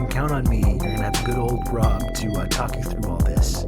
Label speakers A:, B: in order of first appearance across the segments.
A: Count on me. You're going to have good old Rob to talk you through all this.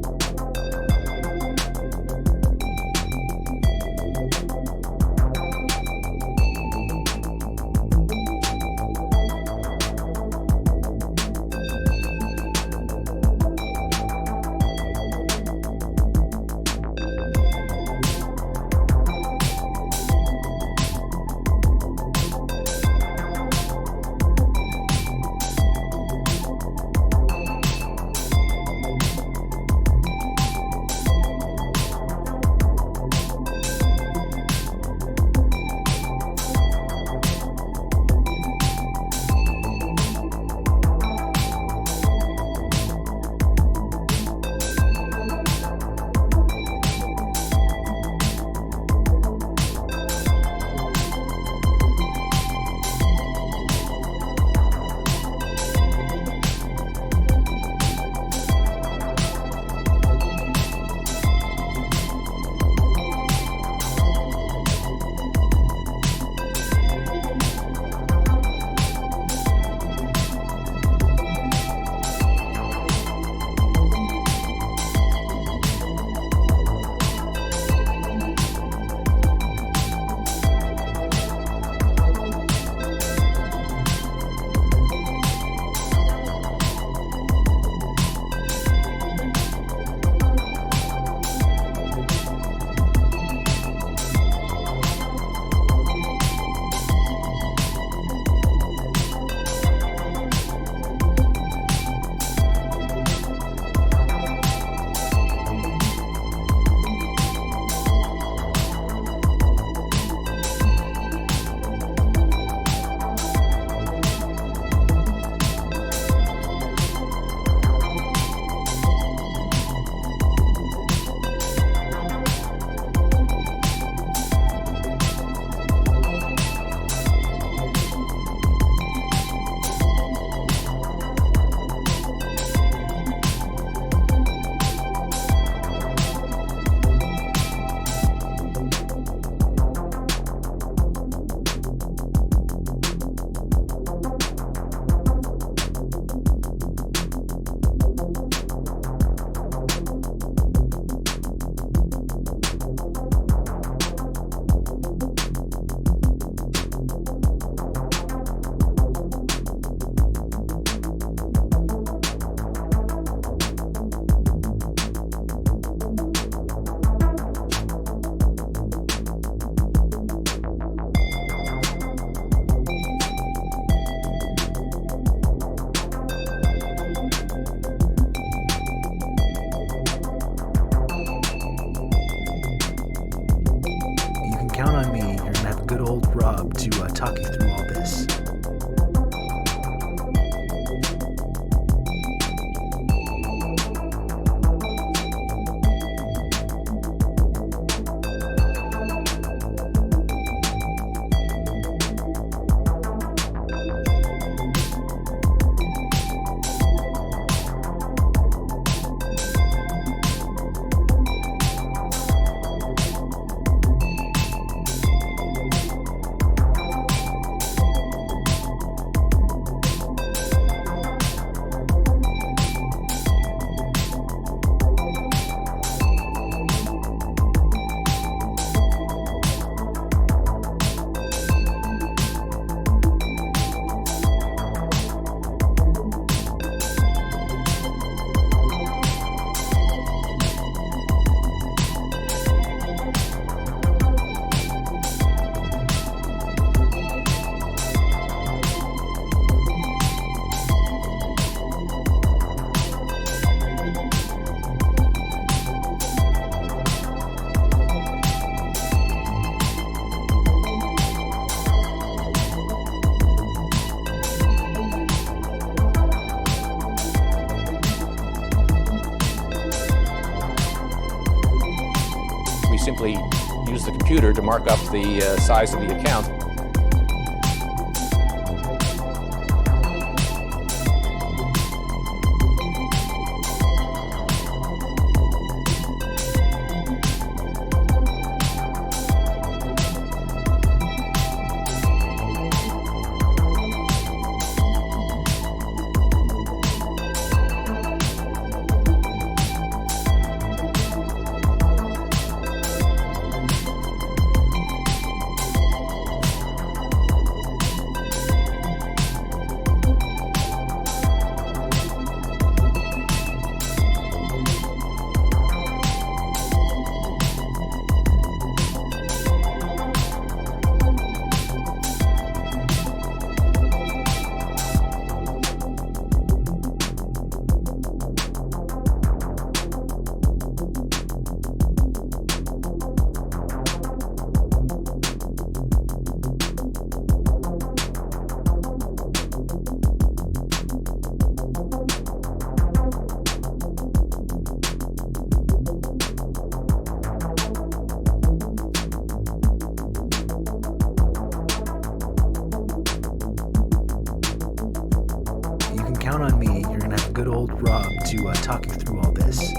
A: Count on me. You're going to have good old Rob to talk you through all this.
B: computer to mark up the size of the account.
A: You can count on me. You're going to have good old Rob to talk you through all this.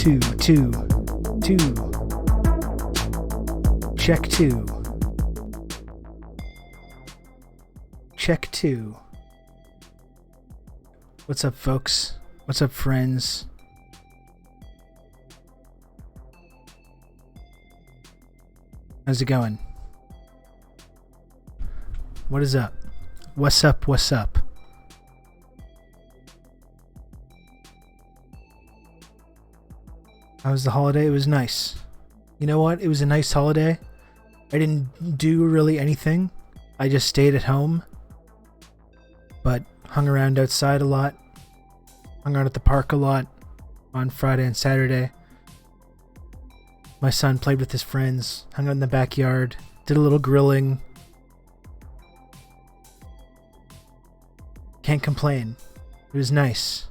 A: two, two, two. Check two. Check two. What's up, folks? What's up, friends? How's it going? What is up? What's up? What's up? How was the holiday? It was nice. You know what? It was a nice holiday. I didn't do really anything. I just stayed at home. But hung around outside a lot. Hung out at the park a lot on Friday and Saturday. My son played with his friends, hung out in the backyard, did a little grilling. Can't complain. It was nice.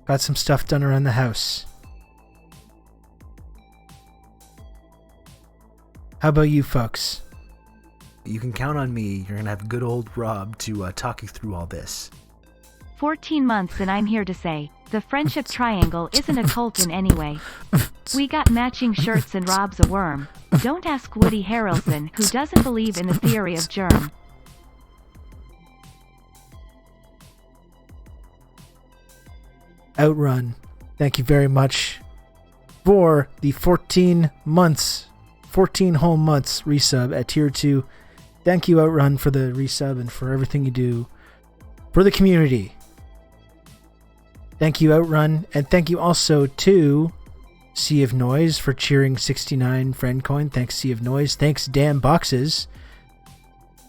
A: Got some stuff done around the house. How about you folks?
C: You can count on me. You're going to have good old Rob to talk you through all this.
D: 14 months and I'm here to say, the friendship triangle isn't a cult in any way. We got matching shirts and Rob's a worm. Don't ask Woody Harrelson, who doesn't believe in the theory of germ.
A: Outrun, thank you very much for the 14 whole months resub at tier 2. Thank you, Outrun, for the resub and for everything you do for the community. Thank you, Outrun, and thank you also to Sea of Noise for cheering 69 friend coin. Thanks, Sea of Noise. Thanks, Damn Boxes.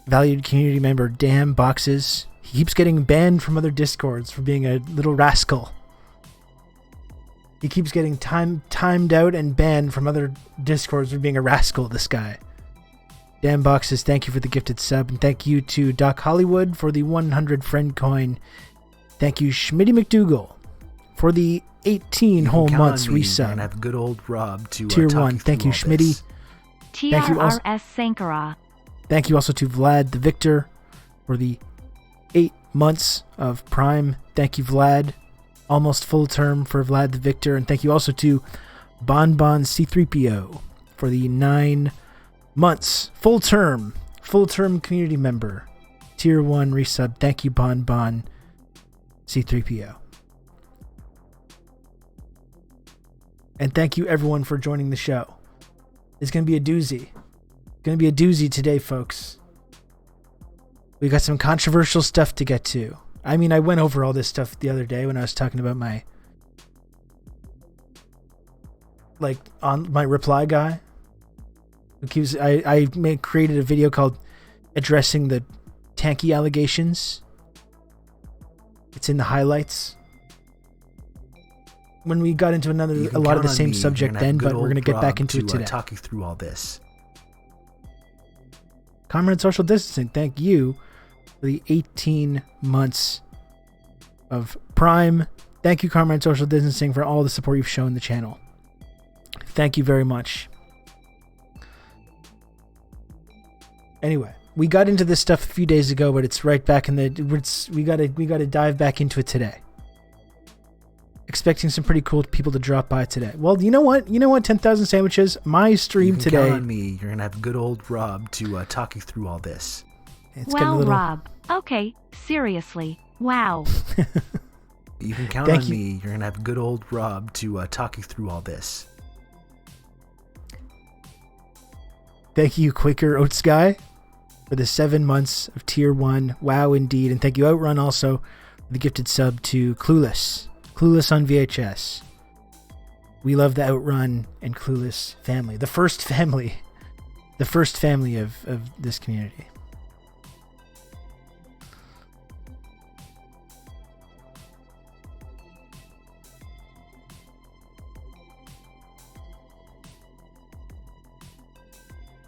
A: Valued community member Damn Boxes. He keeps getting banned from other discords for being a little rascal. He keeps getting timed out and banned from other discords for being a rascal, this guy. Damn Boxes, thank you for the gifted sub. And thank you to Doc Hollywood for the 100 friend coin. Thank you, Schmitty McDougal, for the 18 whole months resub.
C: And have good old Rob to
A: tier 1. Thank you, Schmitty.
D: TRRS Sankara.
A: Thank you also to Vlad the Victor for the 8 months of Prime. Thank you, Vlad. Almost full term for Vlad the Victor. And thank you also to Bonbon C3PO for the 9 months. Full term community member. Tier 1 resub. Thank you, Bonbon C3PO. And thank you everyone for joining the show. It's going to be a doozy. Going to be a doozy today, folks. We got some controversial stuff to get to. I mean, I went over all this stuff the other day when I was talking about my reply guy. I created a video called addressing the tanky allegations. It's in the highlights. When we got into a lot of the same subject then, but we're going to get back into it today.
C: Talk you through all this.
A: Comrade Social Distancing, thank you for the 18 months of Prime. Thank you, Comrade Social Distancing, for all the support you've shown the channel. Thank you very much. Anyway, we got into this stuff a few days ago, but it's right back in the. We gotta dive back into it today. Expecting some pretty cool people to drop by today. Well, you know what? 10,000 sandwiches. My stream today.
C: Count on me. You're gonna have good old Rob to talk you through all this.
D: Wow, Rob. Okay, seriously. Wow.
C: You can count on me. You're gonna have good old Rob to talk you through all this.
A: Thank you, Quaker Oats Guy, for the 7 months of Tier 1. Wow, indeed. And thank you, Outrun, also, for the gifted sub to Clueless. Clueless on VHS. We love the Outrun and Clueless family. The first family of this community.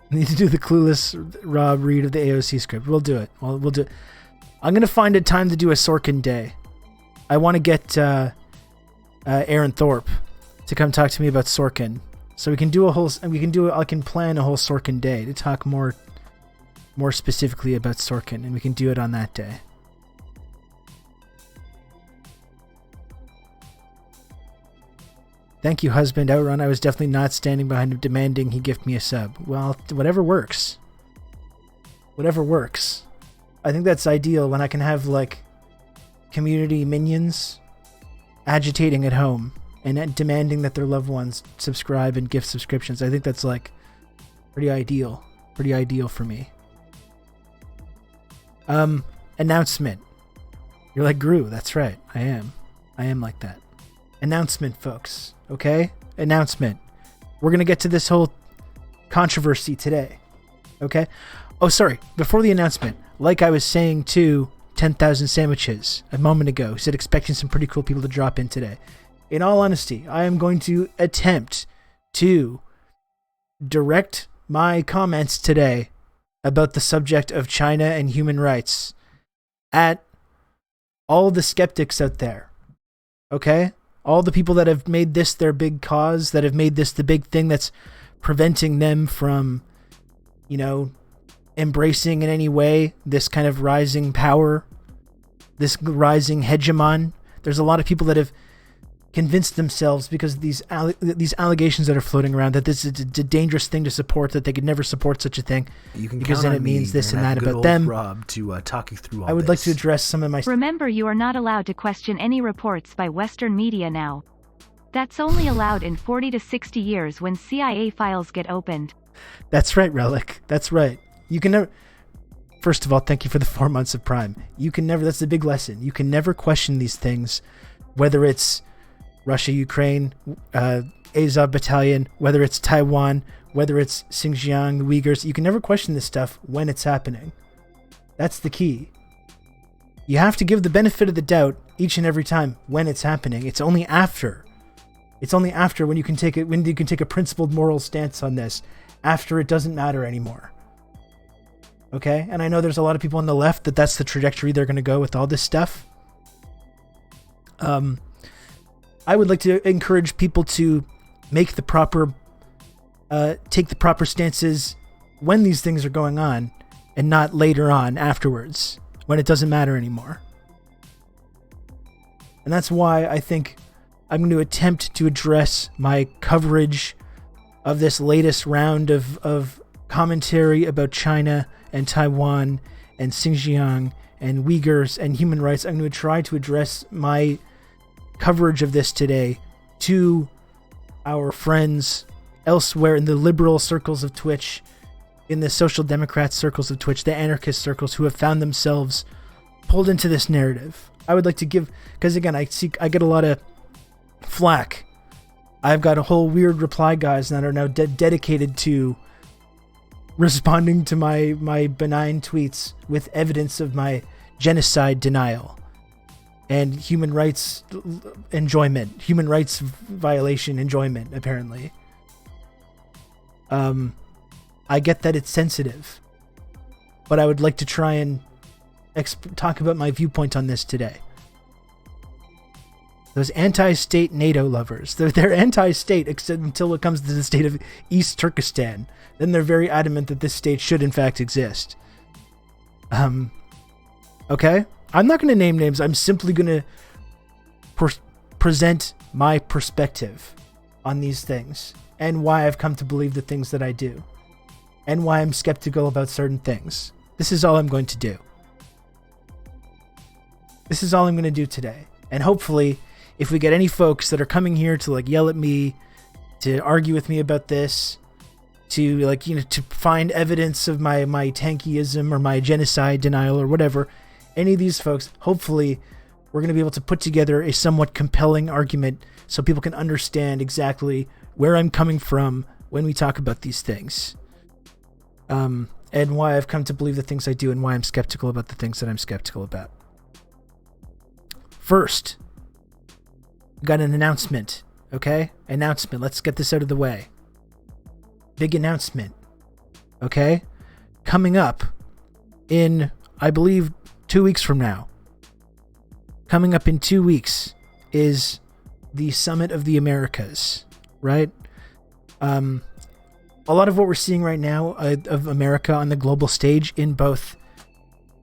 A: Need to do the Clueless Rob read of the AOC script. We'll do it. We'll do it. I'm gonna find a time to do a Sorkin day. I want to get Aaron Thorpe to come talk to me about Sorkin, so we can do I can plan a whole Sorkin day to talk more specifically about Sorkin, and we can do it on that day. Thank you, husband. Outrun. I was definitely not standing behind him demanding he gift me a sub. Well, whatever works. Whatever works. I think that's ideal when I can have, like, community minions agitating at home and demanding that their loved ones subscribe and gift subscriptions. I think that's, like, pretty ideal. Pretty ideal for me. Announcement. You're like, Gru. That's right. I am. I am like that. Announcement, folks. Okay? Announcement. We're going to get to this whole controversy today. Okay? Oh, sorry. Before the announcement, like I was saying to 10,000 Sandwiches a moment ago, who said expecting some pretty cool people to drop in today. In all honesty, I am going to attempt to direct my comments today about the subject of China and human rights at all the skeptics out there. Okay? All the people that have made this their big cause, that have made this the big thing that's preventing them from, embracing in any way this kind of rising power, this rising hegemon. There's a lot of people that have convinced themselves because of these allegations that are floating around that this is a dangerous thing to support, that they could never support such a thing because then it means this and that about them.
C: Rob to talk you through all
A: I would like to address some of my...
D: Remember, you are not allowed to question any reports by Western media now. That's only allowed in 40 to 60 years when CIA files get opened.
A: That's right, Relic. That's right. You can never... First of all, thank you for the 4 months of Prime. You can never... That's the big lesson. You can never question these things, whether it's Russia, Ukraine, Azov Battalion, whether it's Taiwan, whether it's Xinjiang, the Uyghurs. You can never question this stuff when it's happening. That's the key. You have to give the benefit of the doubt each and every time when it's happening. It's only after. It's only after when you can take a principled moral stance on this, after it doesn't matter anymore. Okay? And I know there's a lot of people on the left that's the trajectory they're going to go with all this stuff. I would like to encourage people to make the proper, take the proper stances when these things are going on and not later on afterwards when it doesn't matter anymore. And that's why I think I'm going to attempt to address my coverage of this latest round of commentary about China and Taiwan and Xinjiang and Uyghurs and human rights. I'm going to try to address my coverage of this today to our friends elsewhere in the liberal circles of Twitch, in the social democrat circles of Twitch, the anarchist circles who have found themselves pulled into this narrative. I would like to give, because again, I get a lot of flack. I've got a whole weird reply guys that are now dedicated to responding to my benign tweets with evidence of my genocide denial and human rights enjoyment, human rights violation enjoyment, apparently. I get that it's sensitive, but I would like to try and talk about my viewpoint on this today. Those anti-state NATO lovers, they're anti-state except until it comes to the state of East Turkestan. Then they're very adamant that this state should in fact exist. Okay? I'm not going to name names. I'm simply going to present my perspective on these things and why I've come to believe the things that I do and why I'm skeptical about certain things. This is all I'm going to do. This is all I'm going to do today. And hopefully, if we get any folks that are coming here to like yell at me, to argue with me about this, to to find evidence of my tankyism or my genocide denial or whatever, any of these folks, hopefully we're going to be able to put together a somewhat compelling argument so people can understand exactly where I'm coming from when we talk about these things. And why I've come to believe the things I do and why I'm skeptical about the things that I'm skeptical about. First, we got an announcement, okay? Announcement. Let's get this out of the way. Big announcement, okay? Coming up in, I believe, 2 weeks from now. Coming up in 2 weeks is the Summit of the Americas, right? A lot of what we're seeing right now of America on the global stage in both,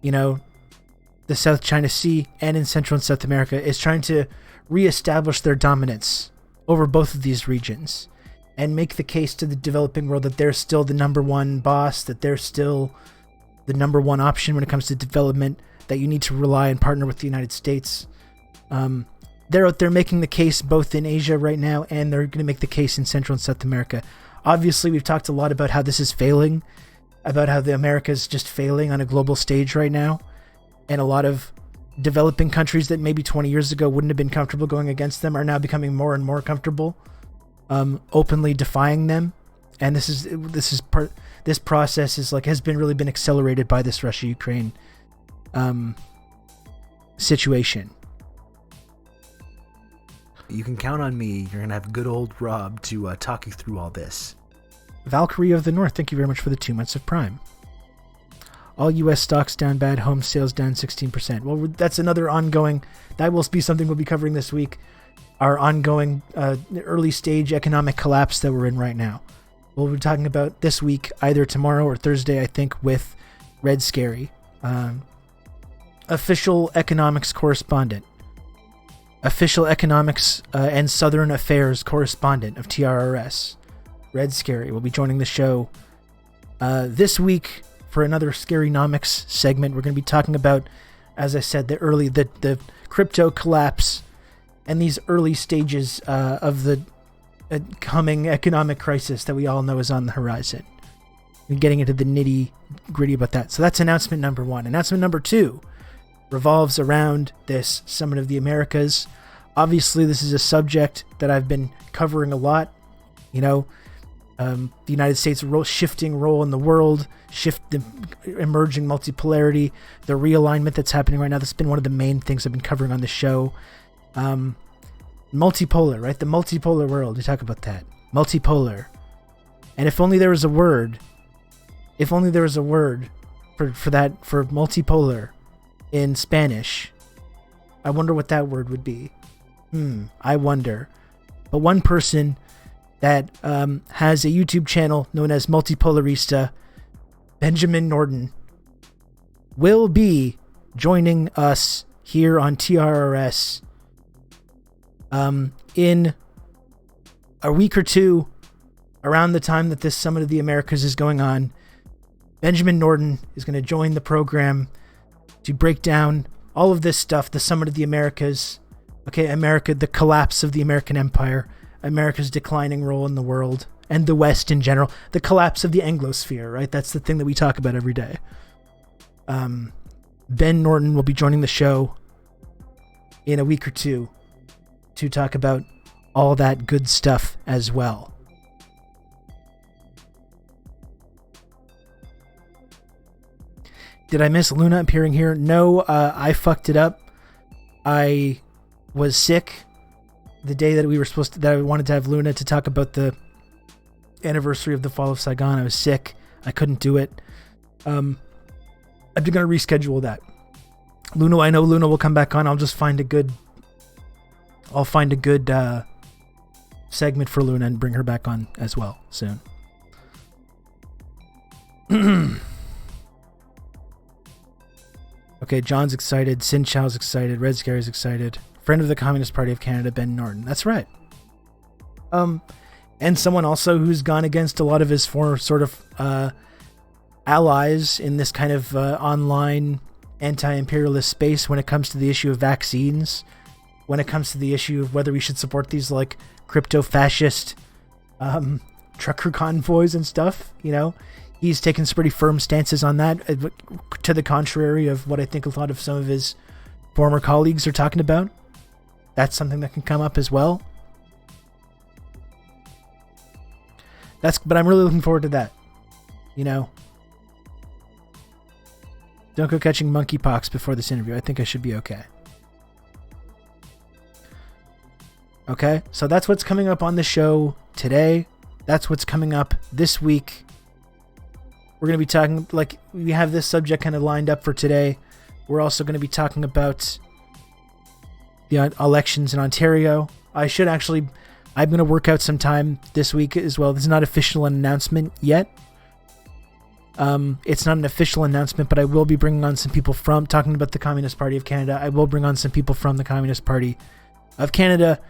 A: the South China Sea and in Central and South America is trying to reestablish their dominance over both of these regions and make the case to the developing world that they're still the number one boss, that they're still the number one option when it comes to development, that you need to rely and partner with the United States. They're out there making the case both in Asia right now, and they're going to make the case in Central and South America. Obviously, we've talked a lot about how this is failing, about how the America's just failing on a global stage right now, and a lot of developing countries that maybe 20 years ago wouldn't have been comfortable going against them are now becoming more and more comfortable, openly defying them. And this process is has really been accelerated by this Russia-Ukraine situation.
C: You can count on me. You're going to have good old Rob to talk you through all this.
A: Valkyrie of the North, thank you very much for the 2 months of Prime. All U.S. stocks down bad, home sales down 16%. Well, that's another ongoing, that will be something we'll be covering this week, our ongoing early stage economic collapse that we're in right now. We'll be talking about this week, either tomorrow or Thursday, I think, with Red Scary, official economics correspondent, official economics and Southern Affairs correspondent of TRRS. Red Scary will be joining the show this week for another Scarynomics segment. We're going to be talking about, as I said, the crypto collapse and these early stages of the coming economic crisis that we all know is on the horizon. We're getting into the nitty gritty about that. So that's announcement number 1. Announcement number 2 revolves around this Summit of the Americas. Obviously, this is a subject that I've been covering a lot. The United States shifting role in the world, the emerging multipolarity, the realignment that's happening right now. That's been one of the main things I've been covering on the show. Multipolar, right? The multipolar world. We talk about that. Multipolar. And if only there was a word for that, for multipolar in Spanish, I wonder what that word would be. I wonder. But one person that has a YouTube channel known as Multipolarista, Benjamin Norton, will be joining us here on TRRS in a week or two, around the time that this Summit of the Americas is going on. Benjamin Norton is going to join the program to break down all of this stuff, the Summit of the Americas, America, the collapse of the American Empire, America's declining role in the world, and the West in general, the collapse of the Anglosphere, right? That's the thing that we talk about every day. Ben Norton will be joining the show in a week or two to talk about all that good stuff as well. Did I miss Luna appearing here? No, I fucked it up. I was sick the day that I wanted to have Luna to talk about the anniversary of the fall of Saigon. I was sick. I couldn't do it. I'm going to reschedule that. Luna, I know Luna will come back on. I'll find a good segment for Luna and bring her back on as well soon. Okay, John's excited. Sin Chao's excited. Red Scary's excited. Friend of the Communist Party of Canada, Ben Norton. That's right. And someone also who's gone against a lot of his former sort of allies in this kind of online anti-imperialist space when it comes to the issue of vaccines, when it comes to the issue of whether we should support these crypto-fascist trucker convoys and stuff. He's taken some pretty firm stances on that, to the contrary of what I think a lot of some of his former colleagues are talking about. That's something that can come up as well. But I'm really looking forward to that. Don't go catching monkeypox before this interview. I think I should be okay. Okay, so that's what's coming up on the show today. That's what's coming up this week. We're going to be talking, we have this subject kind of lined up for today. We're also going to be talking about the elections in Ontario. I'm going to work out some time this week as well. This is not official announcement yet. It's not an official announcement, but I will be bringing on some people talking about the Communist Party of Canada. I will bring on some people from the Communist Party of Canada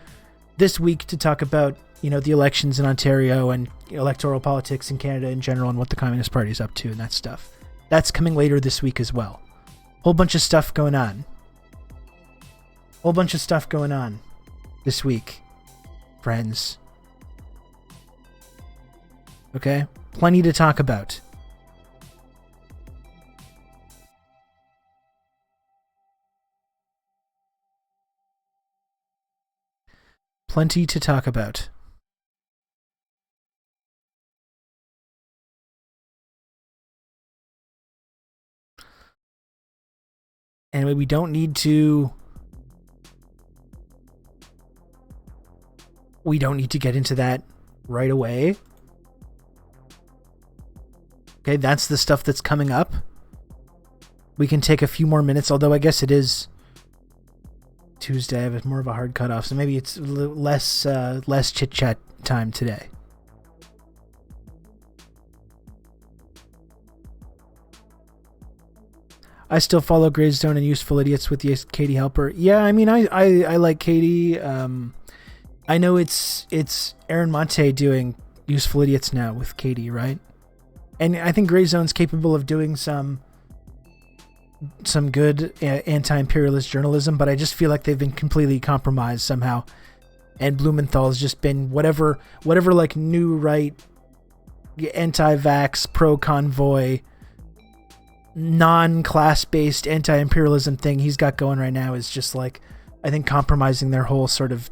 A: this week to talk about, the elections in Ontario and electoral politics in Canada in general and what the Communist Party is up to and that stuff. That's coming later this week as well. Whole bunch of stuff going on. This week, friends. Okay? Plenty to talk about. Plenty to talk about. Anyway, we don't need to get into that right away. Okay, that's the stuff that's coming up. We can take a few more minutes, although I guess it is Tuesday. I have more of a hard cutoff, so maybe it's less chit-chat time today. I still follow Greystone and Useful Idiots with the Katie Helper. Yeah, I mean, I like Katie. I know it's Aaron Monte doing Useful Idiots now with Katie, right? And I think Greyzone's capable of doing some good anti-imperialist journalism, but I just feel like they've been completely compromised somehow. And Blumenthal's just been whatever like new right, anti-vax, pro-convoy, non-class-based anti-imperialism thing he's got going right now is just like, I think, compromising their whole sort of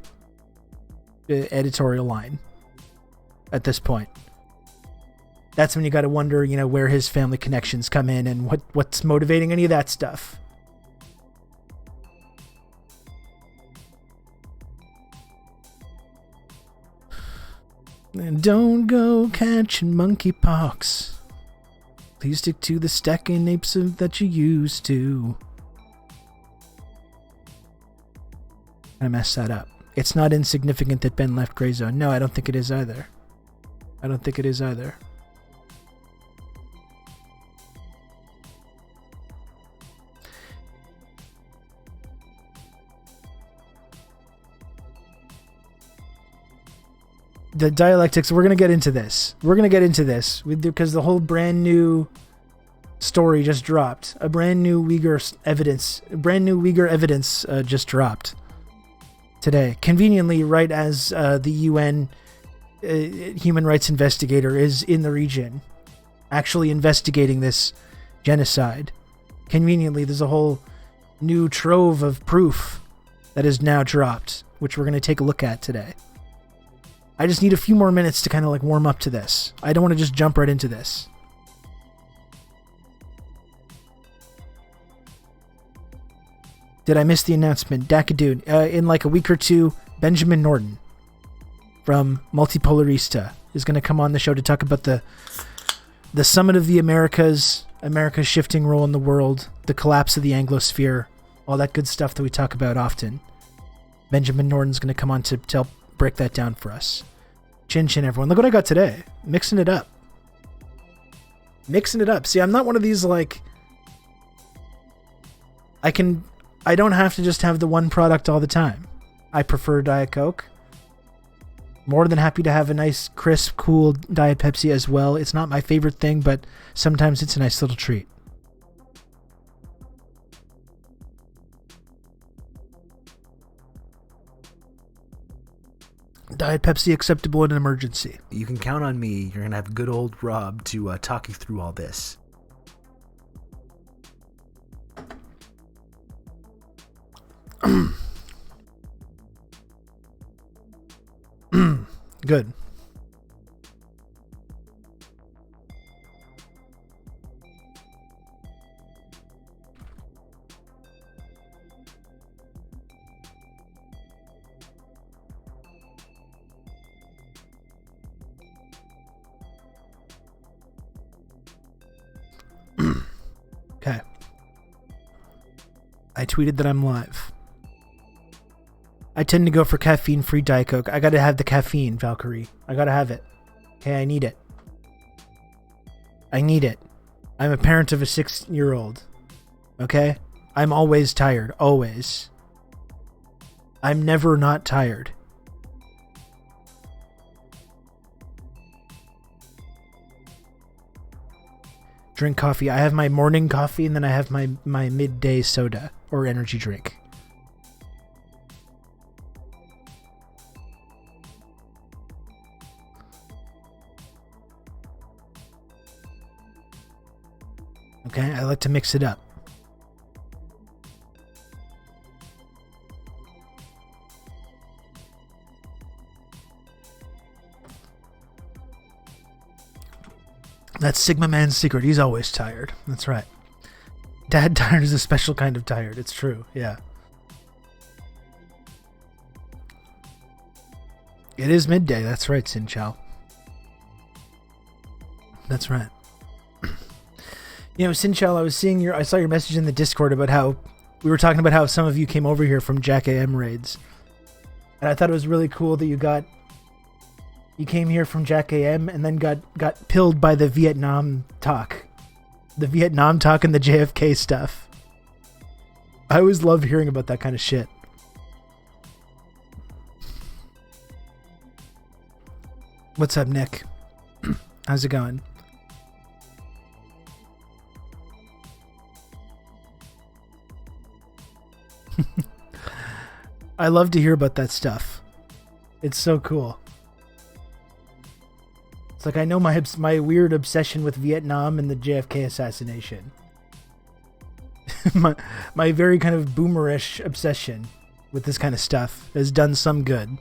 A: editorial line at this point. That's when you got to wonder, where his family connections come in and what's motivating any of that stuff. And don't go catching monkeypox. Please stick to the stacking apes that you used to. I messed that up. It's not insignificant that Ben left Greyzone. No, I don't think it is either. The dialectics, we're going to get into this. Because the whole brand new story just dropped. A brand new Uyghur evidence just dropped today. Conveniently, right as the UN human rights investigator is in the region, actually investigating this genocide. Conveniently, there's a whole new trove of proof that is now dropped, which we're going to take a look at today. I just need a few more minutes to kind of like warm up to this. I don't want to just jump right into this. Did I miss the announcement? Dakadoon. In like a week or two, Benjamin Norton from Multipolarista is going to come on the show to talk about the summit of the Americas, America's shifting role in the world, the collapse of the Anglosphere, all that good stuff that we talk about often. Benjamin Norton's going to come on to help break that down for us. Chin chin, everyone. Look what I got today. Mixing it up. See, I'm not one of these like... I don't have to just have the one product all the time. I prefer Diet Coke. More than happy to have a nice, crisp, cool Diet Pepsi as well. It's not my favorite thing, but sometimes it's a nice little treat. Diet Pepsi acceptable in an emergency.
C: You can count on me. You're going to have good old Rob to talk you through all this.
A: Good. Okay. I tweeted that I'm live. I tend to go for caffeine-free Diet Coke. I gotta have the caffeine, Valkyrie. I gotta have it. Okay, I need it. I'm a parent of a 6-year-old. Okay? I'm always tired. Always. I'm never not tired. drink coffee. I have my morning coffee, and then I have my midday soda or energy drink. Okay, I like to mix it up. That's Sigma Man's secret. He's always tired. That's right. Dad tired is a special kind of tired. It's true. Yeah. It is midday. That's right, Sin Chow. That's right. You know, Sin Chow, I saw your message in the Discord about how we were talking about how some of you came over here from Jack AM raids. And I thought it was really cool that you came here from Jack AM and then got pilled by the Vietnam talk. The Vietnam talk and the JFK stuff. I always love hearing about that kind of shit. What's up, Nick? How's it going? I love to hear about that stuff. It's so cool. It's like I know my weird obsession with Vietnam and the JFK assassination. my very kind of boomerish obsession with this kind of stuff has done some good.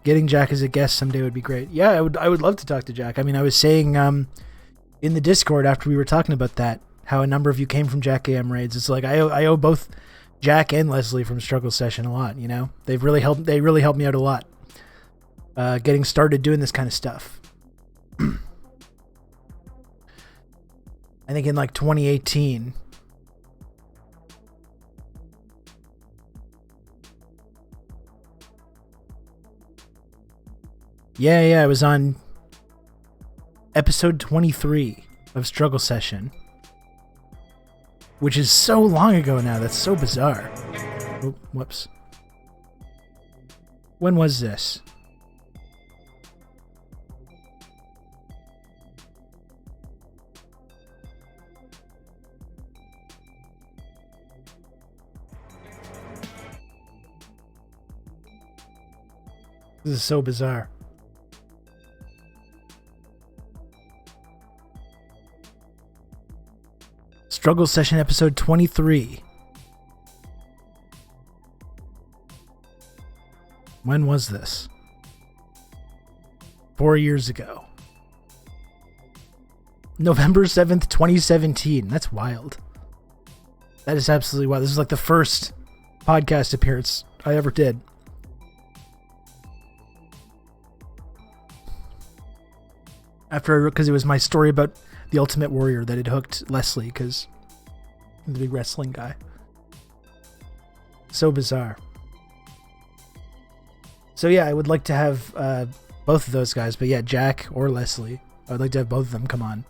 A: Getting Jack as a guest someday would be great. Yeah, I would love to talk to Jack. I mean, I was saying in the Discord after we were talking about that, how a number of you came from Jack AM raids. It's like I owe both Jack and Leslie from Struggle Session a lot, you know? They really helped me out a lot. Getting started doing this kind of stuff. I think in like 2018. Yeah, I was on episode 23 of Struggle Session. Which is so long ago now. That's so bizarre. Oh, whoops. When was this? This is so bizarre. Struggle Session episode 23. When was this? 4 years ago. November 7th, 2017. That's wild. That is absolutely wild. This is like the first podcast appearance I ever did. Because it was my story about the Ultimate Warrior that had hooked Leslie, because he's a big wrestling guy. So bizarre. So yeah, I would like to have both of those guys, but yeah, Jack or Leslie. I would like to have both of them come on.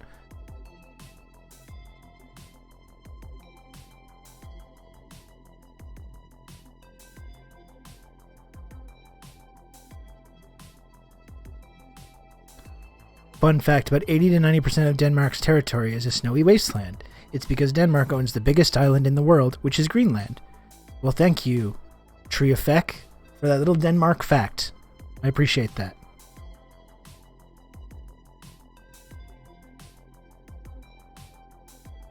A: Fun fact, about 80 to 90% of Denmark's territory is a snowy wasteland. It's because Denmark owns the biggest island in the world, which is Greenland. Well, thank you, Triafek, for that little Denmark fact. I appreciate that.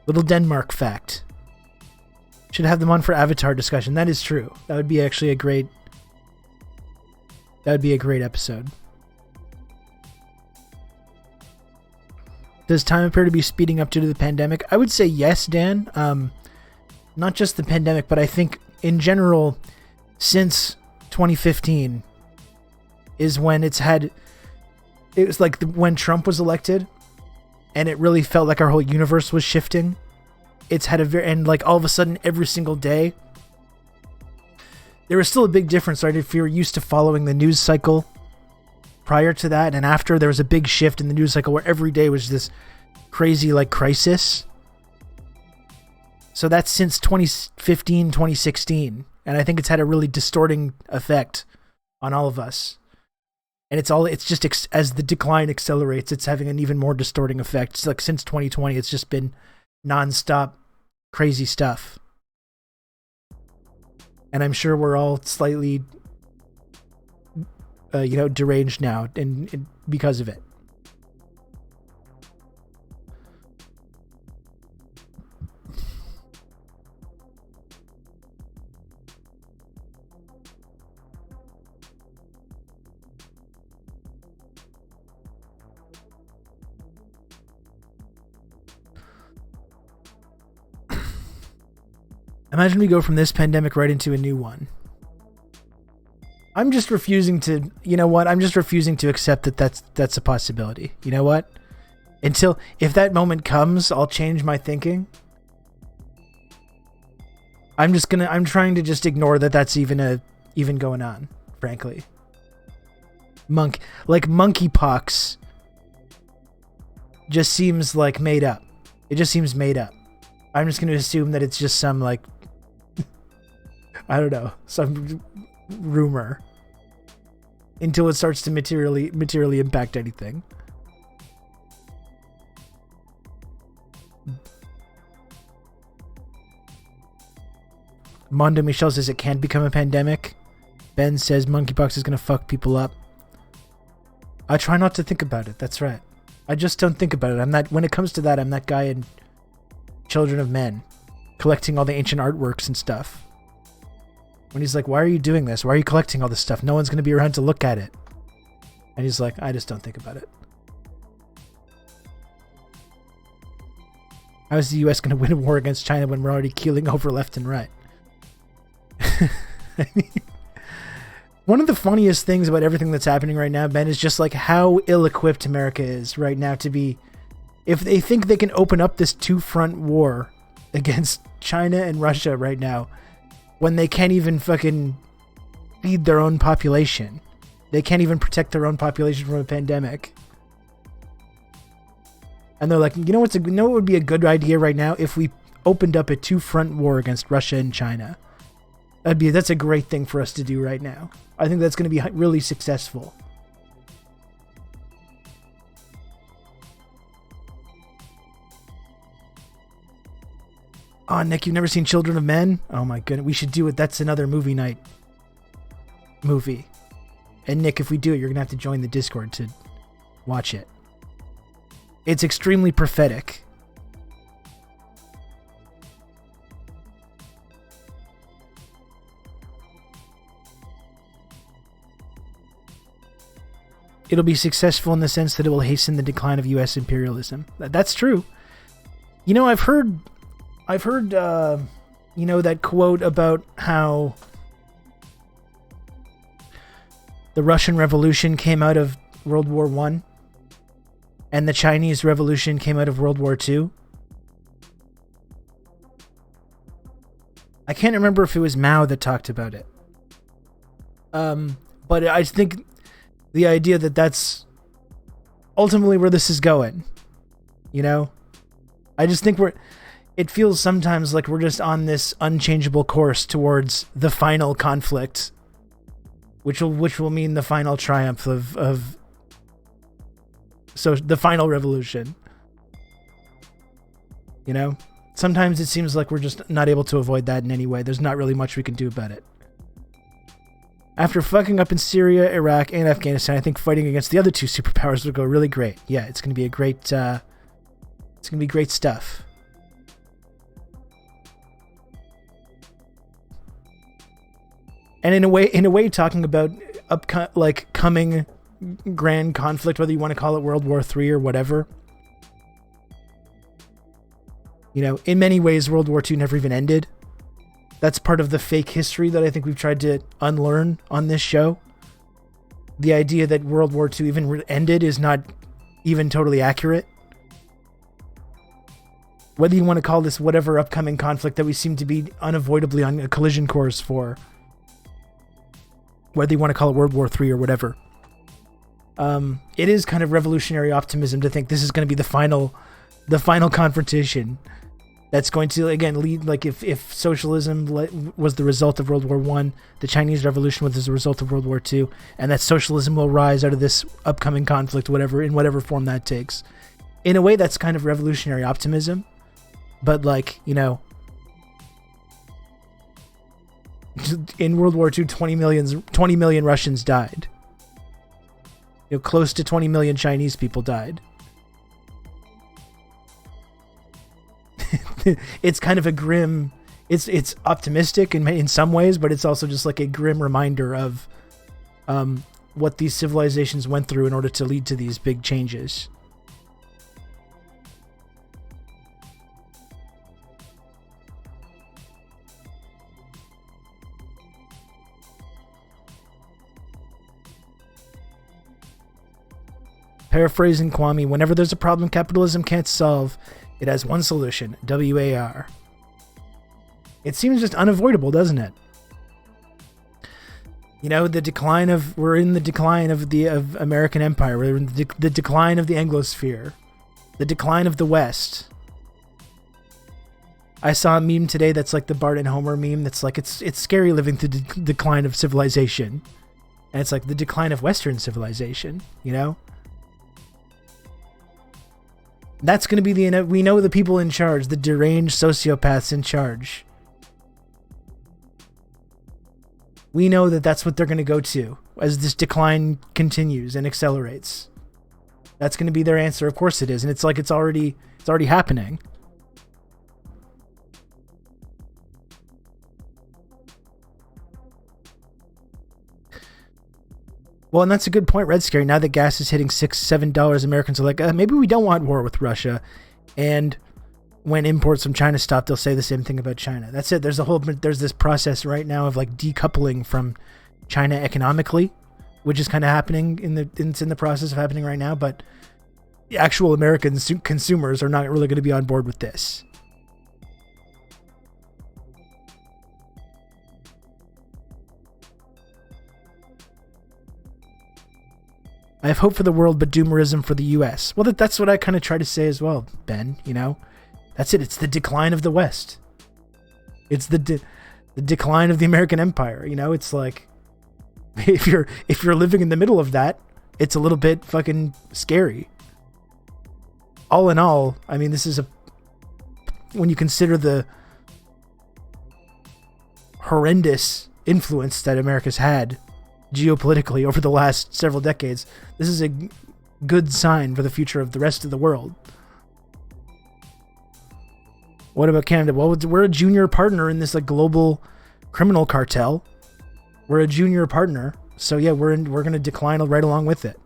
A: Little Denmark fact. Should have them on for Avatar discussion. That is true. That would be actually a great episode. Does time appear to be speeding up due to the pandemic? I would say yes, Dan. Not just the pandemic, but I think in general, since 2015 is when it was like when Trump was elected, and it really felt like our whole universe was shifting. It's had and like all of a sudden every single day, there was still a big difference, right? If you're used to following the news cycle prior to that and after, there was a big shift in the news cycle where every day was this crazy like crisis. So that's since 2015, 2016. And I think it's had a really distorting effect on all of us. And it's just as the decline accelerates, it's having an even more distorting effect. It's like since 2020, it's just been nonstop crazy stuff. And I'm sure we're all slightly, deranged now and because of it. Imagine we go from this pandemic right into a new one. I'm just refusing to, I'm just refusing to accept that that's a possibility. You know what? If that moment comes, I'll change my thinking. I'm trying to just ignore that that's even going on, frankly. Monkeypox just seems like made up. It just seems made up. I'm just going to assume that it's just some I don't know, some rumor until it starts to materially impact anything. Mondo Michel says it can't become a pandemic. Ben says monkeypox is going to fuck people up. I try not to think about it. That's right. I just don't think about it. When it comes to that, I'm that guy in Children of Men collecting all the ancient artworks and stuff. When he's like, why are you doing this? Why are you collecting all this stuff? No one's going to be around to look at it. And he's like, I just don't think about it. How is the US going to win a war against China when we're already keeling over left and right? I mean, one of the funniest things about everything that's happening right now, Ben, is just like how ill-equipped America is right now to be... If they think they can open up this two-front war against China and Russia right now, when they can't even fucking feed their own population. They can't even protect their own population from a pandemic. And they're like, what would be a good idea right now if we opened up a two-front war against Russia and China? That's a great thing for us to do right now. I think that's going to be really successful. Oh, Nick, you've never seen Children of Men? Oh my goodness, we should do it. That's another movie night movie. And Nick, if we do it, you're going to have to join the Discord to watch it. It's extremely prophetic. It'll be successful in the sense that it will hasten the decline of U.S. imperialism. That's true. I've heard, that quote about how the Russian Revolution came out of World War I and the Chinese Revolution came out of World War II. I can't remember if it was Mao that talked about it. But I think the idea that that's ultimately where this is going, I just think it feels sometimes like we're just on this unchangeable course towards the final conflict, which will mean the final triumph of the final revolution. Sometimes it seems like we're just not able to avoid that in any way. There's not really much we can do about it. After fucking up in Syria, Iraq, and Afghanistan, I think fighting against the other two superpowers would go really great. Yeah, it's going to be a great, it's going to be great stuff. And in a way, talking about coming grand conflict, whether you want to call it World War III or whatever. In many ways, World War II never even ended. That's part of the fake history that I think we've tried to unlearn on this show. The idea that World War II even ended is not even totally accurate. Whether you want to call this whatever upcoming conflict that we seem to be unavoidably on a collision course for, whether you want to call it World War III or whatever, it is kind of revolutionary optimism to think this is going to be the final confrontation That's going to, again, lead, like, if socialism was the result of World War I, the Chinese Revolution was the result of World War II, and that socialism will rise out of this upcoming conflict, in whatever form that takes. In a way, that's kind of revolutionary optimism, but, like, you know, in World War II, 20 million Russians died. You know, close to 20 million Chinese people died. It's kind of a grim, it's optimistic in some ways, but it's also just like a grim reminder of what these civilizations went through in order to lead to these big changes. Paraphrasing Kwame, whenever there's a problem capitalism can't solve, it has one solution, WAR. It seems just unavoidable, doesn't it? You know, we're in the decline of American empire. We're in the decline of the Anglosphere. The decline of the West. I saw a meme today that's like the Bart and Homer meme that's like, it's scary living through the decline of civilization. And it's like the decline of Western civilization, you know? That's going to be we know the people in charge, the deranged sociopaths in charge. We know that that's what they're going to go to as this decline continues and accelerates. That's going to be their answer. Of course it is. And it's like, it's already happening. Well, and that's a good point, Red Scary. Now that gas is hitting $6-7, Americans are like, maybe we don't want war with Russia. And when imports from China stop, they'll say the same thing about China. That's it. There's this process right now of like decoupling from China economically, which is kind of happening it's in the process of happening right now. But the actual American consumers are not really going to be on board with this. I have hope for the world, but doomerism for the U.S. Well, that's what I kind of try to say as well, Ben. You know, that's it. It's the decline of the West. It's the decline of the American empire. You know, it's like if you're living in the middle of that, it's a little bit fucking scary. All in all, I mean, this is when you consider the horrendous influence that America's had geopolitically over the last several decades, this is a good sign for the future of the rest of the world. What about Canada? Well, we're a junior partner in this like global criminal cartel. We're a junior partner, so yeah, we're going to decline right along with it.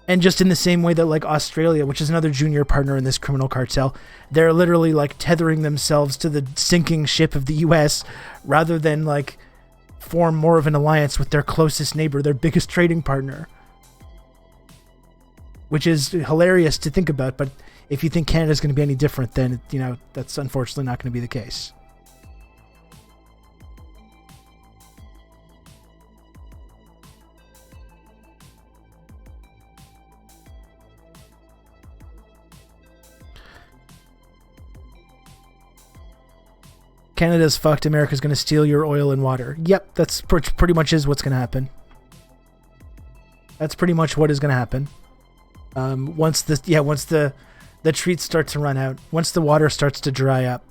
A: And just in the same way that like Australia, which is another junior partner in this criminal cartel, they're literally like tethering themselves to the sinking ship of the US rather than like form more of an alliance with their closest neighbor, their biggest trading partner. Which is hilarious to think about, but if you think Canada's going to be any different, then, you know, that's unfortunately not going to be the case. Canada's fucked. America's going to steal your oil and water. Yep, that's pretty much is what's going to happen. That's pretty much what is going to happen. Once the treats start to run out, once the water starts to dry up,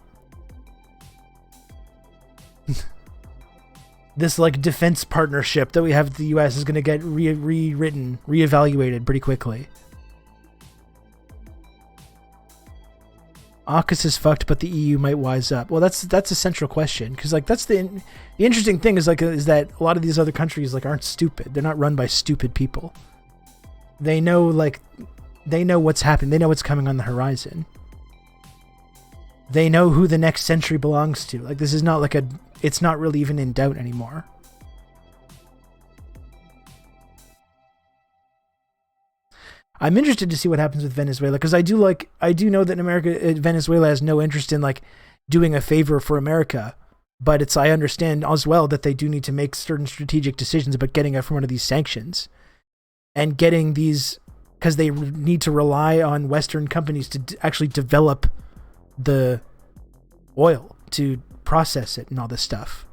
A: this like defense partnership that we have with the U.S. is going to get rewritten, reevaluated pretty quickly. AUKUS is fucked, but the EU might wise up. Well, that's a central question, because like that's the interesting thing is that a lot of these other countries like aren't stupid. They're not run by stupid people. They know what's happening. They know what's coming on the horizon. They know who the next century belongs to. Like this is not like it's not really even in doubt anymore. I'm interested to see what happens with Venezuela, because I do know that Venezuela has no interest in like doing a favor for America, but I understand as well that they do need to make certain strategic decisions about getting out from under these sanctions and getting these, because they need to rely on Western companies to actually develop the oil to process it and all this stuff.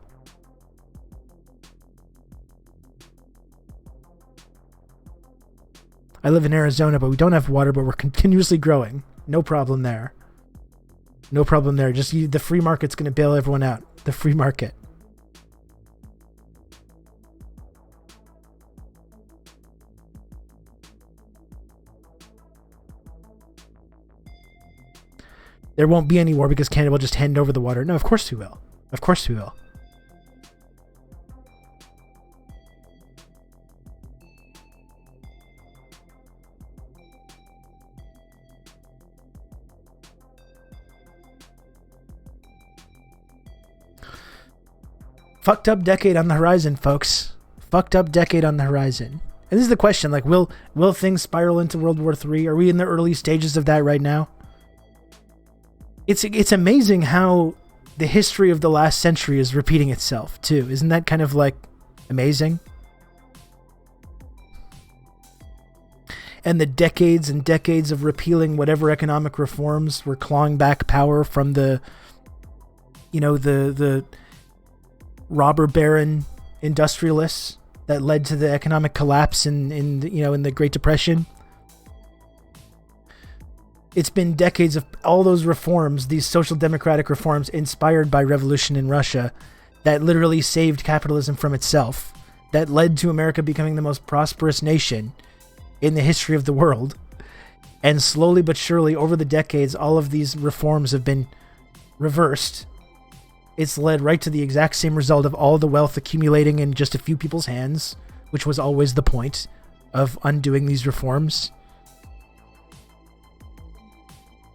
A: I live in Arizona, but we don't have water, but we're continuously growing. No problem there. No problem there. Just the free market's going to bail everyone out. The free market. There won't be any war because Canada will just hand over the water. No, of course we will. Of course we will. Fucked up decade on the horizon, folks. Fucked up decade on the horizon. And this is the question, like, will things spiral into World War III? Are we in the early stages of that right now? It's amazing how the history of the last century is repeating itself, too. Isn't that kind of, like, amazing? And the decades and decades of repealing whatever economic reforms were clawing back power from the robber baron industrialists that led to the economic collapse in the Great Depression. It's been decades of all those reforms, these social democratic reforms inspired by revolution in Russia that literally saved capitalism from itself, that led to America becoming the most prosperous nation in the history of the world. And slowly but surely over the decades, all of these reforms have been reversed. It's led right to the exact same result of all the wealth accumulating in just a few people's hands, which was always the point of undoing these reforms.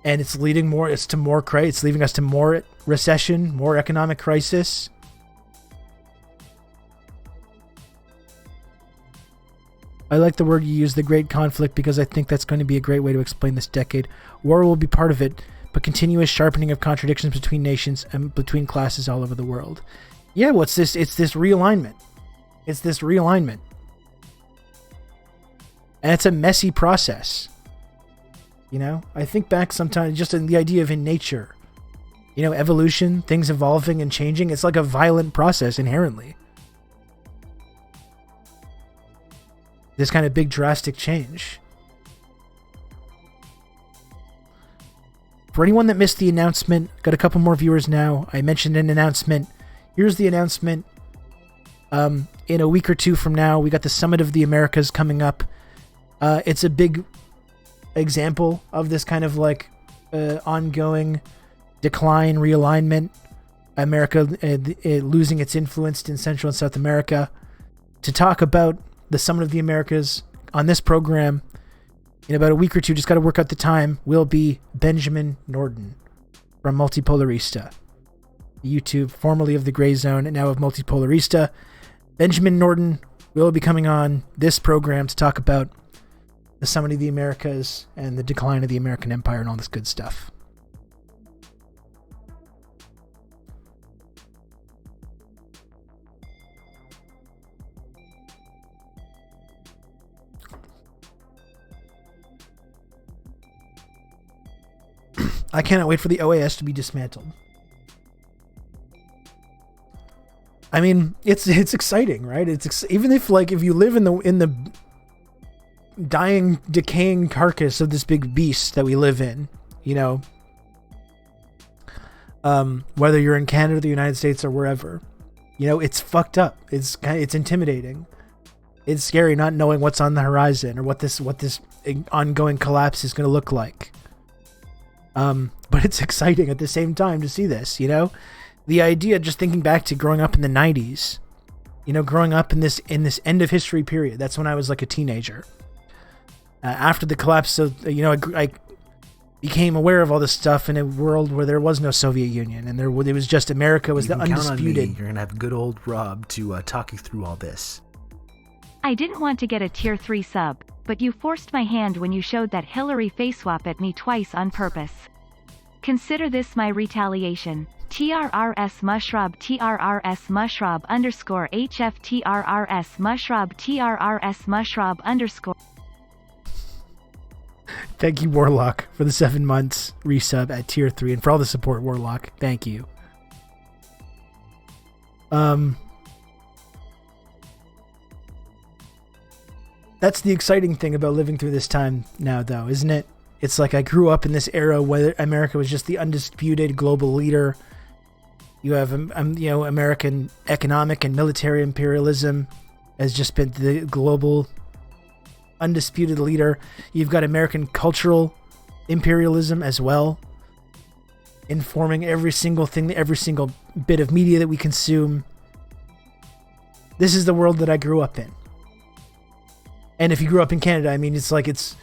A: And it's leading us to more recession, more economic crisis. I like the word you use, the great conflict, because I think that's going to be a great way to explain this decade. War will be part of it, but continuous sharpening of contradictions between nations and between classes all over the world. Yeah, well, it's this realignment. It's this realignment. And it's a messy process. You know, I think back sometimes just in the idea of in nature, evolution, things evolving and changing. It's like a violent process inherently. This kind of big drastic change. For anyone that missed the announcement, got a couple more viewers now. I mentioned an announcement. Here's the announcement. In a week or two from now, we got the Summit of the Americas coming up. It's a big example of this kind of like ongoing decline, realignment. America losing its influence in Central and South America. To talk about the Summit of the Americas on this program, in about a week or two, just got to work out the time, will be Benjamin Norden from Multipolarista. YouTube, formerly of the Gray Zone, and now of Multipolarista. Benjamin Norden will be coming on this program to talk about the Summit of the Americas and the decline of the American Empire and all this good stuff. I cannot wait for the OAS to be dismantled. I mean, it's exciting, right? Even if you live in the dying, decaying carcass of this big beast that we live in, whether you're in Canada, the United States, or wherever, it's fucked up. It's intimidating. It's scary not knowing what's on the horizon or what this ongoing collapse is going to look like. But it's exciting at the same time to see this, the idea, just thinking back to growing up in the 90s, growing up in this end of history period. That's when I was like a teenager. After the collapse of, I became aware of all this stuff in a world where there was no Soviet Union, and it was just America was the undisputed.
C: Count on me. You're gonna have good old Rob to talk you through all this.
D: I didn't want to get a tier 3 sub, but you forced my hand when you showed that Hillary face swap at me twice on purpose. Consider this my retaliation. TRRS mushrub TRRS mushrub underscore HF TRRS mushrub TRRS mushrub underscore.
A: Thank you, Warlock, for the 7 months resub at tier 3, and for all the support, Warlock. Thank you. That's the exciting thing about living through this time now, though, isn't it? It's like I grew up in this era where America was just the undisputed global leader. You have, American economic and military imperialism has just been the global undisputed leader. You've got American cultural imperialism as well, informing every single thing, every single bit of media that we consume. This is the world that I grew up in. And if you grew up in Canada, I mean, it's like it's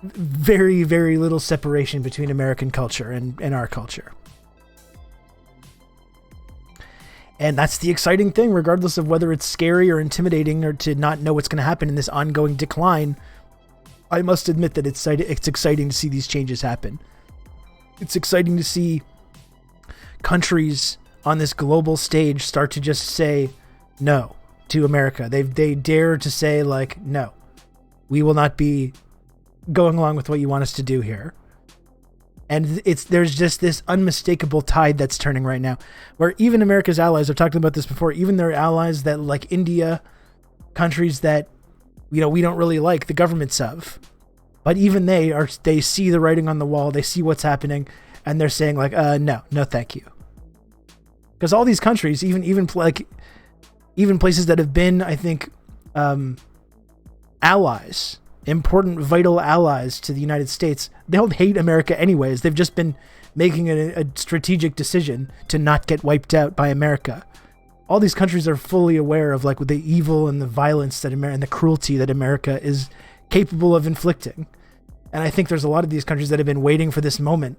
A: very, very little separation between American culture and our culture. And that's the exciting thing, regardless of whether it's scary or intimidating or to not know what's going to happen in this ongoing decline. I must admit that it's exciting to see these changes happen. It's exciting to see countries on this global stage start to just say no to America. They dare to say, like, no, we will not be going along with what you want us to do here. And there's just this unmistakable tide that's turning right now, where even America's allies, I've talked about this before, even their allies that like India, countries that, we don't really like the governments of, but even they see the writing on the wall, they see what's happening, and they're saying like, no, thank you. Because all these countries, even places that have been, I think, allies, important, vital allies to the United States, they don't hate America anyways. They've just been making a strategic decision to not get wiped out by America. All these countries are fully aware of like the evil and the violence and the cruelty that America is capable of inflicting. And I think there's a lot of these countries that have been waiting for this moment,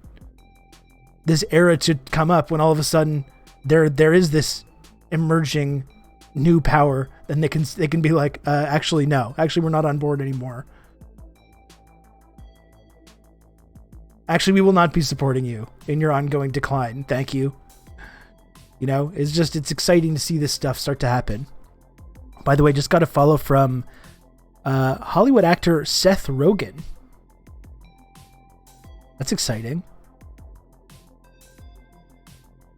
A: this era to come up, when all of a sudden there is this emerging new power, and they can be like, actually we're not on board anymore. Actually, we will not be supporting you in your ongoing decline. Thank you. It's exciting to see this stuff start to happen. By the way, just got a follow from Hollywood actor Seth Rogen. That's exciting.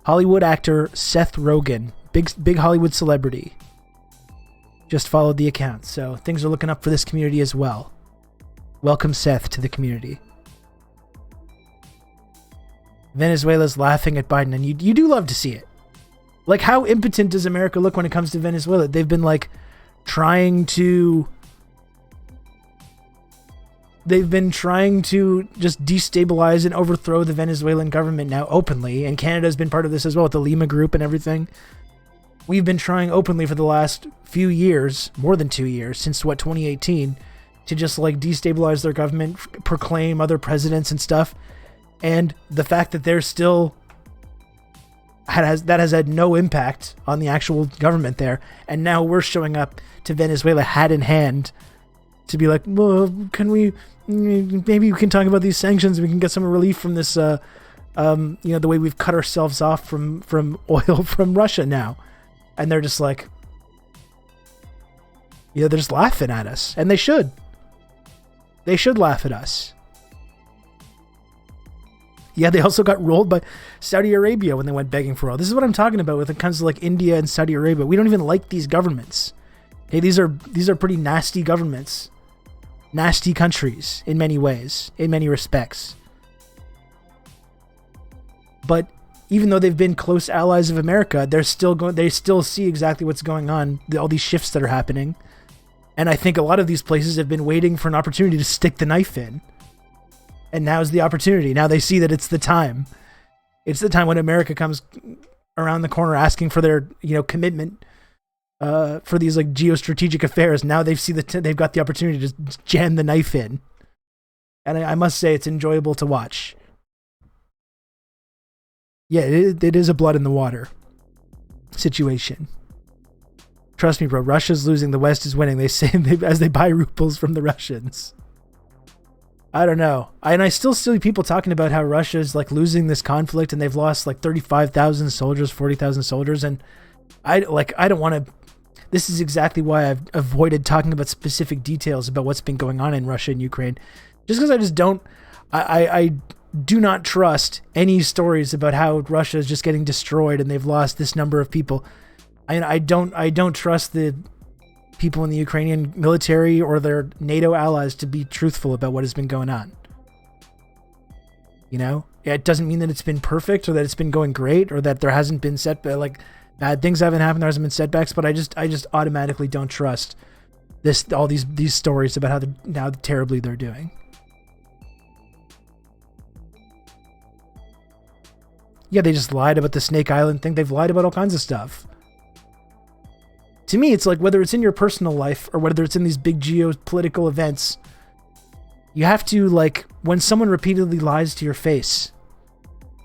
A: Hollywood actor Seth Rogen, big Hollywood celebrity, just followed the account. So things are looking up for this community as well. Welcome, Seth, to the community. Venezuela's laughing at Biden, and you do love to see it. Like, how impotent does America look when it comes to Venezuela? They've been trying to just destabilize and overthrow the Venezuelan government now openly, and Canada's been part of this as well with the Lima Group and everything. We've been trying openly for the last few years, more than 2 years, since 2018, to just destabilize their government, proclaim other presidents and stuff. And the fact that they're still has had no impact on the actual government there. And now we're showing up to Venezuela hat in hand to be like, well, maybe we can talk about these sanctions. We can get some relief from this, the way we've cut ourselves off from oil from Russia now. And they're just like, they're just laughing at us. And they should. They should laugh at us. Yeah, they also got rolled by Saudi Arabia when they went begging for oil. This is what I'm talking about when it comes to India and Saudi Arabia. We don't even like these governments. Hey, these are pretty nasty governments. Nasty countries in many ways, in many respects. But even though they've been close allies of America, they still see exactly what's going on, all these shifts that are happening. And I think a lot of these places have been waiting for an opportunity to stick the knife in. And now's the opportunity. Now they see that it's the time. It's the time when America comes around the corner asking for their, commitment for these geostrategic affairs. Now they've got the opportunity to jam the knife in. And I must say it's enjoyable to watch. Yeah, it is a blood in the water situation. Trust me, bro. Russia's losing. The West is winning. They say as they buy rubles from the Russians. I don't know. And I still see people talking about how Russia's losing this conflict and they've lost 35,000 soldiers, 40,000 soldiers. And I don't want to, this is exactly why I've avoided talking about specific details about what's been going on in Russia and Ukraine. Just because I just don't, I do not trust any stories about how Russia is just getting destroyed and they've lost this number of people. I don't trust the people in the Ukrainian military or their NATO allies to be truthful about what has been going on. You know, it doesn't mean that it's been perfect or that it's been going great or that there hasn't been bad things haven't happened. There hasn't been setbacks, but I just automatically don't trust all these stories about how terribly they're doing. Yeah, they just lied about the Snake Island thing. They've lied about all kinds of stuff. To me, it's like whether it's in your personal life or whether it's in these big geopolitical events, you have to, like, when someone repeatedly lies to your face,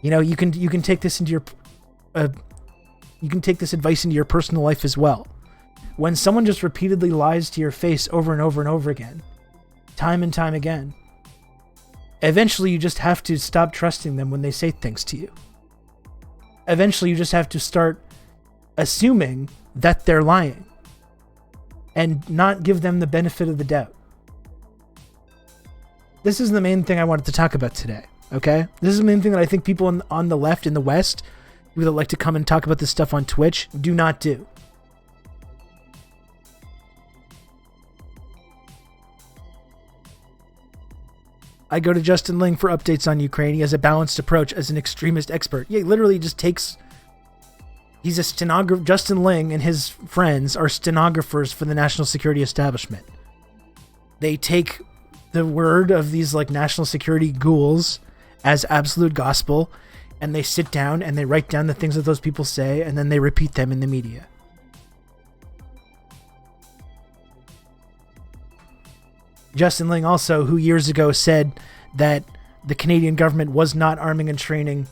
A: you know, you can take this into you can take this advice into your personal life as well. When someone just repeatedly lies to your face over and over and over again, time and time again, eventually you just have to stop trusting them when they say things to you. Eventually you just have to start assuming that they're lying and not give them the benefit of the doubt. This is the main thing I wanted to talk about today, okay? This is the main thing that I think people on the left in the West who that like to come and talk about this stuff on Twitch do not do. I go to Justin Ling for updates on Ukraine. He has a balanced approach as an extremist expert. Yeah, he literally just takes... He's a stenographer. Justin Ling and his friends are stenographers for the national security establishment. They take the word of these like national security ghouls as absolute gospel, and they sit down and they write down the things that those people say, and then they repeat them in the media. Justin Ling also, who years ago said that the Canadian government was not arming and training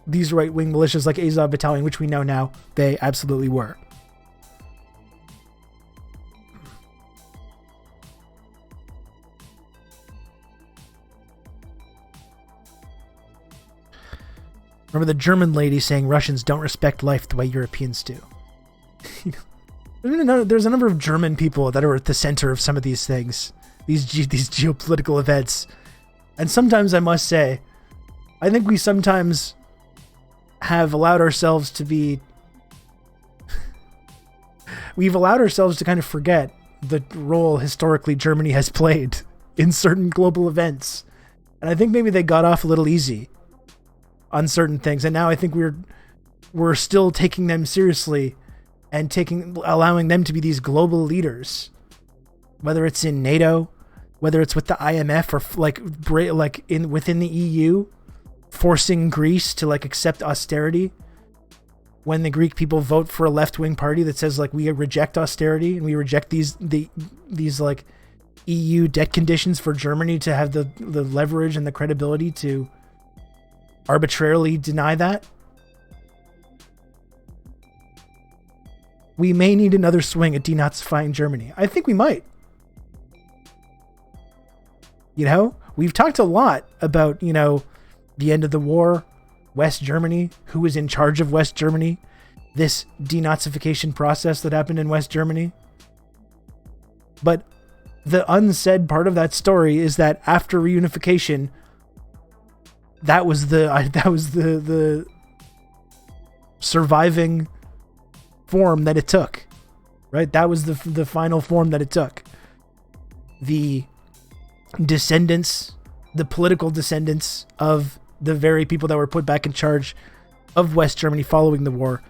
A: these right-wing militias like Azov Battalion, which we know now they absolutely were. Remember the German lady saying Russians don't respect life the way Europeans do. There's a number of German people that are at the center of some of these things, these geopolitical events. And sometimes I must say, I think we sometimes have allowed ourselves to be... We've allowed ourselves to kind of forget the role historically Germany has played in certain global events. And I think maybe they got off a little easy on certain things. And now I think we're still taking them seriously and allowing them to be these global leaders, whether it's in NATO, whether it's with the IMF or within the EU, forcing Greece to like accept austerity when the Greek people vote for a left-wing party that says like we reject austerity and we reject these like EU debt conditions for Germany to have the leverage and the credibility to arbitrarily deny that. We may need another swing at denazifying Germany. I think we might. You know, we've talked a lot about, you know, the end of the war, West Germany, who was in charge of West Germany, this denazification process that happened in West Germany. But the unsaid part of that story is that after reunification, that was the surviving form that it took, right? That was the final form that it took. The descendants, the political descendants of the very people that were put back in charge of West Germany following the war,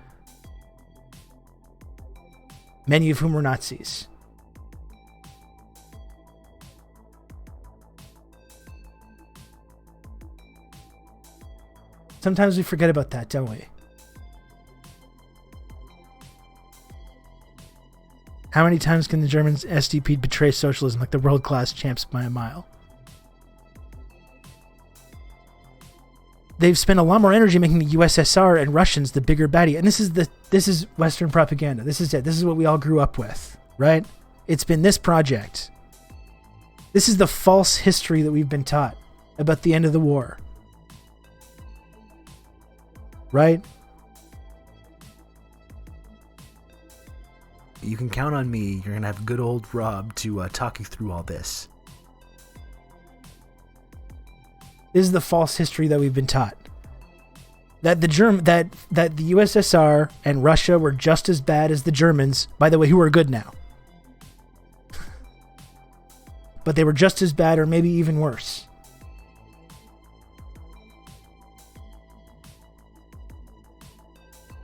A: many of whom were Nazis. Sometimes we forget about that, don't we? How many times can the Germans SDP betray socialism like the world-class champs by a mile? They've spent a lot more energy making the USSR and Russians the bigger baddie. And this is Western propaganda. This is it. This is what we all grew up with, right? It's been this project. This is the false history that we've been taught about the end of the war. Right?
C: You can count on me. You're going to have good old Rob to talk you through all this.
A: This is the false history that we've been taught. That the that the USSR and Russia were just as bad as the Germans, by the way, who are good now. But they were just as bad or maybe even worse.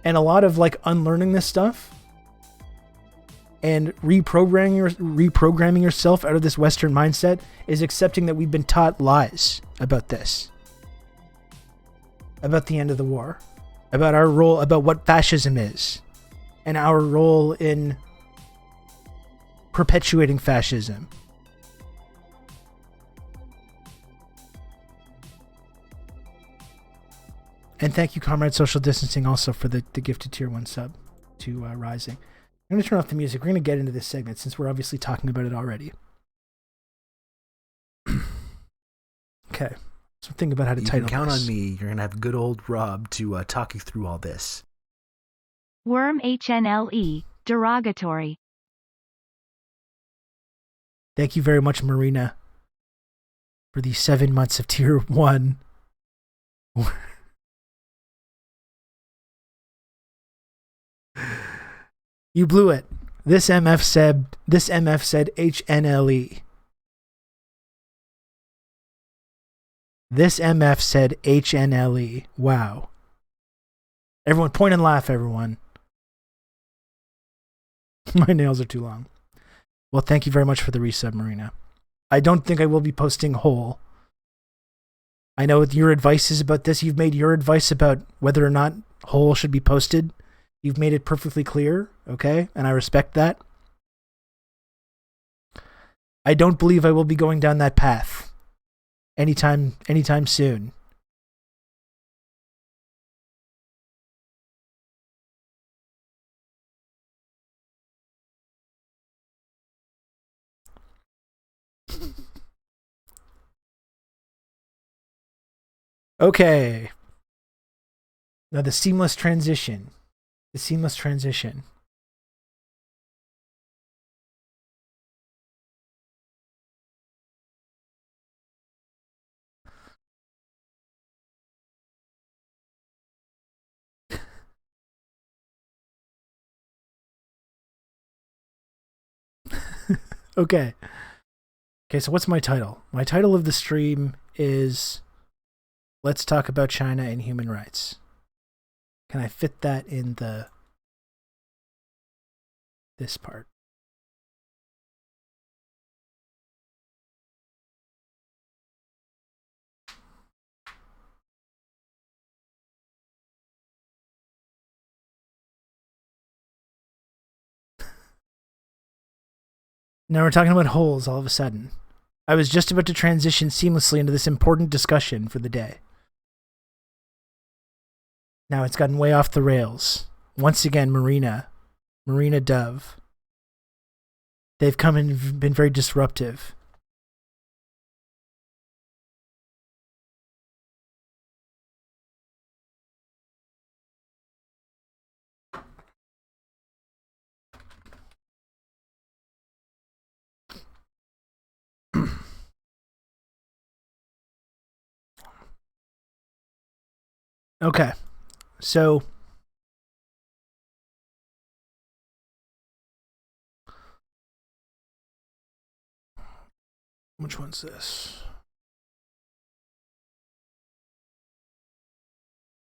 A: And a lot of like unlearning this stuff and reprogramming yourself out of this Western mindset is accepting that we've been taught lies about this. About the end of the war. About our role, about what fascism is. And our role in perpetuating fascism. And thank you, Comrade Social Distancing, also for the gifted tier 1 sub to Rising. I'm going to turn off the music. We're going to get into this segment since we're obviously talking about it already. Okay. So think about how to title this.
C: You can count on me. You're going to have good old Rob to talk you through all this.
D: Worm HNLE, derogatory.
A: Thank you very much, Marina, for the 7 months of tier 1. You blew it. This MF said HNLE. This MF said HNLE. Wow. Everyone point and laugh, everyone. My nails are too long. Well, thank you very much for the resub, Marina. I don't think I will be posting whole. I know what your advice is about this. You've made your advice about whether or not whole should be posted. You've made it perfectly clear, okay? And I respect that. I don't believe I will be going down that path anytime soon. Okay. Now the seamless transition. The seamless transition. Okay. Okay, so what's my title? My title of the stream is Let's Talk About China and Human Rights. Can I fit that in this part? Now we're talking about holes all of a sudden. I was just about to transition seamlessly into this important discussion for the day. Now it's gotten way off the rails. Once again, Marina Dove. They've come and been very disruptive. Okay, so which one's this?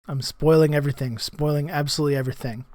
A: I'm spoiling everything, spoiling absolutely everything.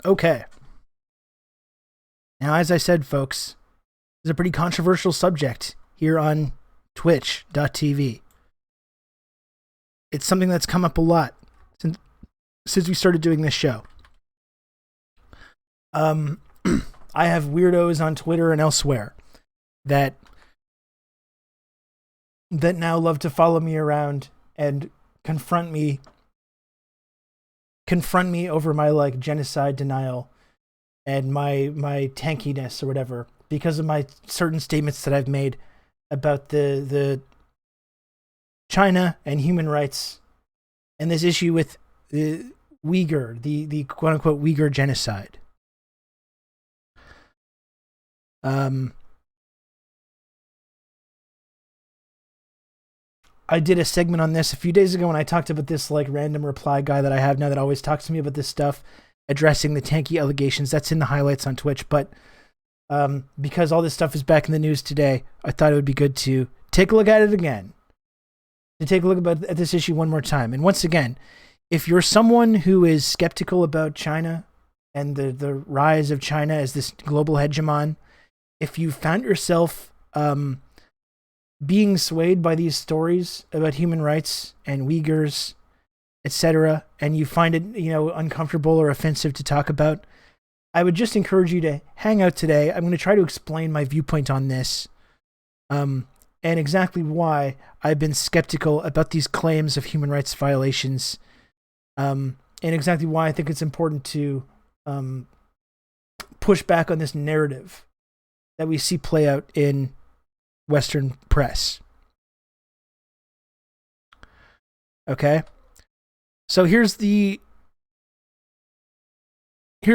A: Okay. Now, as I said, folks, it's a pretty controversial subject here on twitch.tv. It's something that's come up a lot since we started doing this show. I have weirdos on Twitter and elsewhere that now love to follow me around and confront me over my like genocide denial and my tankiness or whatever because of my certain statements that I've made about the China and human rights and this issue with the Uyghur, the quote unquote Uyghur genocide. I did a segment on this a few days ago when I talked about this like random reply guy that I have now that always talks to me about this stuff, addressing the tanky allegations. That's in the highlights on Twitch. But because all this stuff is back in the news today, I thought it would be good to take a look at it again. To take a look at this issue one more time. And once again, if you're someone who is skeptical about China and the rise of China as this global hegemon, if you found yourself being swayed by these stories about human rights and Uyghurs, etc., and you find it, uncomfortable or offensive to talk about, I would just encourage you to hang out today. I'm going to try to explain my viewpoint on this, and exactly why I've been skeptical about these claims of human rights violations, and exactly why I think it's important to push back on this narrative that we see play out in Western press. Okay? So here's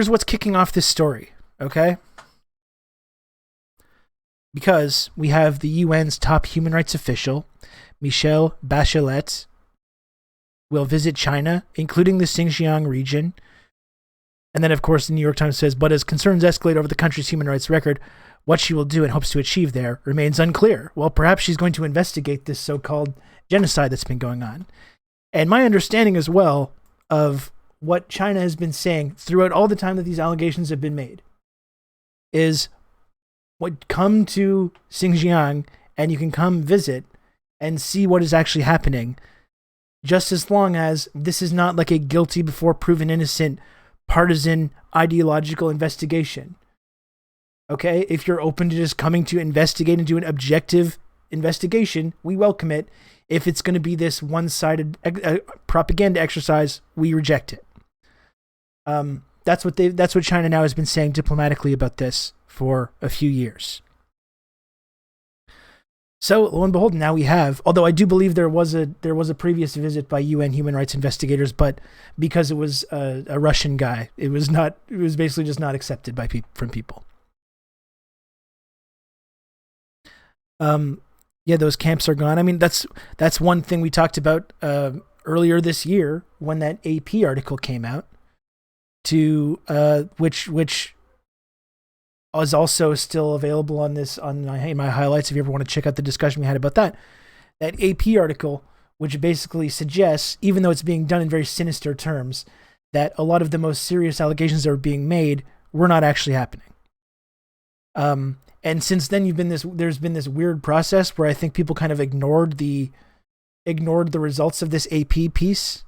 A: what's kicking off this story, okay? Because we have the UN's top human rights official, Michelle Bachelet, will visit China, including the Xinjiang region. And then, of course, the New York Times says, but as concerns escalate over the country's human rights record, what she will do and hopes to achieve there remains unclear. Well, perhaps she's going to investigate this so-called genocide that's been going on. And my understanding as well of what China has been saying throughout all the time that these allegations have been made is come to Xinjiang and you can come visit and see what is actually happening, just as long as this is not like a guilty before proven innocent partisan ideological investigation. Okay, if you're open to just coming to investigate and do an objective investigation, we welcome it. If it's going to be this one-sided propaganda exercise, we reject it. That's what China now has been saying diplomatically about this for a few years. So lo and behold, now we have. Although I do believe there was a previous visit by UN human rights investigators, but because it was a Russian guy, it was basically just not accepted from people. Yeah, those camps are gone. I mean, that's one thing we talked about earlier this year when that AP article came out, which is also still available on my highlights. If you ever want to check out the discussion we had about that AP article, which basically suggests, even though it's being done in very sinister terms, that a lot of the most serious allegations that are being made were not actually happening. And since then, there's been this weird process where I think people kind of ignored the results of this AP piece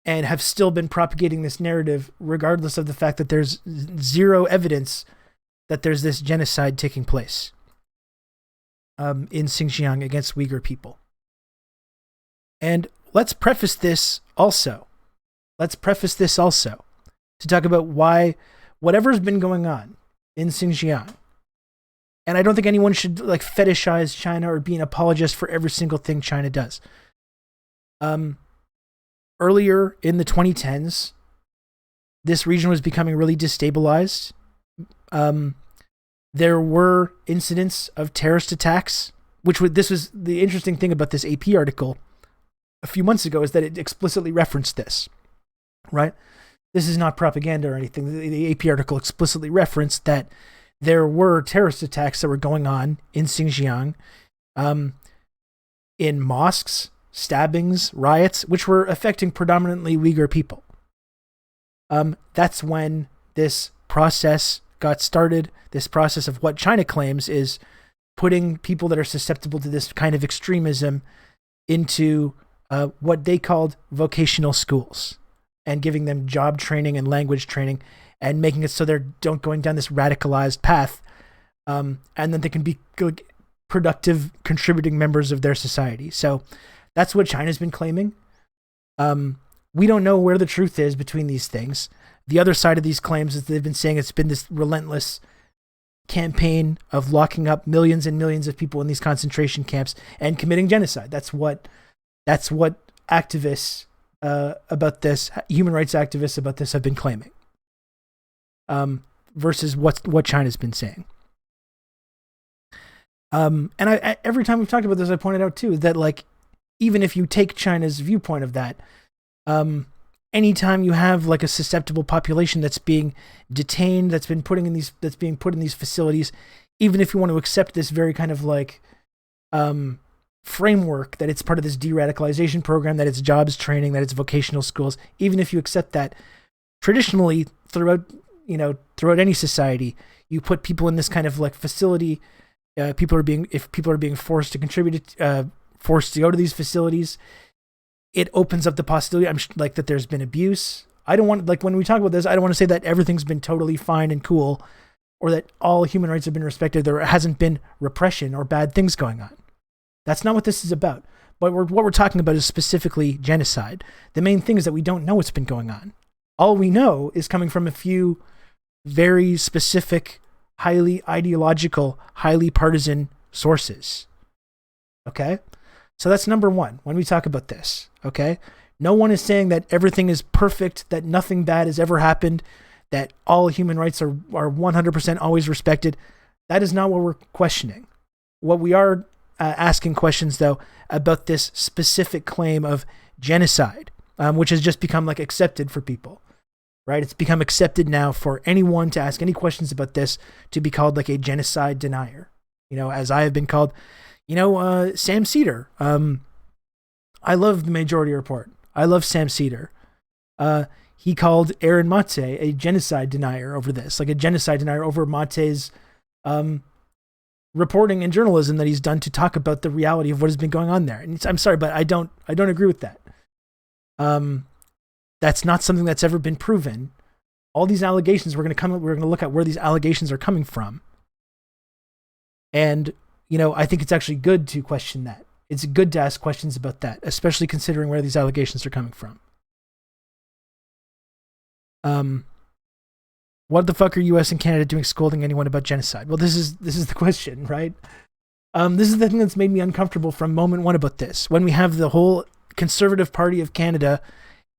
A: and have still been propagating this narrative, regardless of the fact that there's zero evidence that there's this genocide taking place in Xinjiang against Uyghur people. And let's preface this also to talk about why whatever's been going on in Xinjiang. And I don't think anyone should like fetishize China or be an apologist for every single thing China does. Earlier in the 2010s, this region was becoming really destabilized. There were incidents of terrorist attacks, this was the interesting thing about this AP article a few months ago, is that it explicitly referenced this, right? This is not propaganda or anything. The AP article explicitly referenced that there were terrorist attacks that were going on in Xinjiang, in mosques, stabbings, riots, which were affecting predominantly Uyghur people. that's when this process got started. This process of what China claims is putting people that are susceptible to this kind of extremism into what they called vocational schools, and giving them job training and language training, and making it so they're don't going down this radicalized path, and then they can be good, productive, contributing members of their society. So that's what China's been claiming. We don't know where the truth is between these things. The other side of these claims is they've been saying it's been this relentless campaign of locking up millions and millions of people in these concentration camps and committing genocide. That's what activists about this, human rights activists about this, have been claiming, versus what China's been saying. And I every time we've talked about this, I pointed out too that, like, even if you take China's viewpoint of that, anytime you have like a susceptible population that's being detained, that's being put in these facilities, even if you want to accept this very kind of like framework that it's part of this de-radicalization program, that it's jobs training, that it's vocational schools, even if you accept that, traditionally throughout any society, you put people in this kind of like facility. If people are being forced to contribute, forced to go to these facilities, it opens up the possibility, like, that there's been abuse. I don't want, like, when we talk about this, I don't want to say that everything's been totally fine and cool, or that all human rights have been respected. There hasn't been repression or bad things going on. That's not what this is about. But what we're talking about is specifically genocide. The main thing is that we don't know what's been going on. All we know is coming from a few very specific, highly ideological, highly partisan sources. Okay? So that's number one when we talk about this. Okay? No one is saying that everything is perfect, that nothing bad has ever happened, that all human rights are 100% always respected. That is not what we're questioning. What we are asking questions, though, about this specific claim of genocide, which has just become like accepted for people, right? It's become accepted now for anyone to ask any questions about this to be called like a genocide denier. As I have been called, Sam Cedar. I love the Majority Report. I love Sam Cedar. He called Aaron Mate a genocide denier over this, like a genocide denier over Mate's reporting and journalism that he's done to talk about the reality of what has been going on there. And I'm sorry, but I don't agree with that. That's not something that's ever been proven. All these allegations, we're going to look at where these allegations are coming from. And, I think it's actually good to question that. It's good to ask questions about that, especially considering where these allegations are coming from. What the fuck are US and Canada doing scolding anyone about genocide? Well, this is the question, right? This is the thing that's made me uncomfortable from moment one about this. When we have the whole Conservative Party of Canada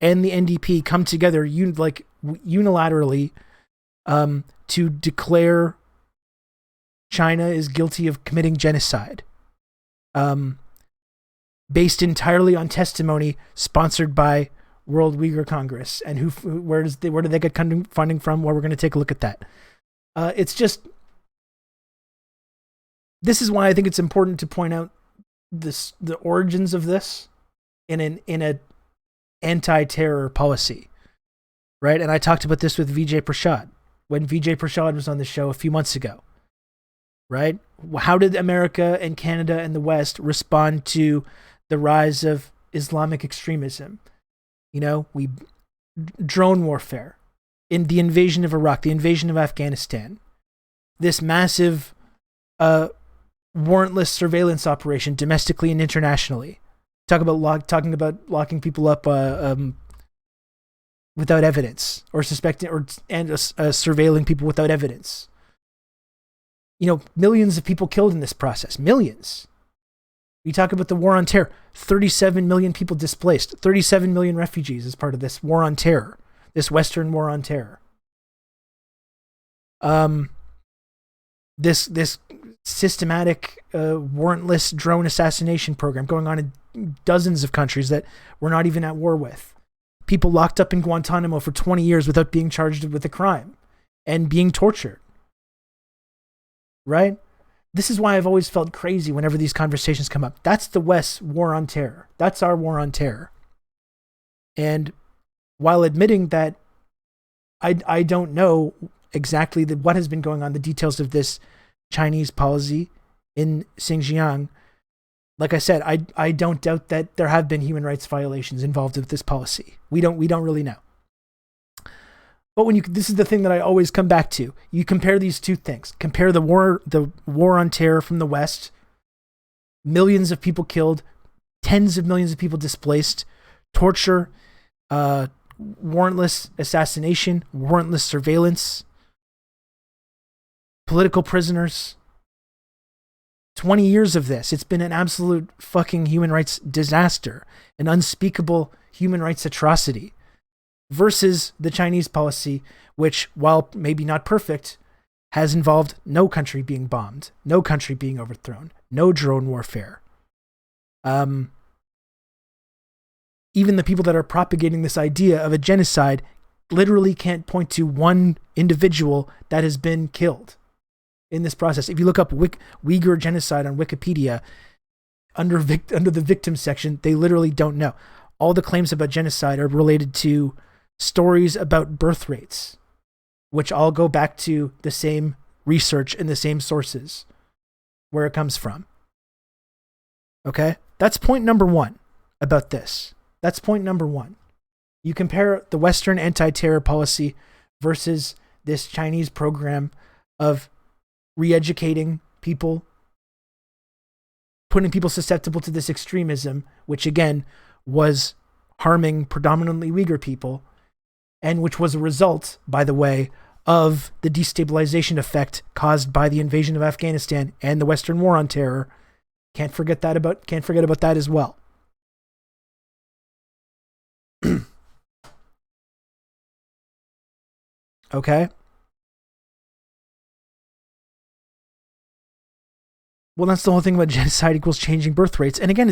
A: and the NDP come together unilaterally to declare China is guilty of committing genocide, based entirely on testimony sponsored by World Uyghur Congress, and where do they get funding from? Well, we're going to take a look at that. It's just, this is why I think it's important to point out the origins of this in an anti-terror policy, right? And I talked about this with Vijay Prashad when Vijay Prashad was on the show a few months ago, right? How did America and Canada and the West respond to the rise of Islamic extremism? We drone warfare, in the invasion of Iraq, the invasion of Afghanistan, this massive warrantless surveillance operation domestically and internationally. Talking about locking people up without evidence, or suspecting and surveilling people without evidence. Millions of people killed in this process. Millions. We talk about the war on terror. 37 million people displaced. 37 million refugees as part of this war on terror. This Western war on terror. This systematic warrantless drone assassination program going on in dozens of countries that we're not even at war with. People locked up in Guantanamo for 20 years without being charged with a crime and being tortured. Right? This is why I've always felt crazy whenever these conversations come up. That's the West's war on terror. That's our war on terror. And while admitting that I don't know exactly what has been going on, the details of this Chinese policy in Xinjiang. Like I said, I don't doubt that there have been human rights violations involved with this policy. We don't really know. But this is the thing that I always come back to. You compare these two things. Compare the war on terror from the West, millions of people killed, tens of millions of people displaced, torture, warrantless assassination, warrantless surveillance, political prisoners. 20 years of this. It's been an absolute fucking human rights disaster, an unspeakable human rights atrocity, versus the Chinese policy, which, while maybe not perfect, has involved no country being bombed, no country being overthrown, no drone warfare. Even the people that are propagating this idea of a genocide literally can't point to one individual that has been killed in this process. If you look up Uyghur genocide on Wikipedia, under the victim section, they literally don't know. All the claims about genocide are related to stories about birth rates, which all go back to the same research and the same sources where it comes from. Okay? That's point number one about this. That's point number one. You compare the Western anti-terror policy versus this Chinese program of re-educating people, putting people susceptible to this extremism, which again was harming predominantly Uyghur people, and which was a result, by the way, of the destabilization effect caused by the invasion of Afghanistan and the Western War on Terror. Can't forget about that as well. Okay? Well, that's the whole thing about genocide equals changing birth rates. And again,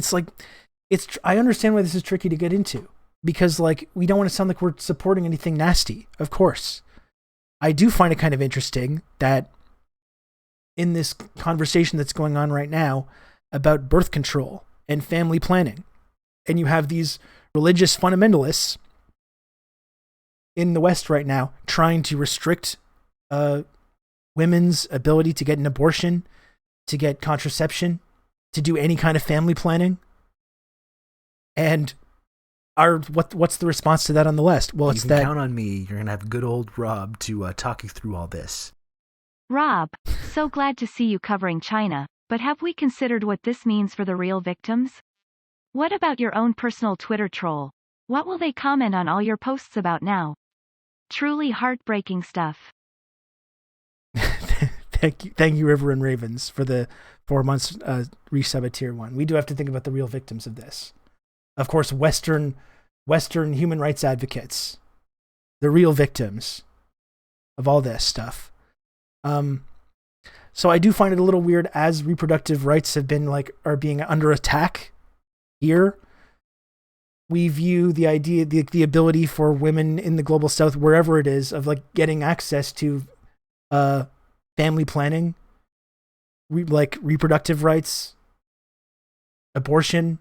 A: I understand why this is tricky to get into, because we don't want to sound like we're supporting anything nasty. Of course. I do find it kind of interesting that in this conversation that's going on right now about birth control and family planning, and you have these religious fundamentalists in the West right now trying to restrict women's ability to get an abortion, to get contraception, to do any kind of family planning. And what's the response to that on the West? Well,
C: you can count on me. You're gonna have good old Rob to talk you through all this.
D: Rob, so glad to see you covering China, but have we considered what this means for the real victims? What about your own personal Twitter troll? What will they comment on all your posts about now? Truly heartbreaking stuff.
A: Thank you, River and Ravens, for the 4 months resub at tier 1. We do have to think about the real victims of this. Of course, Western human rights advocates, the real victims of all this stuff. So I do find it a little weird, as reproductive rights are being under attack here. We view the idea, the ability for women in the global South, wherever it is, of getting access to family planning, reproductive rights, abortion,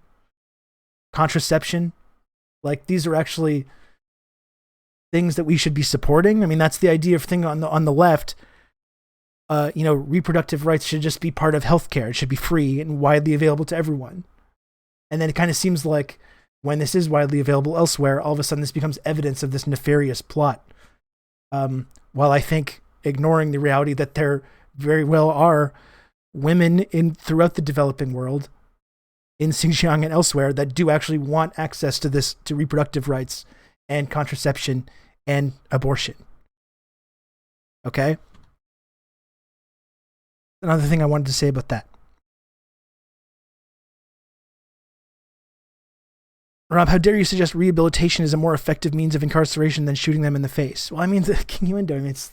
A: contraception. These are actually things that we should be supporting. I mean, that's the idea of thing on the left. Reproductive rights should just be part of healthcare. It should be free and widely available to everyone. And then it kind of seems like when this is widely available elsewhere, all of a sudden this becomes evidence of this nefarious plot. While I think ignoring the reality that there very well are women throughout the developing world, in Xinjiang and elsewhere, that do actually want access to reproductive rights and contraception and abortion. Okay? Another thing I wanted to say about that. Rob, how dare you suggest rehabilitation is a more effective means of incarceration than shooting them in the face? Well, I mean, it's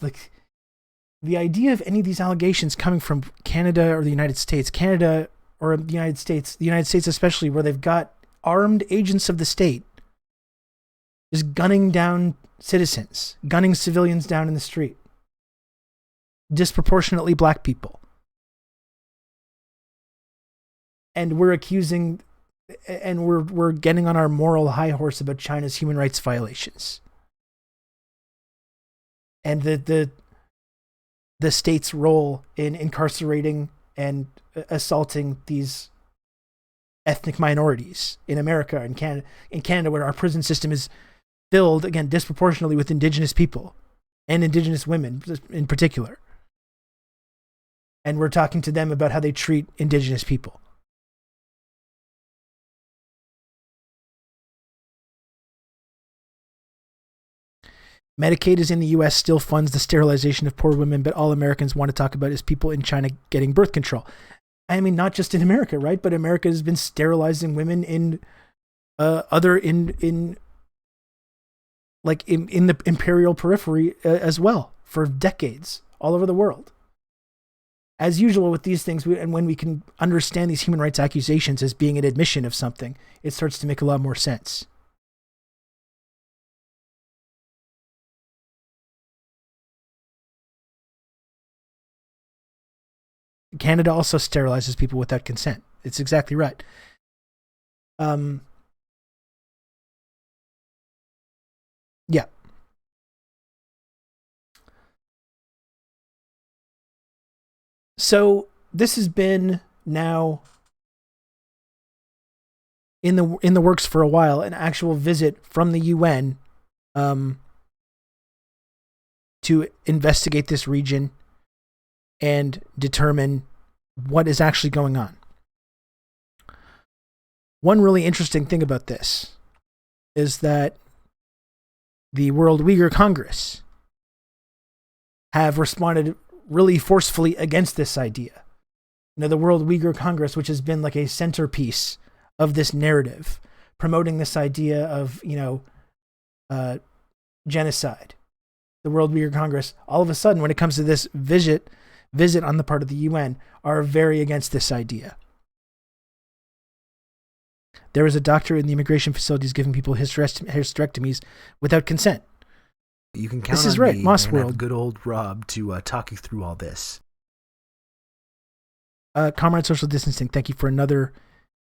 A: the idea of any of these allegations coming from Canada or the United States, the United States especially, where they've got armed agents of the state just gunning down citizens, gunning civilians down in the street, disproportionately black people. And we're accusing, and we're getting on our moral high horse about China's human rights violations. and the state's role in incarcerating and assaulting these ethnic minorities in America and Canada, where our prison system is filled, again, disproportionately with Indigenous people and Indigenous women in particular. And we're talking to them about how they treat Indigenous people. Medicaid is in the U.S. still funds the sterilization of poor women, but all Americans want to talk about is people in China getting birth control. I mean, not just in America, right? But America has been sterilizing women in the imperial periphery as well for decades all over the world. As usual with these things, and when we can understand these human rights accusations as being an admission of something, it starts to make a lot more sense. Canada also sterilizes people without consent. It's exactly right. Yeah. So this has been now in the works for a while, an actual visit from the UN to investigate this region and determine what is actually going on. One really interesting thing about this is that the World Uyghur Congress have responded really forcefully against this idea. You know, the World Uyghur Congress, which has been like a centerpiece of this narrative, promoting this idea of, genocide. The World Uyghur Congress, all of a sudden, when it comes to this visit on the part of the UN, are very against this idea. There was a doctor in the immigration facilities giving people hysterectomies without consent.
C: You can count
A: this is
C: on
A: right,
C: me
A: Moss
C: and
A: World.
C: have good old Rob to talk you through all this.
A: Comrade Social Distancing, thank you for another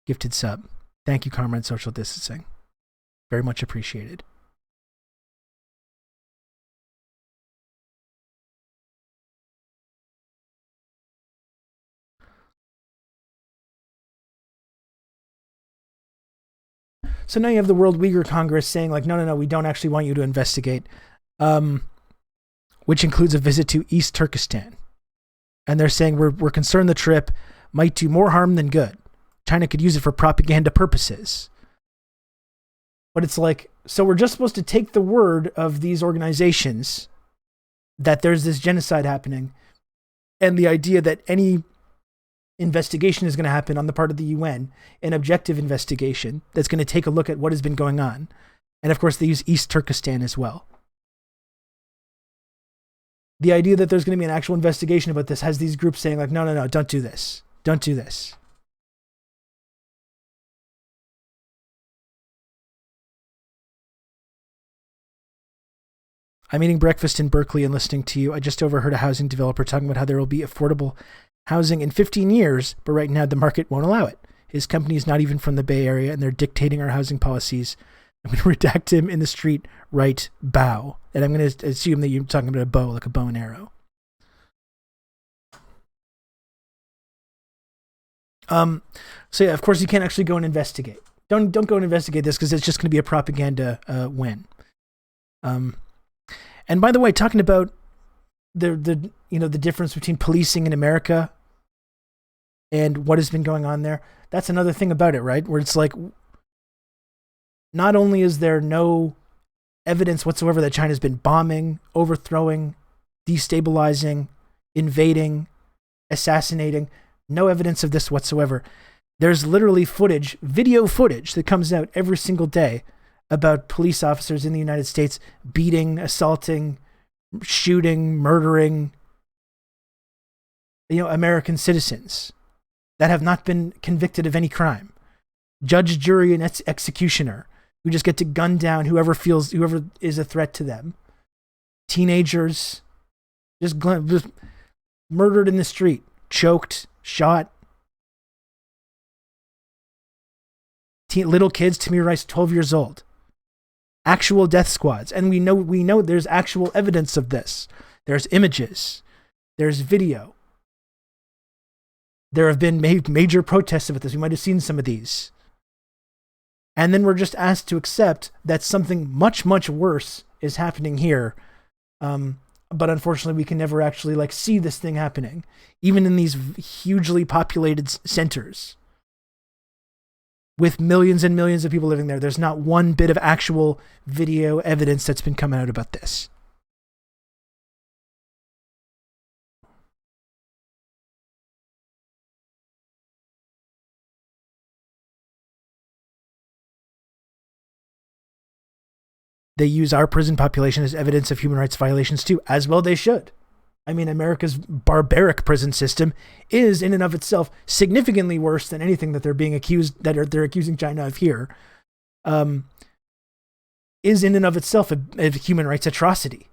A: gifted sub. Thank you, Comrade Social Distancing. Very much appreciated. So now you have the World Uyghur Congress saying, like, no, we don't actually want you to investigate, which includes a visit to East Turkestan. And they're saying we're concerned the trip might do more harm than good. China could use it for propaganda purposes. But it's like, so we're just supposed to take the word of these organizations that there's this genocide happening, and the idea that any investigation is going to happen on the part of the UN, an objective investigation that's going to take a look at what has been going on. And of course, they use East Turkestan as well. The idea that there's going to be an actual investigation about this has these groups saying, like, no, don't do this. Don't do this. I'm eating breakfast in Berkeley and listening to you. I just overheard a housing developer talking about how there will be affordable housing in 15 years, but right now the market won't allow it. His company is not even from the Bay Area, and they're dictating our housing policies. I'm going to redact him in the street, right, bow. And I'm going to assume that you're talking about a bow, like a bow and arrow. So yeah, of course you can't actually go and investigate. Don't go and investigate this because it's just going to be a propaganda win. And by the way, talking about the difference between policing in America and what has been going on there, that's another thing about it, right? Where it's like, not only is there no evidence whatsoever that China's been bombing, overthrowing, destabilizing, invading, assassinating, no evidence of this whatsoever. There's literally video footage that comes out every single day about police officers in the United States beating, assaulting, shooting, murdering, American citizens that have not been convicted of any crime. Judge, jury, and executioner who just get to gun down whoever is a threat to them. Teenagers just murdered in the street, choked, shot. Little kids, Tamir Rice, 12 years old. Actual death squads. And we know there's actual evidence of this. There's images. There's video. There have been major protests about this. We might have seen some of these. And then we're just asked to accept that something much, much worse is happening here. But unfortunately, we can never actually see this thing happening, even in these hugely populated centers with millions and millions of people living there. There's not one bit of actual video evidence that's been coming out about this. They use our prison population as evidence of human rights violations too, as well they should. I mean, America's barbaric prison system is in and of itself significantly worse than anything that they're being accused, they're accusing China of here, is in and of itself a human rights atrocity.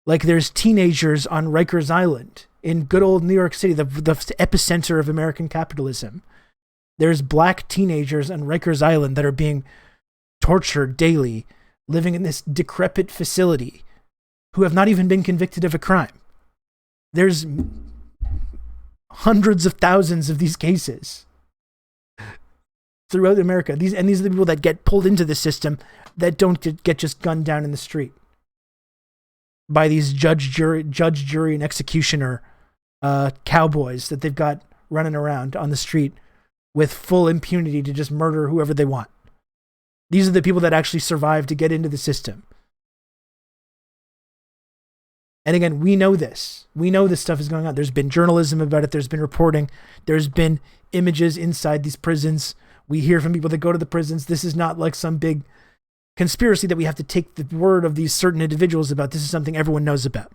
A: Like, there's teenagers on Rikers Island in good old New York City, the epicenter of American capitalism. There's black teenagers on Rikers Island that are being tortured daily, living in this decrepit facility, who have not even been convicted of a crime. There's hundreds of thousands of these cases throughout America. These are the people that get pulled into the system that don't get just gunned down in the street by these judge, jury, and executioner cowboys that they've got running around on the street with full impunity to just murder whoever they want. These are the people that actually survive to get into the system. And again, we know this. We know this stuff is going on. There's been journalism about it. There's been reporting. There's been images inside these prisons. We hear from people that go to the prisons. This is not like some big conspiracy that we have to take the word of these certain individuals about. This is something everyone knows about.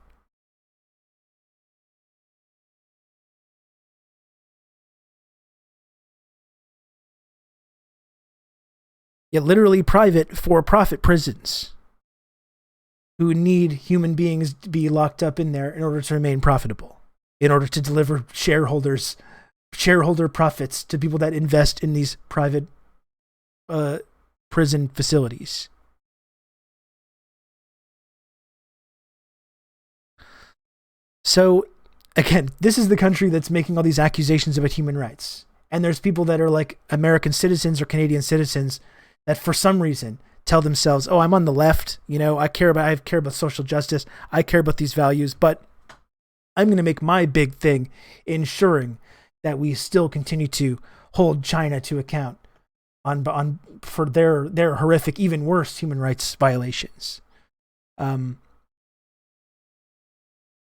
A: Yet literally private for-profit prisons who need human beings to be locked up in there in order to remain profitable, in order to deliver shareholder profits to people that invest in these private prison facilities. So, again, this is the country that's making all these accusations about human rights. And there's people that are like American citizens or Canadian citizens that for some reason tell themselves, oh, I'm on the left, I care about social justice, I care about these values, but I'm going to make my big thing ensuring that we still continue to hold China to account for their horrific, even worse human rights violations.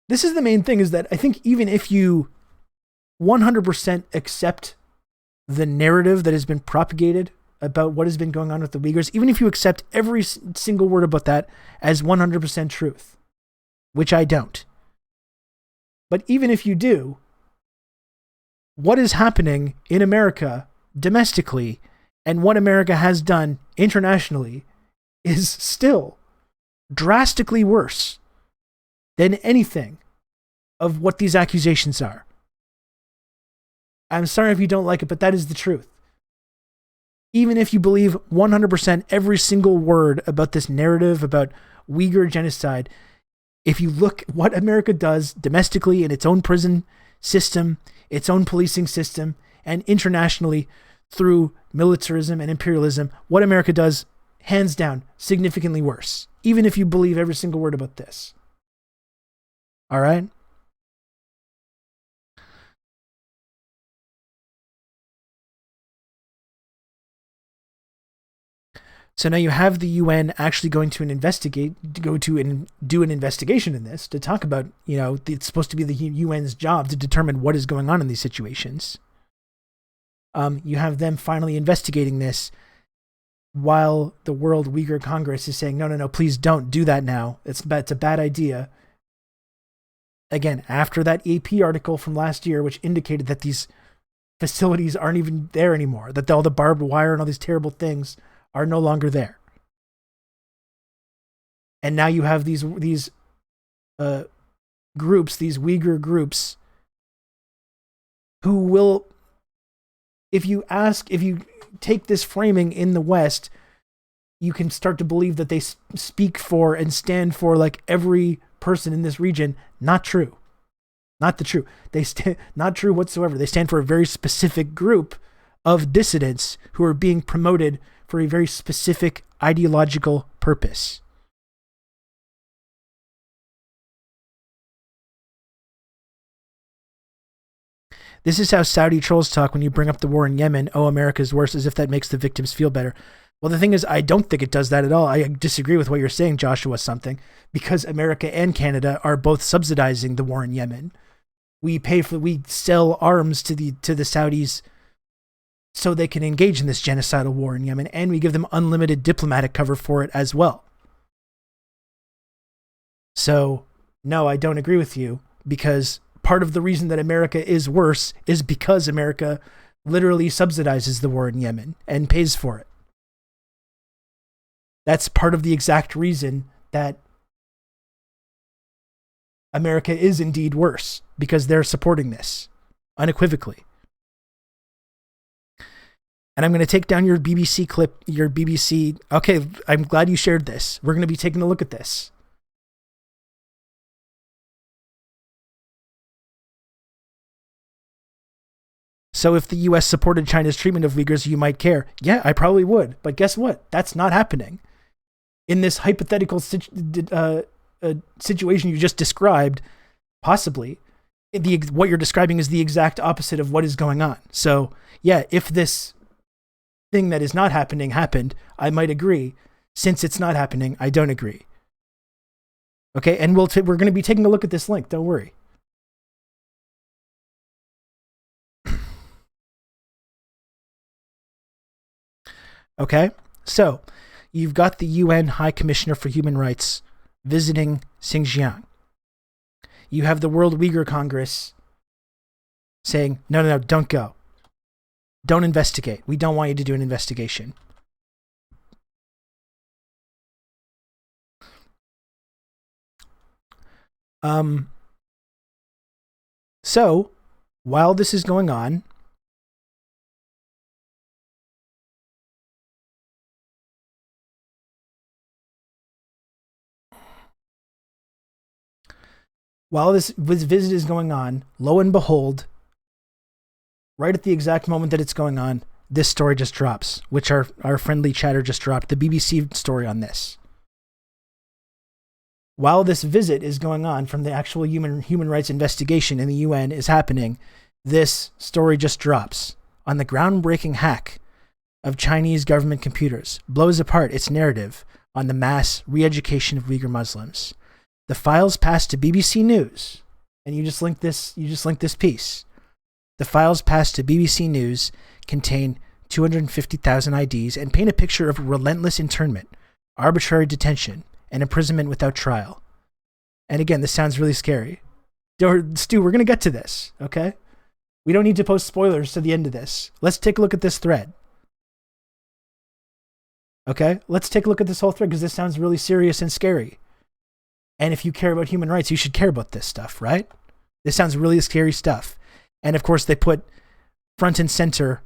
A: This is the main thing, is that I think even if you 100% accept the narrative that has been propagated about what has been going on with the Uyghurs, even if you accept every single word about that as 100% truth, which I don't. But even if you do, what is happening in America domestically and what America has done internationally is still drastically worse than anything of what these accusations are. I'm sorry if you don't like it, but that is the truth. Even if you believe 100% every single word about this narrative about Uyghur genocide, if you look what America does domestically in its own prison system, its own policing system, and internationally through militarism and imperialism, what America does, hands down, significantly worse. Even if you believe every single word about this. All right? So now you have the UN actually going to do an investigation in this to talk about, it's supposed to be the UN's job to determine what is going on in these situations. You have them finally investigating this while the World Uyghur Congress is saying, no, please don't do that now. It's a bad idea. Again, after that AP article from last year, which indicated that these facilities aren't even there anymore, that all the barbed wire and all these terrible things are no longer there. And now you have these groups, these Uyghur groups, who will, if you take this framing in the West, you can start to believe that they speak for and stand for like every person in this region. Not true. Not the true. Not true whatsoever. They stand for a very specific group of dissidents who are being promoted for a very specific ideological purpose. This is how Saudi trolls talk when you bring up the war in Yemen. Oh, America's worse, as if that makes the victims feel better. Well, the thing is, I don't think it does that at all. I disagree with what you're saying, Joshua something, because America and Canada are both subsidizing the war in Yemen. We sell arms to the Saudis so they can engage in this genocidal war in Yemen, and we give them unlimited diplomatic cover for it as well. So, no, I don't agree with you, because part of the reason that America is worse is because America literally subsidizes the war in Yemen and pays for it. That's part of the exact reason that America is indeed worse, because they're supporting this unequivocally. And I'm going to take down your BBC clip, Okay, I'm glad you shared this. We're going to be taking a look at this. So if the US supported China's treatment of Uyghurs, you might care. Yeah, I probably would. But guess what? That's not happening. In this hypothetical situation you just described, possibly, what you're describing is the exact opposite of what is going on. So, yeah, if this thing that is not happening happened, I might agree. Since it's not happening, I don't agree. Okay, and we're going to be taking a look at this link. Don't worry. Okay, so you've got the UN High Commissioner for Human Rights visiting Xinjiang. You have the World Uyghur Congress saying, no, don't go. Don't investigate. We don't want you to do an investigation. So, while this is going on, this visit is going on, lo and behold, right at the exact moment that it's going on, this story just drops, which our friendly chatter just dropped, the BBC story on this. While this visit is going on from the actual human rights investigation in the UN is happening, this story just drops on the groundbreaking hack of Chinese government computers, blows apart its narrative on the mass re-education of Uyghur Muslims. The files passed to BBC News, and you just linked this piece. The files passed to BBC News contain 250,000 IDs and paint a picture of relentless internment, arbitrary detention, and imprisonment without trial. And again, this sounds really scary. Stu, we're going to get to this, okay? We don't need to post spoilers to the end of this. Let's take a look at this thread. Okay? Let's take a look at this whole thread, because this sounds really serious and scary. And if you care about human rights, you should care about this stuff, right? This sounds really scary stuff. And of course, they put front and center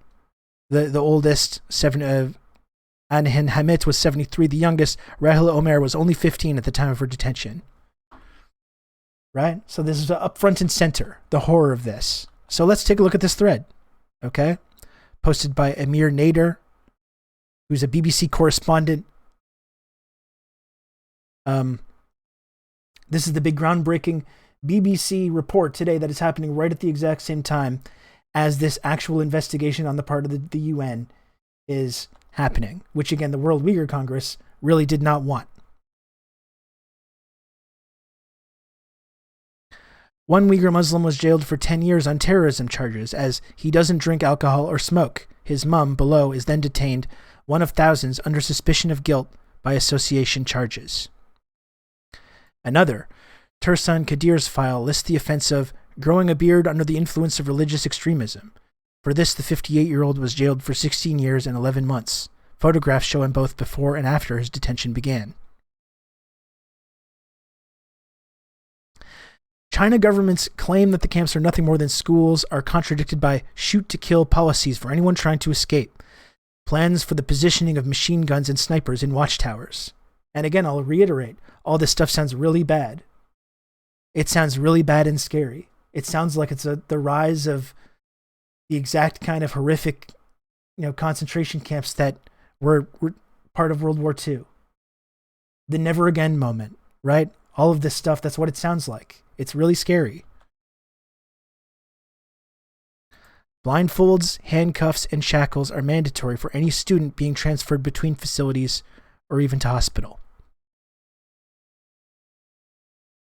A: the oldest, Anhin Hamid was 73. The youngest, Rahila Omer, was only 15 at the time of her detention. Right? So this is up front and center, the horror of this. So let's take a look at this thread, okay? Posted by Amir Nader, who's a BBC correspondent. This is the big groundbreaking BBC report today that is happening right at the exact same time as this actual investigation on the part of the UN is happening, which again, the World Uyghur Congress really did not want. One Uyghur Muslim was jailed for 10 years on terrorism charges as he doesn't drink alcohol or smoke. His mum, below, is then detained, one of thousands, under suspicion of guilt by association charges. Another, Tursan Kadir's file, lists the offense of growing a beard under the influence of religious extremism. For this, the 58-year-old was jailed for 16 years and 11 months. Photographs show him both before and after his detention began. China governments claim that the camps are nothing more than schools are contradicted by shoot-to-kill policies for anyone trying to escape. plans for the positioning of machine guns and snipers in watchtowers. And again, I'll reiterate, all this stuff sounds really bad. It sounds really bad and scary. It sounds like it's the rise of the exact kind of horrific, concentration camps that were part of World War II. The never again moment, right? All of this stuff, that's what it sounds like. It's really scary. Blindfolds, handcuffs, and shackles are mandatory for any student being transferred between facilities or even to hospital.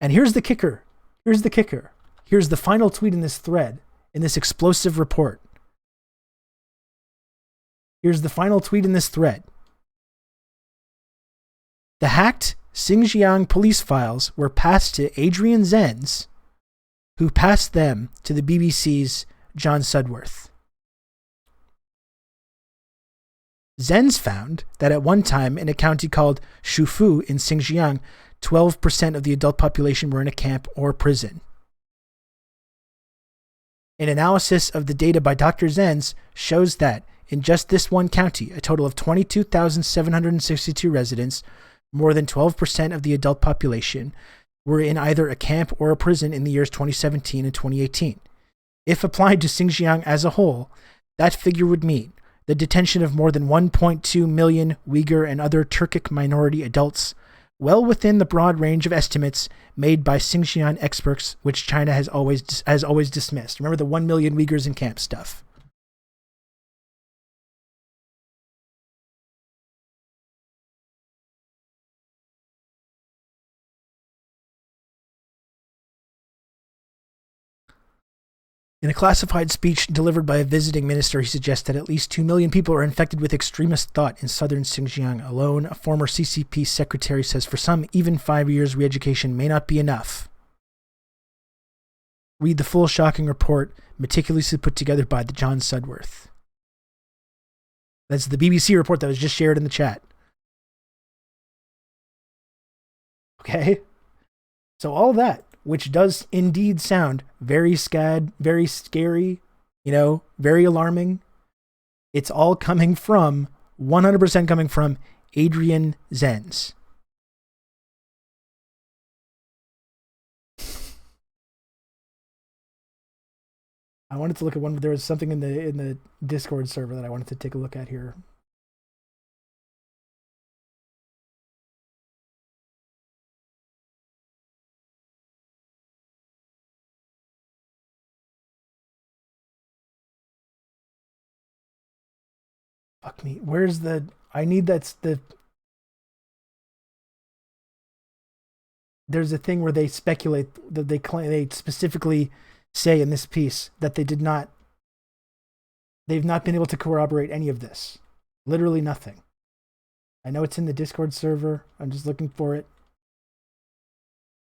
A: And here's the kicker. Here's the final tweet in this thread, in this explosive report. Here's the final tweet in this thread. The hacked Xinjiang police files were passed to Adrian Zenz, who passed them to the BBC's John Sudworth. Zenz found that at one time in a county called Shufu in Xinjiang, 12% of the adult population were in a camp or prison. An analysis of the data by Dr. Zenz shows that in just this one county, a total of 22,762 residents, more than 12% of the adult population, were in either a camp or a prison in the years 2017 and 2018. If applied to Xinjiang as a whole, that figure would mean the detention of more than 1.2 million Uyghur and other Turkic minority adults, well within the broad range of estimates made by Xinjiang experts, which China has always dismissed. Remember the 1 million Uyghurs in camp stuff. In a classified speech delivered by a visiting minister, he suggests that at least 2 million people are infected with extremist thought in southern Xinjiang alone. A former CCP secretary says for some, even 5 years re-education may not be enough. Read the full shocking report, meticulously put together by the John Sudworth. That's the BBC report that was just shared in the chat. Okay? So all that, which does indeed sound very very scary, very alarming. It's all coming from, 100% coming from Adrian Zenz. I wanted to look at one, there was something in the Discord server that I wanted to take a look at here. Fuck me. Where's the... I need that's the... There's a thing where they speculate that they claim, they specifically say in this piece that they've not been able to corroborate any of this. Literally nothing. I know it's in the Discord server. I'm just looking for it.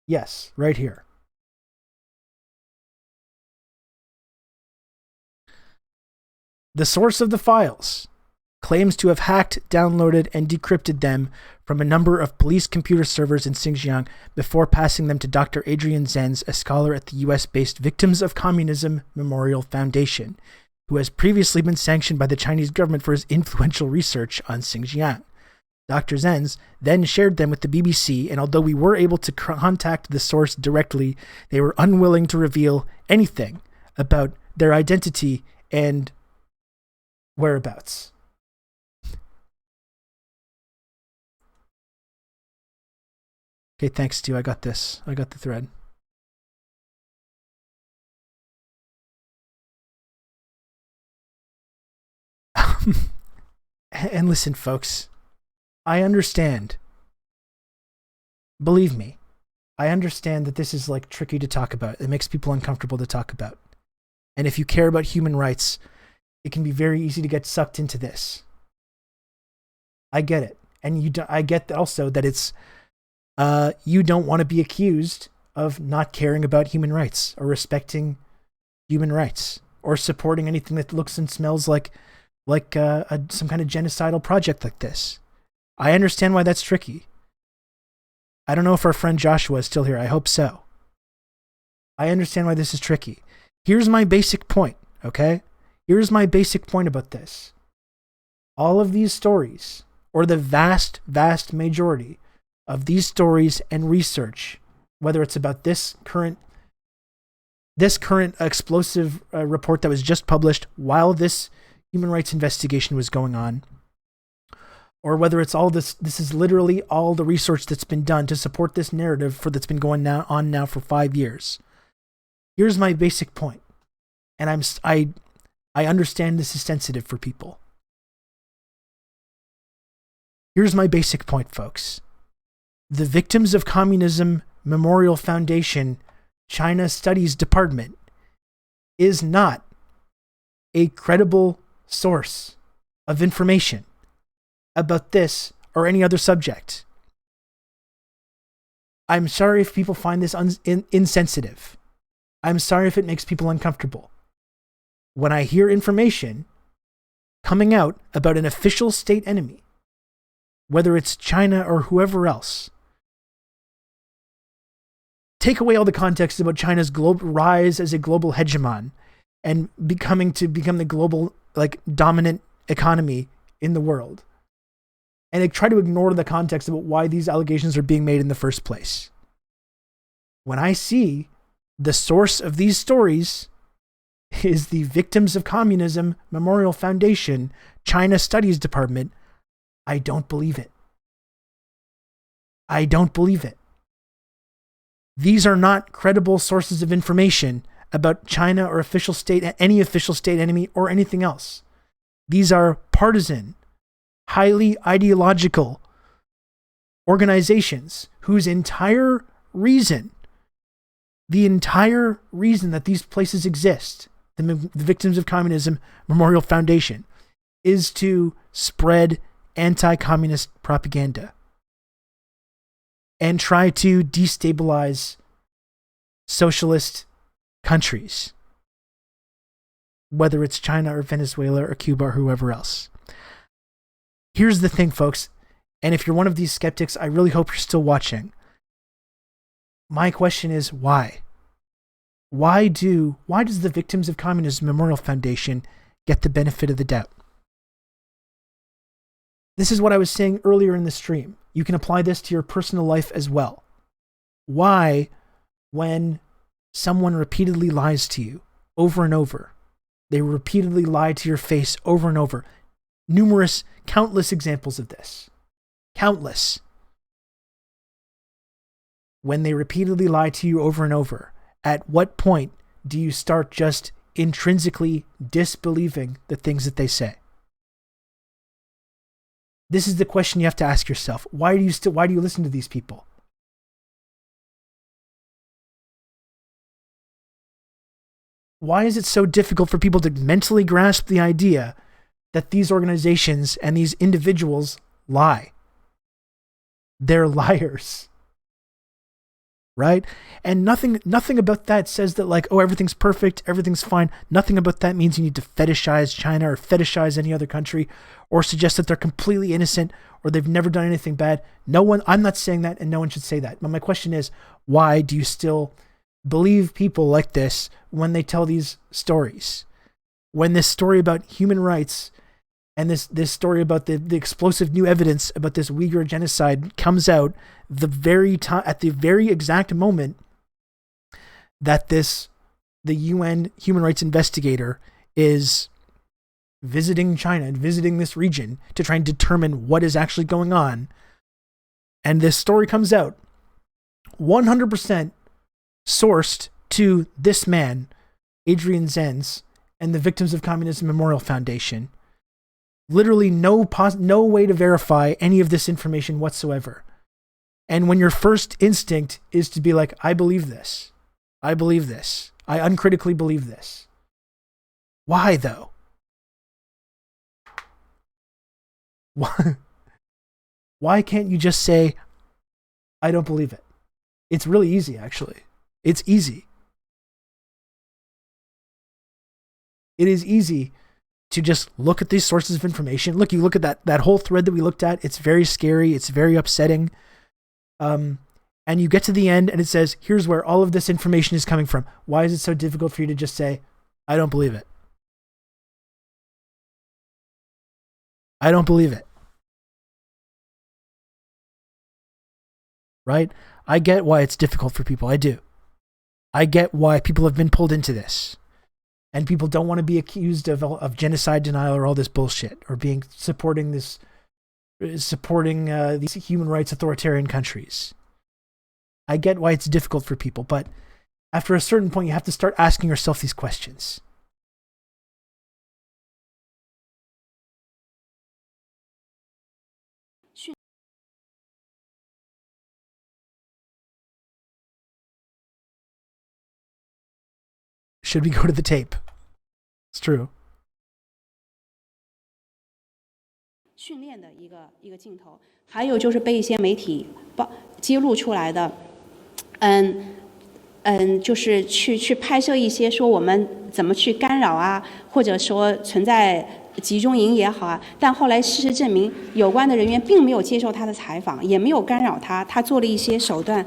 A: Yes, right here. The source of the files claims to have hacked, downloaded, and decrypted them from a number of police computer servers in Xinjiang before passing them to Dr. Adrian Zenz, a scholar at the US-based Victims of Communism Memorial Foundation, who has previously been sanctioned by the Chinese government for his influential research on Xinjiang. Dr. Zenz then shared them with the BBC, and although we were able to contact the source directly, they were unwilling to reveal anything about their identity and whereabouts. Okay, thanks, Stu. I got this. I got the thread. And listen, folks, I understand. Believe me, I understand that this is like tricky to talk about. It makes people uncomfortable to talk about. And if you care about human rights, it can be very easy to get sucked into this. I get it. And I get also that it's you don't want to be accused of not caring about human rights or respecting human rights or supporting anything that looks and smells like some kind of genocidal project like this. I understand why that's tricky. I don't know if our friend Joshua is still here. I hope so. I understand why this is tricky. Here's my basic point, okay? Here's my basic point about this. all of these stories, or the vast, vast majority of these stories and research, whether it's about this current explosive report that was just published while this human rights investigation was going on, or whether it's all this is literally all the research that's been done to support this narrative that's been going on now for 5 years. Here's my basic point, and I understand this is sensitive for people. Here's my basic point, folks. The Victims of Communism Memorial Foundation China Studies Department is not a credible source of information about this or any other subject. I'm sorry if people find this insensitive. I'm sorry if it makes people uncomfortable. When I hear information coming out about an official state enemy, whether it's China or whoever else, take away all the context about China's global rise as a global hegemon and become the global dominant economy in the world, and try to ignore the context about why these allegations are being made in the first place. When I see the source of these stories is the Victims of Communism Memorial Foundation China Studies Department, I don't believe it. I don't believe it. These are not credible sources of information about China or any official state enemy or anything else. These are partisan, highly ideological organizations whose entire reason that these places exist, the Victims of Communism Memorial Foundation, is to spread anti-communist propaganda and try to destabilize socialist countries, whether it's China or Venezuela or Cuba or whoever else. Here's the thing, folks, and if you're one of these skeptics, I really hope you're still watching. My question is, why? Why does the Victims of Communism Memorial Foundation get the benefit of the doubt? This is what I was saying earlier in the stream. You can apply this to your personal life as well. Why, when someone repeatedly lies to you over and over, they repeatedly lie to your face over and over, countless examples of this. Countless. When they repeatedly lie to you over and over, at what point do you start just intrinsically disbelieving the things that they say? This is the question you have to ask yourself. Why do you listen to these people? Why is it so difficult for people to mentally grasp the idea that these organizations and these individuals lie? They're liars. Right? And nothing about that says that everything's perfect, everything's fine. Nothing about that means you need to fetishize China or fetishize any other country or suggest that they're completely innocent or they've never done anything bad. I'm not saying that, and no one should say that. But my question is, why do you still believe people like this when they tell these stories? When this story about human rights and this story about the explosive new evidence about this Uyghur genocide comes out at the very exact moment that the UN human rights investigator is visiting China and visiting this region to try and determine what is actually going on, and this story comes out 100% sourced to this man, Adrian Zenz, and the Victims of Communism Memorial Foundation. Literally no way to verify any of this information whatsoever. And when your first instinct is to be like, I believe this. I uncritically believe this. Why though? Why can't you just say, I don't believe it? It's really easy, actually. It's easy. It is easy to just look at these sources of information. You look at that whole thread that we looked at. It's very scary. It's very upsetting. And you get to the end and it says, here's where all of this information is coming from. Why is it so difficult for you to just say, I don't believe it? I don't believe it. Right? I get why it's difficult for people. I do. I get why people have been pulled into this. And people don't want to be accused of genocide denial or all this bullshit, or supporting these human rights authoritarian countries. I get why it's difficult for people, but after a certain point, you have to start asking yourself these questions. Should we go to the tape? It's true.
E: 训练的一个镜头，还有就是被一些媒体揭露出来的，就是去拍摄一些说我们怎么去干扰啊，或者说存在集中营也好啊，但后来事实证明，有关的人员并没有接受他的采访，也没有干扰他，他做了一些手段。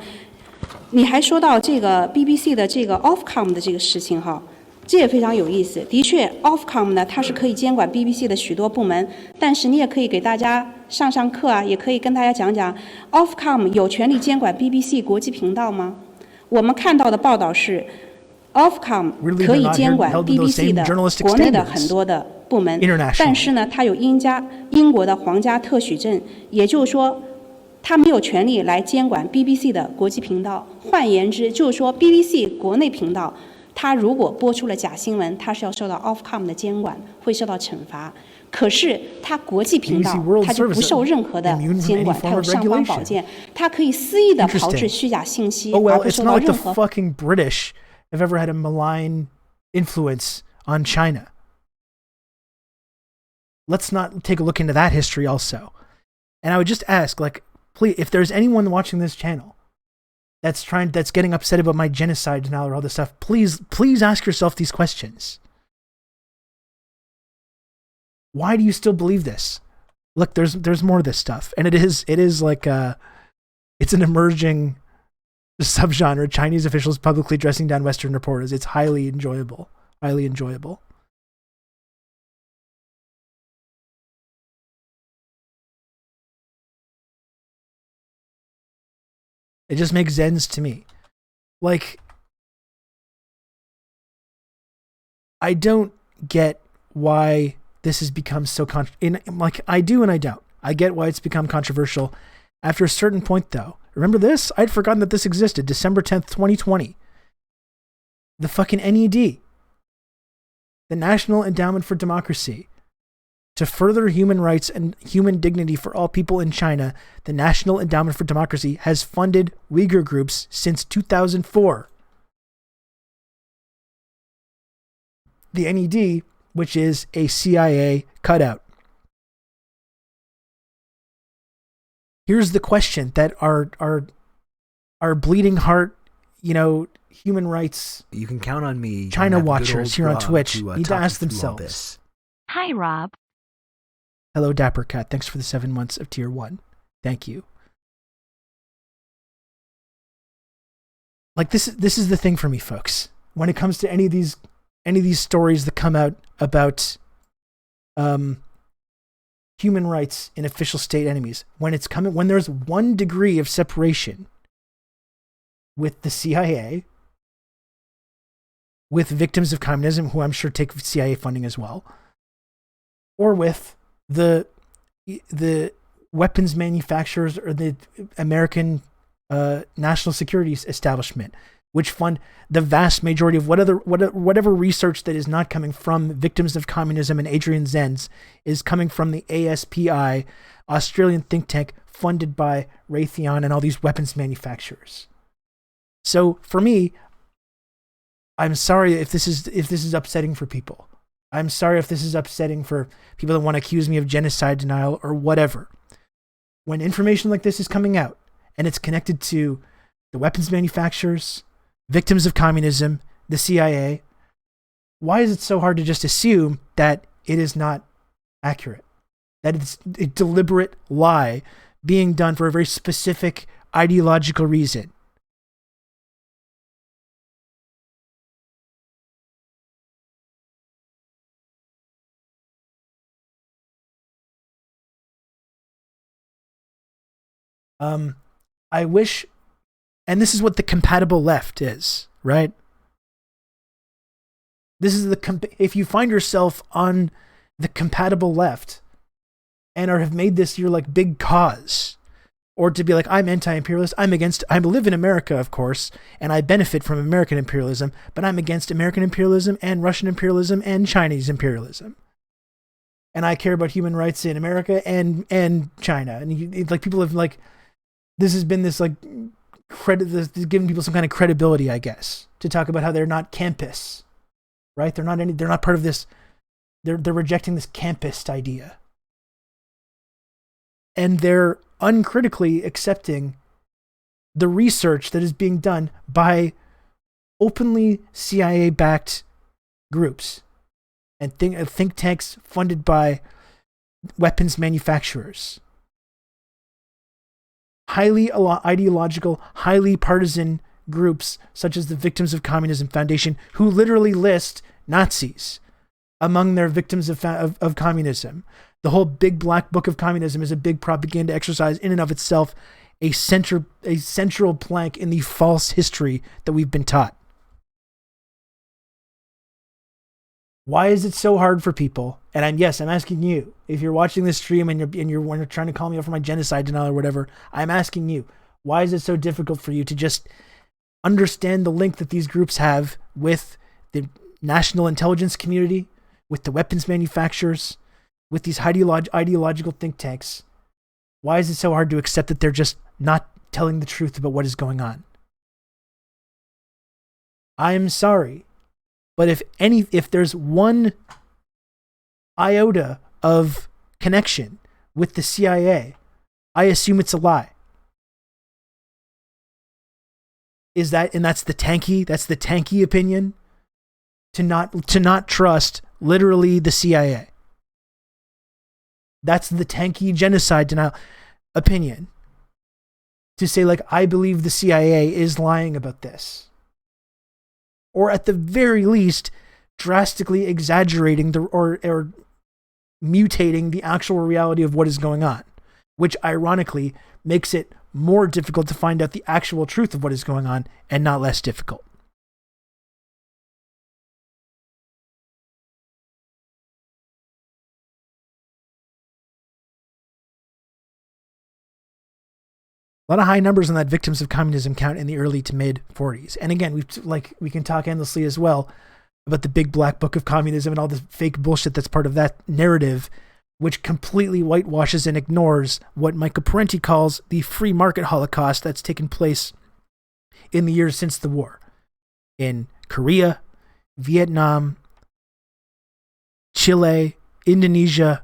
E: 你还说到这个 BBC 的这个 Ofcom 的这个事情哈。这也非常有意思。的确 ，Ofcom 呢，它是可以监管 BBC 的许多部门，但是你也可以给大家上课啊，也可以跟大家讲讲 ，Ofcom 有权利监管 BBC 国际频道吗？我们看到的报道是 ，Ofcom 可以监管 BBC 的国内的很多的部门，但是呢，它有英国的皇家特许证，也就是说，它没有权利来监管 BBC 的国际频道。换言之，就是说 BBC 国内频道。他如果播出了假新闻，他是要受到 Ofcom 的监管，会受到惩罚。可是他国际频道，他就不受任何的监管，他有尚方宝剑，他可以肆意的炮制虚假信息，而不受到任何。
A: Oh well, it's not like the fucking British have ever had a malign influence on China. Let's not take a look into that history also. And I would just ask, like, please, if there's anyone watching this channel that's getting upset about my genocide denial or all this stuff, please ask yourself these questions. Why do you still believe this? Look, there's more of this stuff, and it is like it's an emerging subgenre. Chinese officials publicly dressing down Western reporters. It's highly enjoyable. Highly enjoyable. It just makes sense to me. Like, I don't get why this has become so I do and I don't. I get why it's become controversial. After a certain point, though, remember this? I'd forgotten that this existed. December 10th, 2020. The fucking NED, the National Endowment for Democracy. To further human rights and human dignity for all people in China, the National Endowment for Democracy has funded Uyghur groups since 2004. The NED, which is a CIA cutout. Here's the question that our bleeding heart, human rights.
C: You can count on me.
A: China watchers here on Twitch need to ask themselves.
D: Hi, Rob.
A: Hello, Dapper Cat. Thanks for the 7 months of Tier 1. Thank you. Like, this is the thing for me, folks. When it comes to any of these stories that come out about human rights in official state enemies, when there's 1 degree of separation with the CIA, with victims of communism, who I'm sure take CIA funding as well, or with the weapons manufacturers or the American national security establishment, which fund the vast majority of whatever research that is not coming from victims of communism and Adrian Zenz is coming from the ASPI, Australian think tank funded by Raytheon and all these weapons manufacturers. So for me, I'm sorry if this is upsetting for people. I'm sorry if this is upsetting for people that want to accuse me of genocide denial or whatever. When information like this is coming out and it's connected to the weapons manufacturers, victims of communism, the CIA, why is it so hard to just assume that it is not accurate? That it's a deliberate lie being done for a very specific ideological reason? I wish, and this is what the compatible left is, right? This is if you find yourself on the compatible left and have made this your like big cause, or to be like, I'm anti-imperialist, I live in America, of course, and I benefit from American imperialism, but I'm against American imperialism and Russian imperialism and Chinese imperialism. And I care about human rights in America and China. And like people have like, this has been this like giving people some kind of credibility, I guess, to talk about how they're not campus, right? They're not part of this. They're rejecting this campist idea. And they're uncritically accepting the research that is being done by openly CIA-backed groups and think tanks funded by weapons manufacturers. Highly ideological, highly partisan groups such as the Victims of Communism Foundation, who literally list Nazis among their victims of communism. The whole big black book of communism is a big propaganda exercise in and of itself, a central plank in the false history that we've been taught. Why is it so hard for people? And I'm asking you, if you're watching this stream and you're trying to call me up for my genocide denial or whatever, I'm asking you, why is it so difficult for you to just understand the link that these groups have with the national intelligence community, with the weapons manufacturers, with these ideological think tanks? Why is it so hard to accept that they're just not telling the truth about what is going on? I'm sorry, but if there's one iota of connection with the CIA, I assume it's a lie. That's the tanky opinion, to not trust literally the CIA. That's the tanky genocide denial opinion. To say, like, I believe the CIA is lying about this. Or at the very least, drastically exaggerating or mutating the actual reality of what is going on. Which ironically makes it more difficult to find out the actual truth of what is going on and not less difficult. A lot of high numbers on that victims of communism count in the early to mid 40s. And again, we can talk endlessly as well about the big black book of communism and all the fake bullshit that's part of that narrative, which completely whitewashes and ignores what Michael Parenti calls the free market holocaust that's taken place in the years since the war. In Korea, Vietnam, Chile, Indonesia,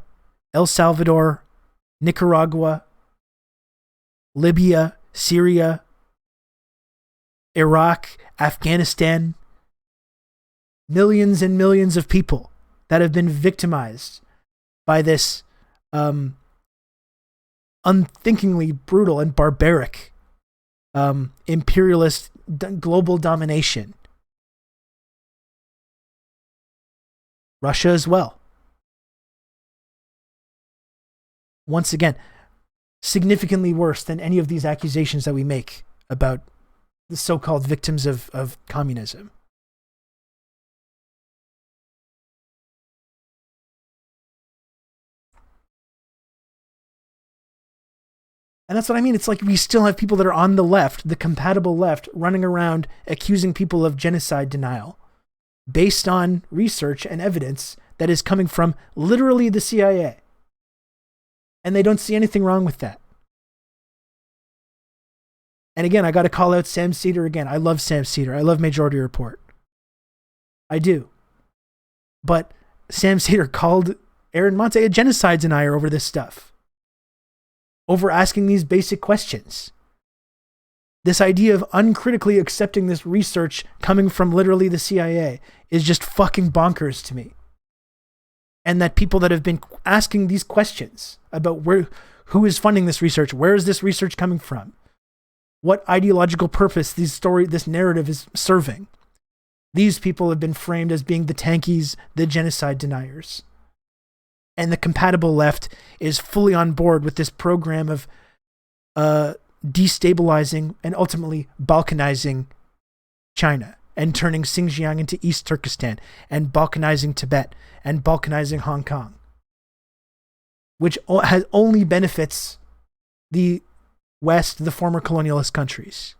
A: El Salvador, Nicaragua, Libya, Syria, Iraq, Afghanistan. Millions and millions of people that have been victimized by this unthinkingly brutal and barbaric imperialist global domination. Russia as well. Once again, significantly worse than any of these accusations that we make about the so-called victims of communism. And that's what I mean. It's like we still have people that are on the left, the compatible left, running around accusing people of genocide denial based on research and evidence that is coming from literally the CIA. And they don't see anything wrong with that. And again, I got to call out Sam Cedar again. I love Sam Cedar. I love Majority Report. I do. But Sam Cedar called Aaron Monte a genocide denier over this stuff. Over asking these basic questions. This idea of uncritically accepting this research coming from literally the CIA is just fucking bonkers to me. And that people that have been asking these questions about who is funding this research, where is this research coming from, what ideological purpose this narrative is serving, these people have been framed as being the tankies, the genocide deniers. And the compatible left is fully on board with this program of destabilizing and ultimately balkanizing China and turning Xinjiang into East Turkestan and balkanizing Tibet and balkanizing Hong Kong, which has only benefits the West, the former colonialist countries.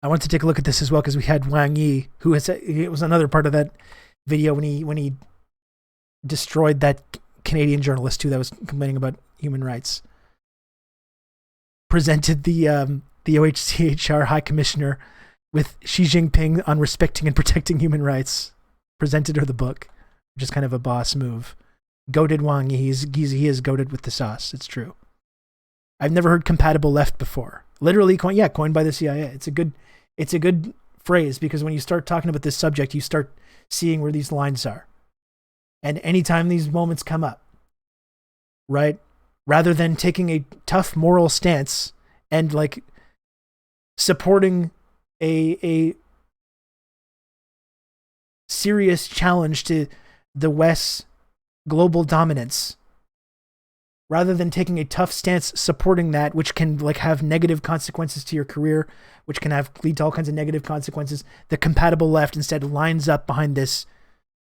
A: I want to take a look at this as well because we had Wang Yi, who it was another part of that video when he destroyed that Canadian journalist too that was complaining about human rights. Presented the OHCHR High Commissioner with Xi Jinping on respecting and protecting human rights. Presented her the book, which is kind of a boss move. Goated Wang Yi. He is goated with the sauce. It's true. I've never heard compatible left before. Literally, coined by the CIA. It's a good phrase because when you start talking about this subject, you start seeing where these lines are. And anytime these moments come up, right, rather than taking a tough moral stance and like supporting a serious challenge to the West's global dominance, rather than taking a tough stance supporting that, which can like have negative consequences to your career, which can lead to all kinds of negative consequences, the compatible left instead lines up behind this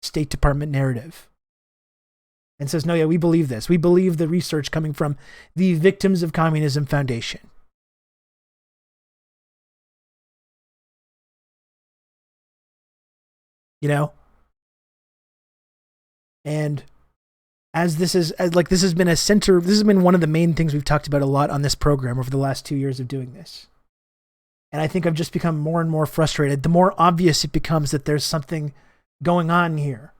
A: State Department narrative and says, no, yeah, we believe this. We believe the research coming from the Victims of Communism Foundation. You know? And this has been one of the main things we've talked about a lot on this program over the last 2 years of doing this. And I think I've just become more and more frustrated. The more obvious it becomes that there's something going on here.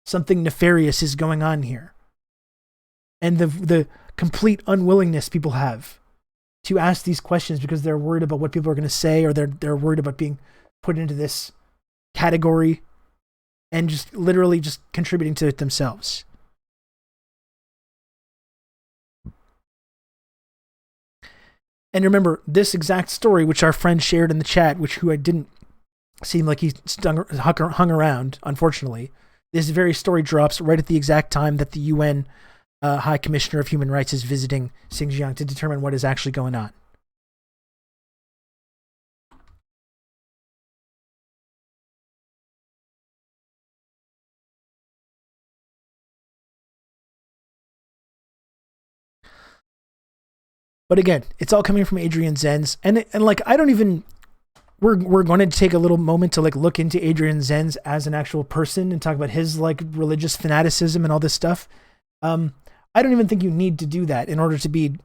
A: Something nefarious is going on here. And the complete unwillingness people have to ask these questions because they're worried about what people are going to say, or they're worried about being put into this category and just literally just contributing to it themselves. And remember, this exact story, which our friend shared in the chat, who I didn't seem like he hung around, unfortunately, this very story drops right at the exact time that the UN High Commissioner of Human Rights is visiting Xinjiang to determine what is actually going on. But again, it's all coming from Adrian Zenz, and like I don't even. We're going to take a little moment to like look into Adrian Zenz as an actual person and talk about his like religious fanaticism and all this stuff. I don't even think you need to do that in order to be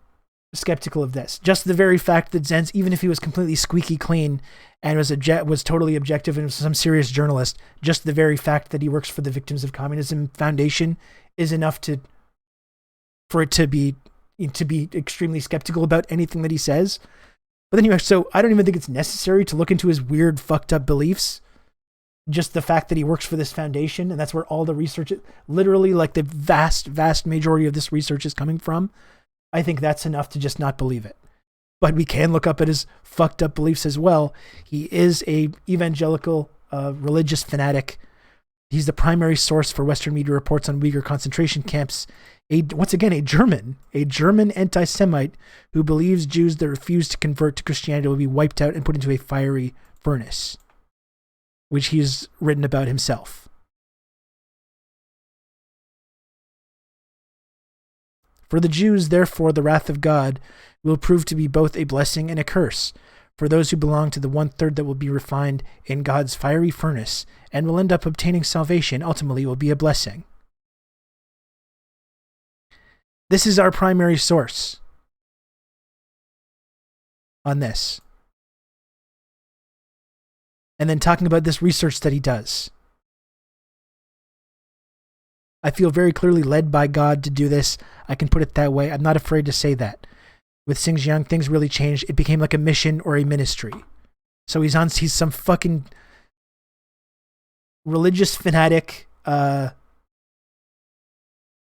A: skeptical of this. Just the very fact that Zenz, even if he was completely squeaky clean and was totally objective and was some serious journalist, just the very fact that he works for the Victims of Communism Foundation is enough for it to be extremely skeptical about anything that he says. But then so I don't even think it's necessary to look into his weird, fucked up beliefs. Just the fact that he works for this foundation, and that's where all the research, literally like the vast, vast majority of this research is coming from. I think that's enough to just not believe it. But we can look up at his fucked up beliefs as well. He is a evangelical, religious fanatic. He's the primary source for Western media reports on Uyghur concentration camps. Once again, a German anti-Semite who believes Jews that refuse to convert to Christianity will be wiped out and put into a fiery furnace, which he's written about himself. For the Jews, therefore, the wrath of God will prove to be both a blessing and a curse. For those who belong to the 1/3 that will be refined in God's fiery furnace and will end up obtaining salvation, ultimately will be a blessing. This is our primary source on this. And then talking about this research that he does. I feel very clearly led by God to do this. I can put it that way. I'm not afraid to say that. With Xinjiang, things really changed. It became like a mission or a ministry. So he's some fucking religious fanatic,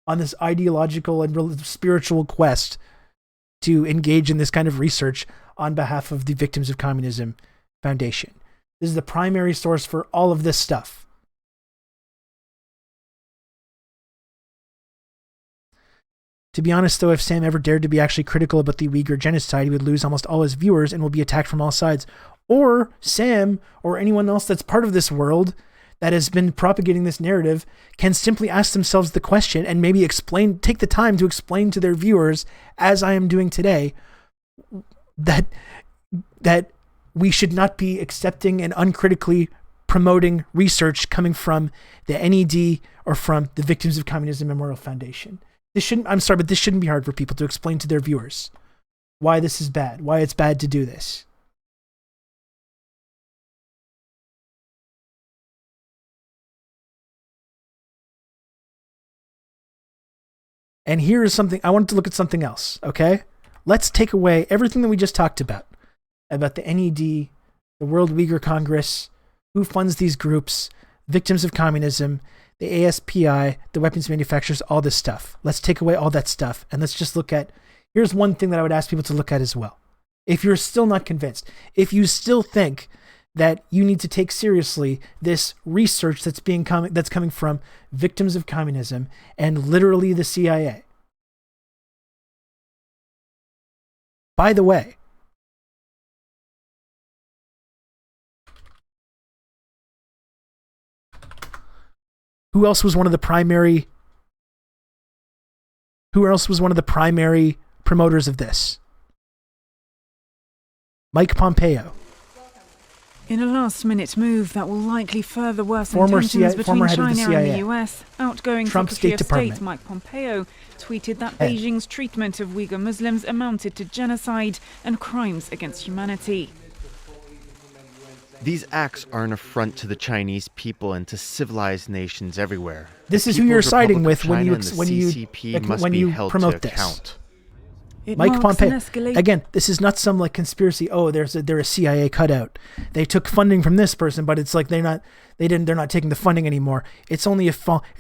A: on this ideological and spiritual quest to engage in this kind of research on behalf of the Victims of Communism Foundation. This is the primary source for all of this stuff. To be honest, though, if Sam ever dared to be actually critical about the Uyghur genocide, he would lose almost all his viewers and will be attacked from all sides. Or Sam, or anyone else that's part of this world that has been propagating this narrative, can simply ask themselves the question and maybe take the time to explain to their viewers, as I am doing today, that we should not be accepting and uncritically promoting research coming from the NED or from the Victims of Communism Memorial Foundation. This shouldn't be hard for people to explain to their viewers why this is bad, why it's bad to do this. And here is something, I wanted to look at something else, okay? Let's take away everything that we just talked about the NED, the World Uyghur Congress, who funds these groups, Victims of Communism, the ASPI, the weapons manufacturers, all this stuff. Let's take away all that stuff and let's just look at, here's one thing that I would ask people to look at as well. If you're still not convinced, if you still think that you need to take seriously this research that's coming from Victims of Communism and literally the CIA. By the way, who else was one of the primary promoters of this? Mike Pompeo.
F: In a last-minute move that will likely further worsen
A: Former
F: tensions between
A: head of the
F: China and
A: CIA.
F: the US, outgoing
A: Trump's
F: Secretary
A: State
F: of
A: Department.
F: State Mike Pompeo tweeted that
A: Hey.
F: Beijing's treatment of Uyghur Muslims amounted to genocide and crimes against humanity.
G: These acts are an affront to the Chinese people and to civilized nations everywhere.
A: This
G: The
A: is who
G: People's
A: you're siding
G: Republic of
A: with when
G: China
A: you
G: and the
A: when you
G: CCP must
A: when
G: be
A: you
G: held
A: promote
G: to
A: this.
G: account.
F: It
A: Mike
F: marks
A: Pompeo.
F: an escalation.
A: Again, this is not some like conspiracy. Oh, they're a CIA cutout. They took funding from this person, but it's like they're not taking the funding anymore. It's only a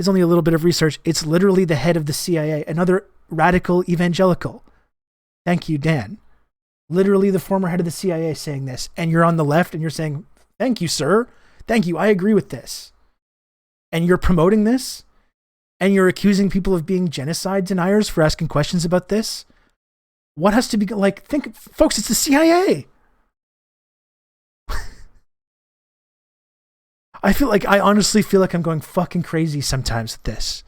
A: little bit of research. It's literally the head of the CIA, another radical evangelical. Thank you, Dan. Literally the former head of the CIA saying this, and you're on the left and you're saying, "Thank you, sir. Thank you. I agree with this." And you're promoting this, and you're accusing people of being genocide deniers for asking questions about this. What has to be like? Think, folks, it's the CIA. I honestly feel like I'm going fucking crazy sometimes with this.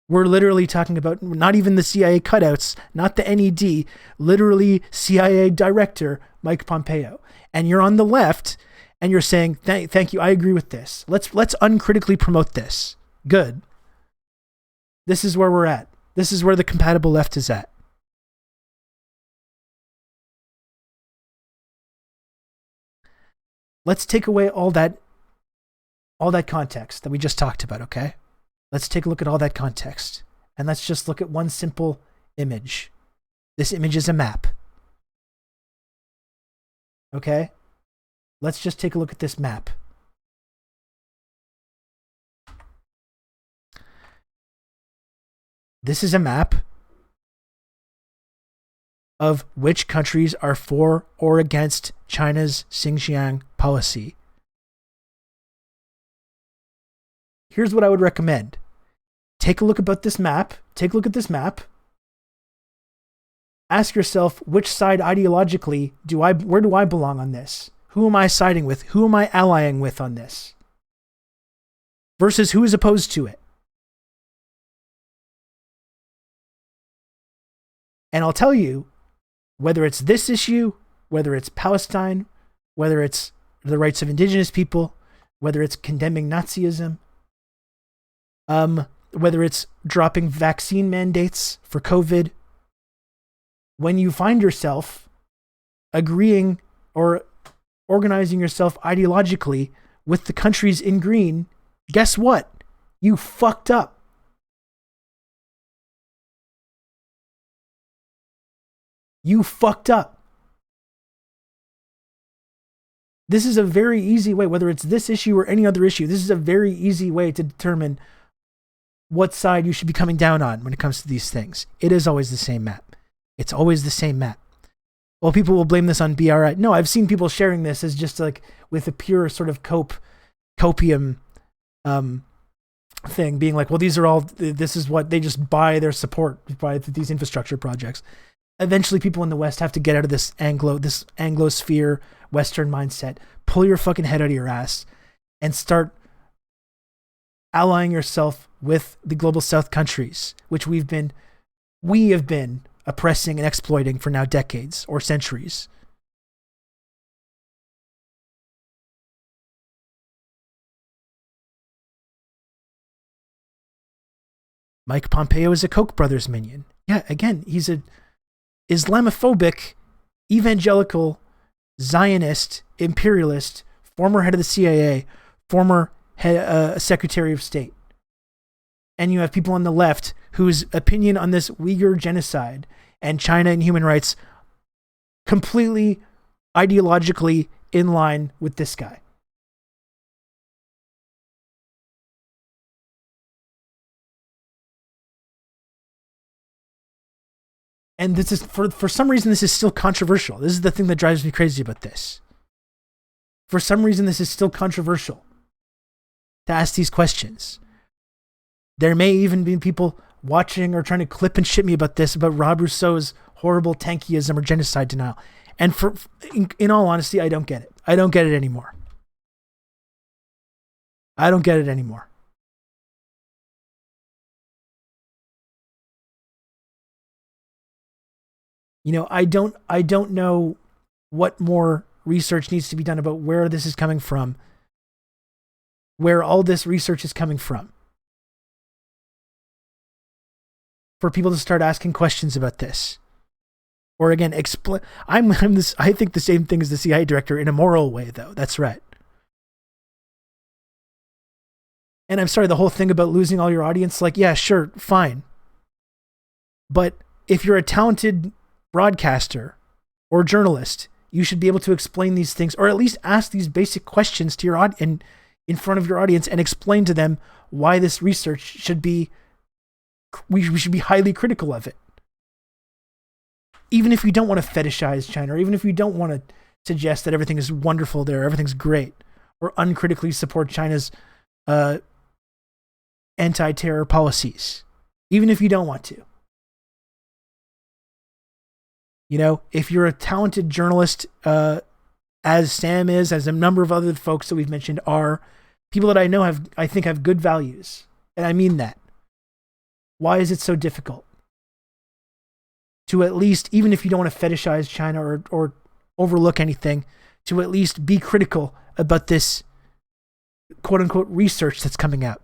A: We're literally talking about not even the CIA cutouts, not the NED, literally CIA director Mike Pompeo. And you're on the left and you're saying, thank you, I agree with this. Let's uncritically promote this. Good. This is where we're at. This is where the compatible left is at. Let's take away all that context that we just talked about, okay? Let's take a look at all that context. And let's just look at one simple image. This image is a map. Okay? Let's just take a look at this map. This is a map of which countries are for or against China's Xinjiang policy. Here's what I would recommend. Take a look at this map. Ask yourself, which side ideologically where do I belong on this? Who am I siding with? Who am I allying with on this? Versus who is opposed to it. And I'll tell you, whether it's this issue, whether it's Palestine, whether it's the rights of indigenous people, whether it's condemning Nazism, whether it's dropping vaccine mandates for COVID, when you find yourself agreeing or organizing yourself ideologically with the countries in green, guess what? You fucked up. You fucked up. This is a very easy way, whether it's this issue or any other issue, this is a very easy way to determine what side you should be coming down on when it comes to these things. It is always the same map. It's always the same map. well, people will blame this on BRI. No, I've seen people sharing this as just like with a pure sort of copium thing, being like, well, this is what they just buy their support by these infrastructure projects. Eventually, people in the West have to get out of this Anglosphere Western mindset, pull your fucking head out of your ass, and start allying yourself with the global South countries, which we have been oppressing and exploiting for now decades or centuries. Mike Pompeo is a Koch brothers minion. Yeah, again, he's a Islamophobic, evangelical, Zionist, imperialist, former head of the CIA, former Secretary of State. And you have people on the left whose opinion on this Uyghur genocide and China and human rights completely ideologically in line with this guy. And this is, for some reason, this is still controversial. This is the thing that drives me crazy about this. For some reason, this is still controversial to ask these questions. There may even be people watching or trying to clip and shit me about this, about Rob Rousseau's horrible tankyism or genocide denial. And in all honesty, I don't get it. I don't get it anymore. I don't get it anymore. You know, I don't know what more research needs to be done about where this is coming from, where all this research is coming from, for people to start asking questions about this. Or again, explain. I think the same thing as the CIA director in a moral way, though. That's right. And I'm sorry, the whole thing about losing all your audience, like, yeah, sure, fine. But if you're a talented broadcaster or journalist, you should be able to explain these things, or at least ask these basic questions to your audience in front of your audience, and explain to them why this research should be, we should be highly critical of it. Even if you don't want to fetishize China, or even if you don't want to suggest that everything is wonderful there, everything's great, or uncritically support China's anti-terror policies, even if you don't want to. You know, if you're a talented journalist, as Sam is, as a number of other folks that we've mentioned are, people that I know I think have good values, and I mean that. Why is it so difficult to at least, even if you don't want to fetishize China or overlook anything, to at least be critical about this quote unquote research that's coming out,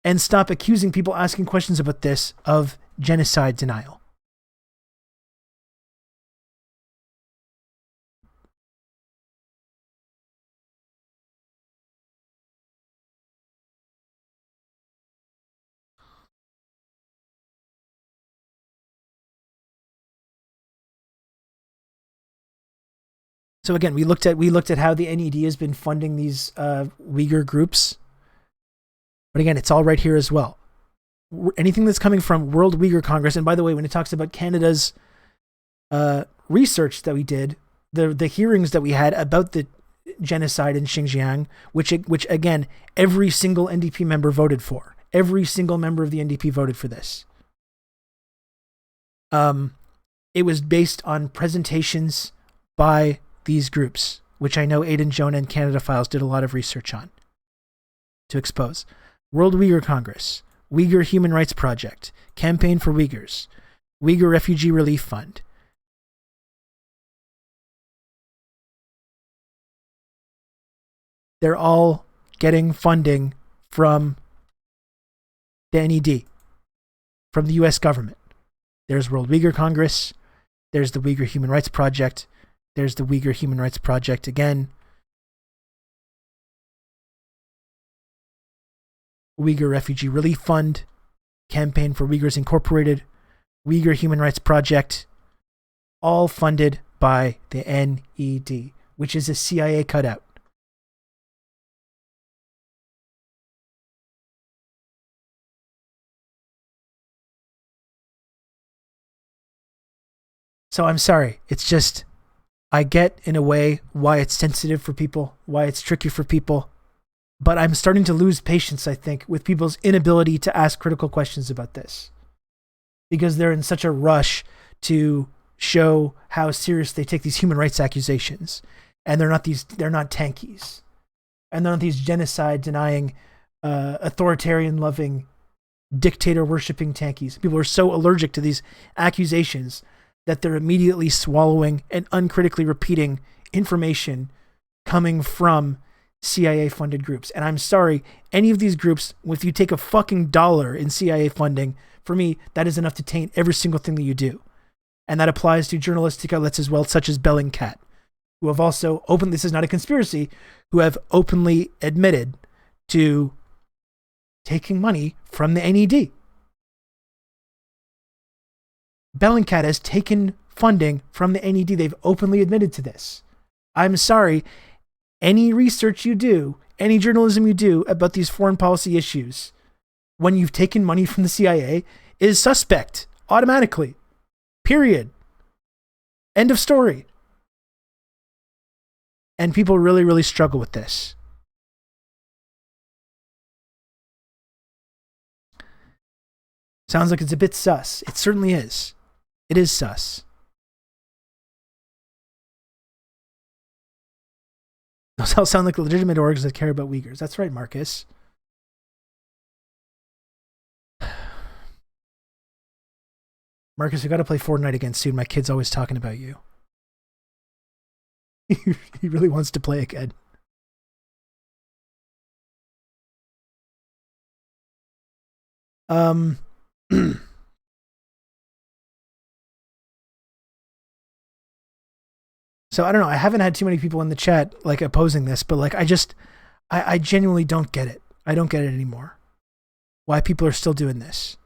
A: and stop accusing people asking questions about this of genocide denial? So again, we looked at how the NED has been funding these Uyghur groups. But again, it's all right here as well. Anything that's coming from World Uyghur Congress, and by the way, when it talks about Canada's research that we did, the hearings that we had about the genocide in Xinjiang, which again, every single NDP member voted for. Every single member of the NDP voted for this. It was based on presentations by these groups, which I know Aidan Jonah and Canada Files did a lot of research on to expose. World Uyghur Congress, Uyghur Human Rights Project, Campaign for Uyghurs, Uyghur Refugee Relief Fund. They're all getting funding from the NED, from the US government. There's World Uyghur Congress, there's the Uyghur Human Rights Project, there's the Uyghur Human Rights Project again, Uyghur Refugee Relief Fund, Campaign for Uyghurs Incorporated, Uyghur Human Rights Project, all funded by the NED, which is a CIA cutout. So I'm sorry. It's just, I get in a way why it's sensitive for people, why it's tricky for people. But I'm starting to lose patience, I think, with people's inability to ask critical questions about this. Because they're in such a rush to show how serious they take these human rights accusations. And they're not tankies. And they're not these genocide denying, authoritarian loving, dictator worshipping tankies. People are so allergic to these accusations that they're immediately swallowing and uncritically repeating information coming from CIA funded groups. And I'm sorry, any of these groups, if you take a fucking dollar in CIA funding, for me, that is enough to taint every single thing that you do. And that applies to journalistic outlets as well, such as Bellingcat, who have also openly, this is not a conspiracy, who have openly admitted to taking money from the NED. Bellingcat has taken funding from the NED. They've openly admitted to this. I'm sorry, any research you do, any journalism you do about these foreign policy issues, when you've taken money from the CIA, is suspect automatically. Period. End of story. And people really, really struggle with this. Sounds like it's a bit sus. It certainly is. It is sus. Those all sound like legitimate orgs that care about Uyghurs. That's right, Marcus. Marcus, we got to play Fortnite again soon. My kid's always talking about you. He really wants to play again. So I don't know. I haven't had too many people in the chat like opposing this, but like I genuinely don't get it. I don't get it anymore. Why people are still doing this.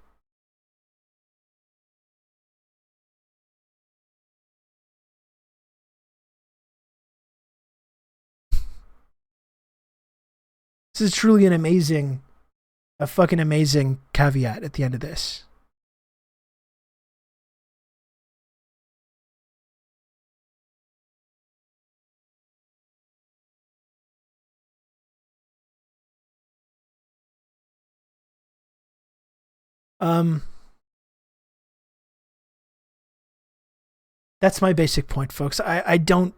A: This is truly a fucking amazing caveat at the end of this. That's my basic point, folks. I don't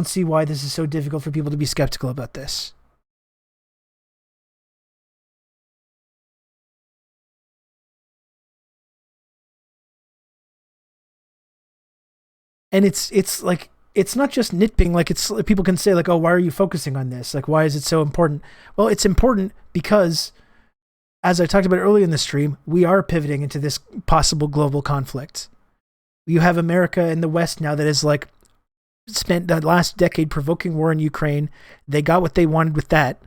A: see why this is so difficult for people to be skeptical about this. And it's like, it's not just nitpicking. Like, it's, people can say like, oh, why are you focusing on this? Like, why is it so important? Well, it's important because, as I talked about earlier in the stream, we are pivoting into this possible global conflict. You have America in the West now that has like spent the last decade provoking war in Ukraine. They got what they wanted with that.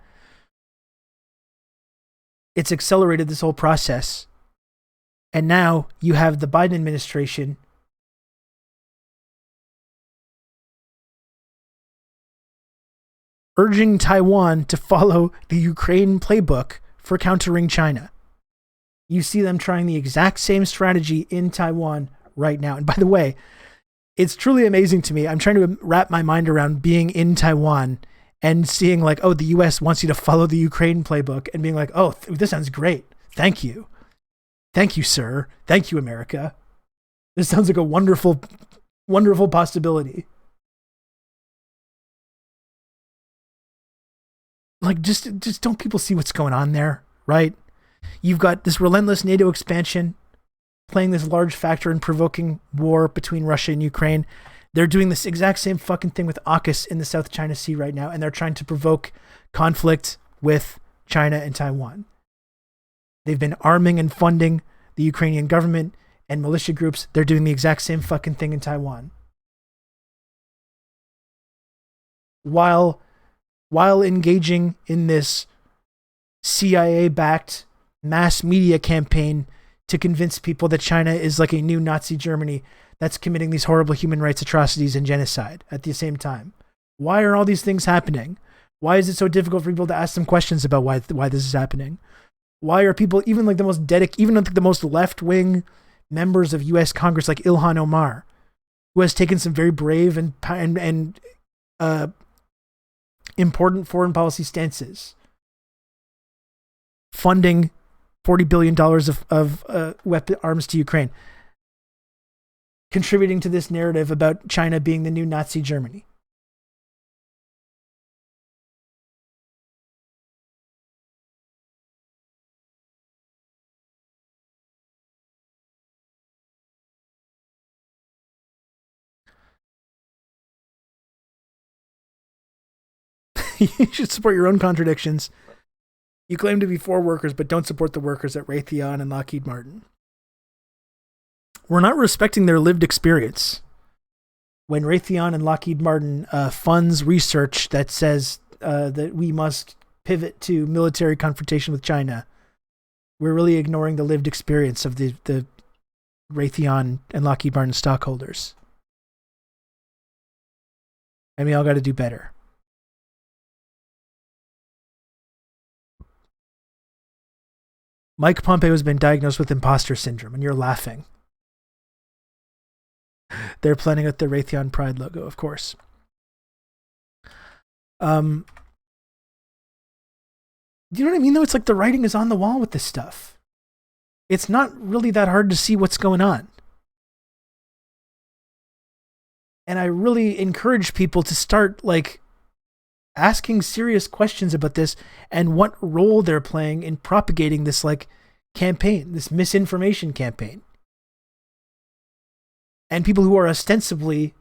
A: It's accelerated this whole process. And now you have the Biden administration urging Taiwan to follow the Ukraine playbook for countering China. You see them trying the exact same strategy in Taiwan right now. And by the way, it's truly amazing to me. I'm trying to wrap my mind around being in Taiwan and seeing like, oh, the US wants you to follow the Ukraine playbook, and being like, oh, this sounds great. Thank you. Thank you, sir. Thank you, America. This sounds like a wonderful, wonderful possibility. Like, just don't people see what's going on there, right? You've got this relentless NATO expansion playing this large factor in provoking war between Russia and Ukraine. They're doing this exact same fucking thing with AUKUS in the South China Sea right now, and they're trying to provoke conflict with China and Taiwan. They've been arming and funding the Ukrainian government and militia groups. They're doing the exact same fucking thing in Taiwan. While engaging in this CIA-backed mass media campaign to convince people that China is like a new Nazi Germany that's committing these horrible human rights atrocities and genocide at the same time. Why are all these things happening? Why is it so difficult for people to ask them questions about why this is happening? Why are people, even like the most left-wing members of U.S. Congress, like Ilhan Omar, who has taken some very brave and important foreign policy stances, funding $40 billion of weapon arms to Ukraine, contributing to this narrative about China being the new Nazi Germany. You should support your own contradictions. You claim to be for workers, but don't support the workers at Raytheon and Lockheed Martin. We're not respecting their lived experience. When Raytheon and Lockheed Martin funds research that says that we must pivot to military confrontation with China, we're really ignoring the lived experience of the Raytheon and Lockheed Martin stockholders. And we all got to do better. Mike Pompeo has been diagnosed with imposter syndrome, and you're laughing. They're planning with the Raytheon Pride logo, of course. You know what I mean, though? It's like the writing is on the wall with this stuff. It's not really that hard to see what's going on. And I really encourage people to start, asking serious questions about this and what role they're playing in propagating this campaign, this misinformation campaign. And people who are ostensibly,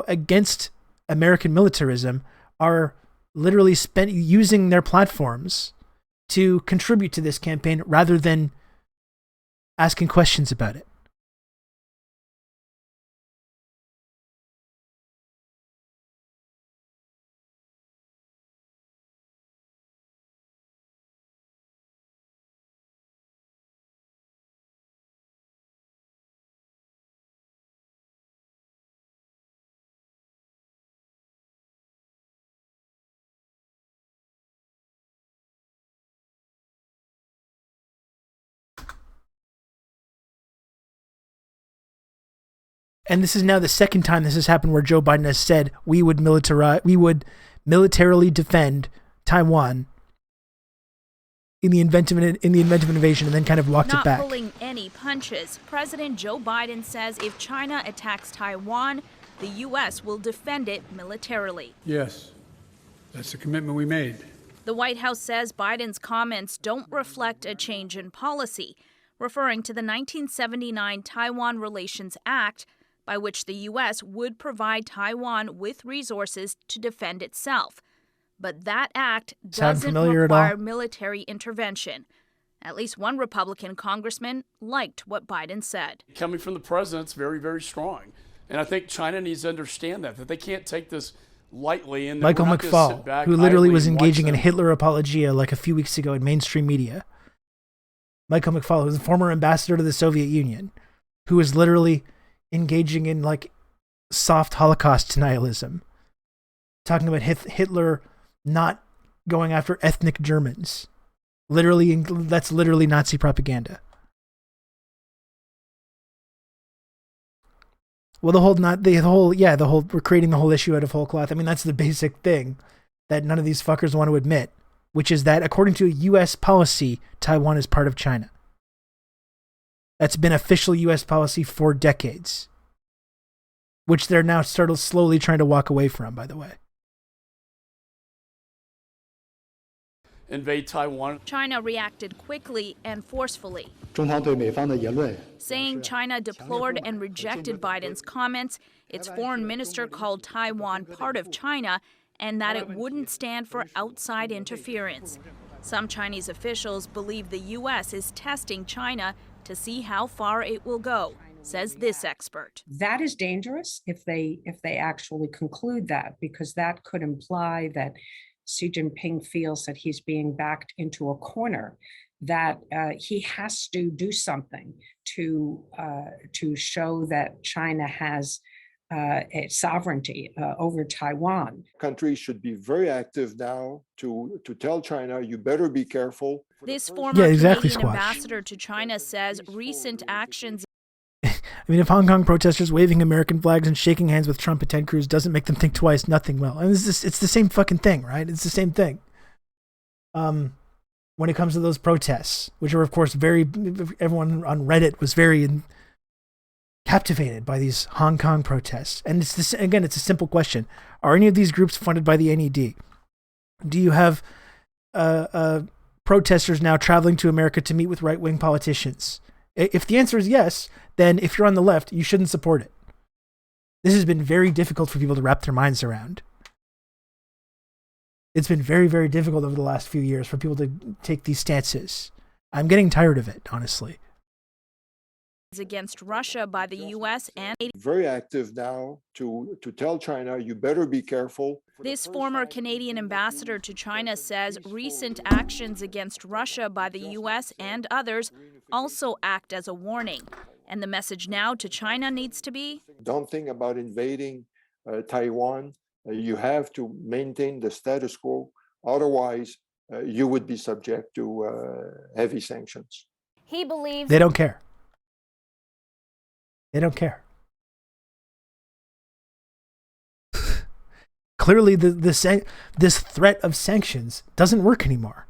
A: against American militarism are literally using their platforms to contribute to this campaign rather than asking questions about it. And this is now the second time this has happened where Joe Biden has said we would militarily defend Taiwan in the event of an invasion, and then kind of walked it back.
H: Not pulling any punches, President Joe Biden says if China attacks Taiwan, the U.S. will defend it militarily.
I: Yes, that's the commitment we made.
H: The White House says Biden's comments don't reflect a change in policy, referring to the 1979 Taiwan Relations Act, by which the U.S. would provide Taiwan with resources to defend itself. But that act doesn't require military intervention. At least one Republican congressman liked what Biden said.
J: Coming from the president, it's very, very strong. And I think China needs to understand that they can't take this lightly. And
A: Michael McFaul, who literally was engaging in Hitler apologia a few weeks ago in mainstream media. Michael McFaul, who was a former ambassador to the Soviet Union, who was literally engaging in soft Holocaust denialism, talking about Hitler not going after ethnic Germans. That's literally Nazi propaganda. Well, we're creating the whole issue out of whole cloth. I mean, that's the basic thing that none of these fuckers want to admit, which is that according to U.S. policy, Taiwan is part of China. That's been official U.S. policy for decades, which they're now slowly trying to walk away from, by the way.
J: Invade Taiwan.
H: China reacted quickly and forcefully, saying China deplored and rejected Biden's comments. Its foreign minister called Taiwan part of China and that it wouldn't stand for outside interference. Some Chinese officials believe the U.S. is testing China to see how far it will go, says this expert.
K: That is dangerous if they actually conclude that, because that could imply that Xi Jinping feels that he's being backed into a corner, that he has to do something to show that China has a sovereignty over Taiwan.
L: Countries should be very active now to tell China, you better be careful.
H: This former Canadian ambassador to China says recent actions...
A: I mean, if Hong Kong protesters waving American flags and shaking hands with Trump at Ted Cruz doesn't make them think twice, nothing will. And it's the same fucking thing, right? It's the same thing. When it comes to those protests, which are, of course, everyone on Reddit was very captivated by these Hong Kong protests. And it's this, again, it's a simple question. Are any of these groups funded by the NED? Do you have protesters now traveling to America to meet with right-wing politicians? If the answer is yes, then if you're on the left, you shouldn't support it. This has been very difficult for people to wrap their minds around. It's been very, very difficult over the last few years for people to take these stances. I'm getting tired of it, honestly.
H: Against Russia by the U.S. and
L: very active now to tell China, you better be careful.
H: This former Canadian ambassador to China says recent actions against Russia by the U.S. and others also act as a warning. And the message now to China needs to be,
L: don't think about invading Taiwan. You have to maintain the status quo. Otherwise, you would be subject to heavy sanctions.
H: He believes
A: they don't care. They don't care. Clearly, this threat of sanctions doesn't work anymore.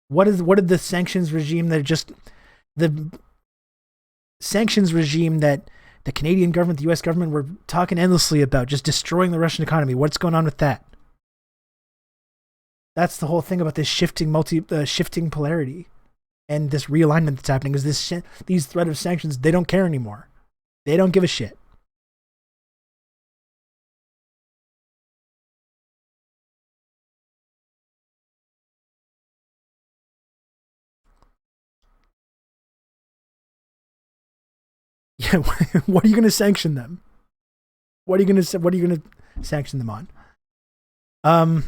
A: What did the sanctions regime the sanctions regime that the Canadian government, the U.S. government were talking endlessly about, just destroying the Russian economy? What's going on with that? That's the whole thing about this shifting polarity and this realignment that's happening. Is these threat of sanctions? They don't care anymore. They don't give a shit. Yeah, what are you going to sanction them? What are you going to sanction them on?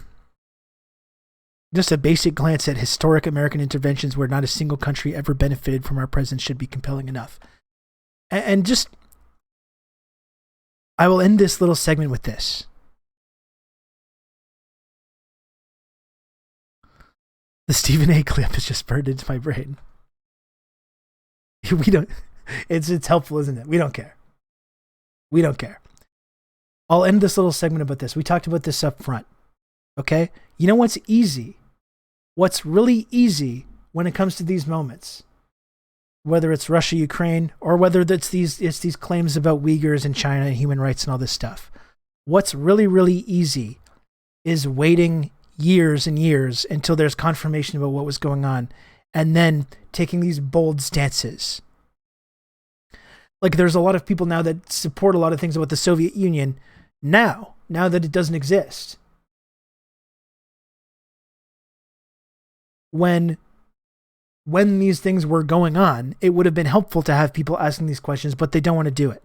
A: Just a basic glance at historic American interventions where not a single country ever benefited from our presence should be compelling enough. And just, I will end this little segment with this. The Stephen A. clip is just burned into my brain. We don't. It's helpful, isn't it? We don't care. We don't care. I'll end this little segment about this. We talked about this up front. Okay? You know what's easy? What's really easy when it comes to these moments, whether it's Russia, Ukraine, or whether it's these claims about Uyghurs in China and human rights and all this stuff. What's really, really easy is waiting years and years until there's confirmation about what was going on, and then taking these bold stances. Like, there's a lot of people now that support a lot of things about the Soviet Union now that it doesn't exist. When these things were going on, it would have been helpful to have people asking these questions, but they don't want to do it.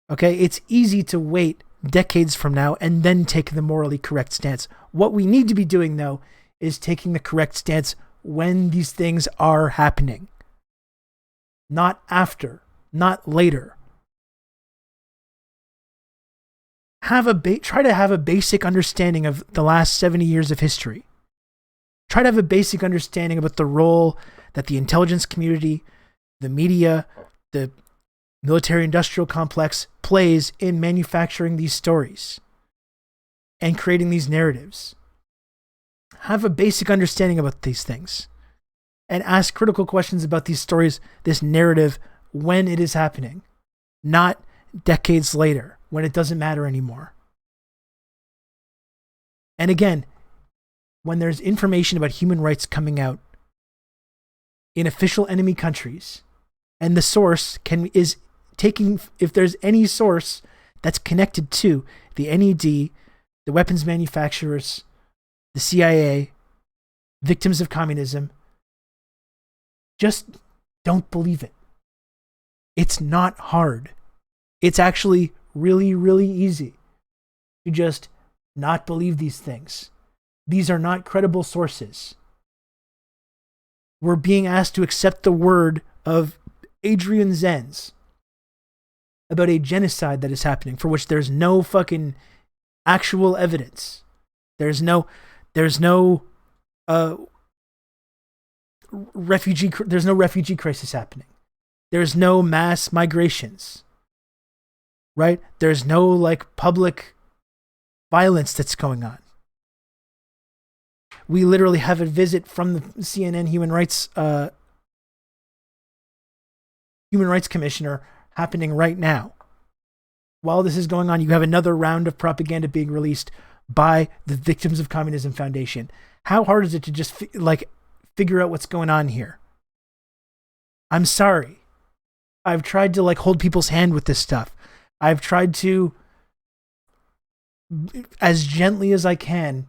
A: Okay? It's easy to wait decades from now and then take the morally correct stance. What we need to be doing, though, is taking the correct stance when these things are happening. Not after, not later. Try to have a basic understanding of the last 70 years of history. Try to have a basic understanding about the role that the intelligence community, the media, the military-industrial complex plays in manufacturing these stories and creating these narratives. Have a basic understanding about these things and ask critical questions about these stories, this narrative, when it is happening, not decades later when it doesn't matter anymore. And again, when there's information about human rights coming out in official enemy countries, and the source is taking, if there's any source that's connected to the NED, the weapons manufacturers, the CIA, victims of communism, just don't believe it. It's not hard. It's actually really, really easy to just not believe these things. These are not credible sources. We're being asked to accept the word of Adrian Zenz about a genocide that is happening for which there's no fucking actual evidence. There's no refugee crisis happening. There's no mass migrations, right? There's no like public violence that's going on. We literally have a visit from the CNN Human Rights Commissioner happening right now. While this is going on, you have another round of propaganda being released by the Victims of Communism Foundation. How hard is it to just figure out what's going on here? I'm sorry. I've tried to like hold people's hand with this stuff. I've tried to, as gently as I can,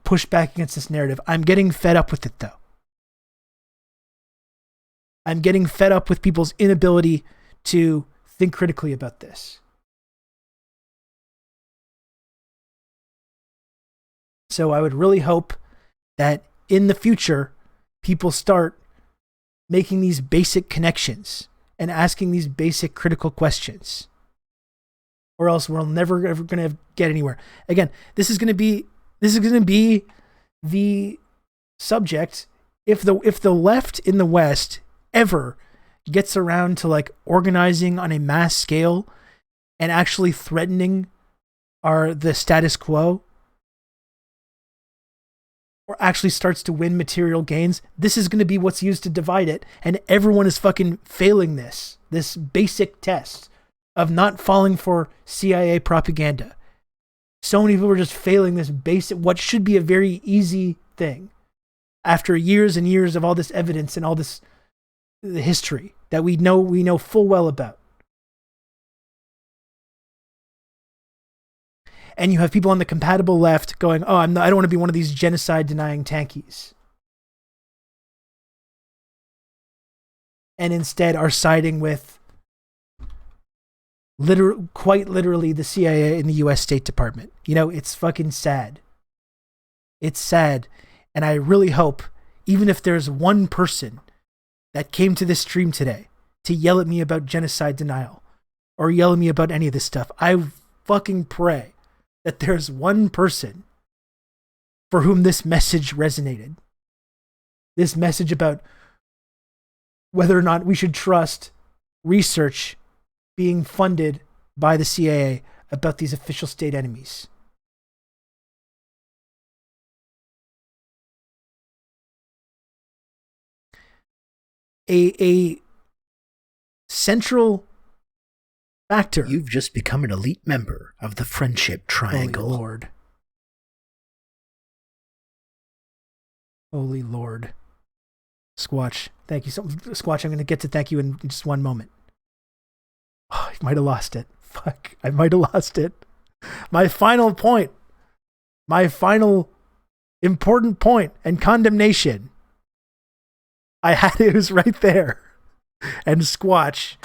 A: push back against this narrative. I'm getting fed up with it though. I'm getting fed up with people's inability to think critically about this. So I would really hope that in the future, people start making these basic connections and asking these basic critical questions, or else we're never ever going to get anywhere. Again, this is going to be the subject if the left in the West ever gets around to like organizing on a mass scale and actually threatening the status quo, or actually starts to win material gains. This is going to be what's used to divide it, and everyone is fucking failing this basic test of not falling for CIA propaganda. So many people are just failing this basic, what should be a very easy thing after years and years of all this evidence and all this history that we know full well about. And you have people on the compatible left going, I don't want to be one of these genocide denying tankies. And instead are siding with quite literally the CIA and the US State Department. It's fucking sad. It's sad. And I really hope, even if there's one person that came to this stream today to yell at me about genocide denial or yell at me about any of this stuff, I fucking pray that there's one person for whom this message resonated. This message about whether or not we should trust research being funded by the CIA about these official state enemies. A central factor.
C: You've just become an elite member of the Friendship Triangle.
A: Holy Lord. Holy Lord. Squatch, thank you so much. Squatch, I'm going to get to thank you in just one moment. Oh, I might have lost it. Fuck, I might have lost it. My final point. My final important point and condemnation. I had it was right there. And Squatch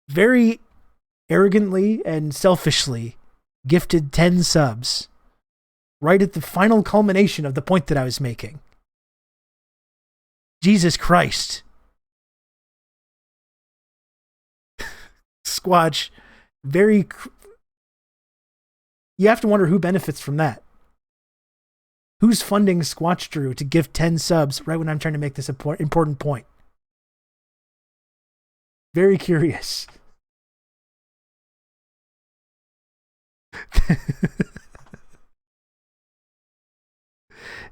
A: very arrogantly and selfishly gifted 10 subs right at the final culmination of the point that I was making. Jesus Christ. Squatch, you have to wonder who benefits from that. Who's funding Squatch Drew to give 10 subs right when I'm trying to make this important point? Very curious.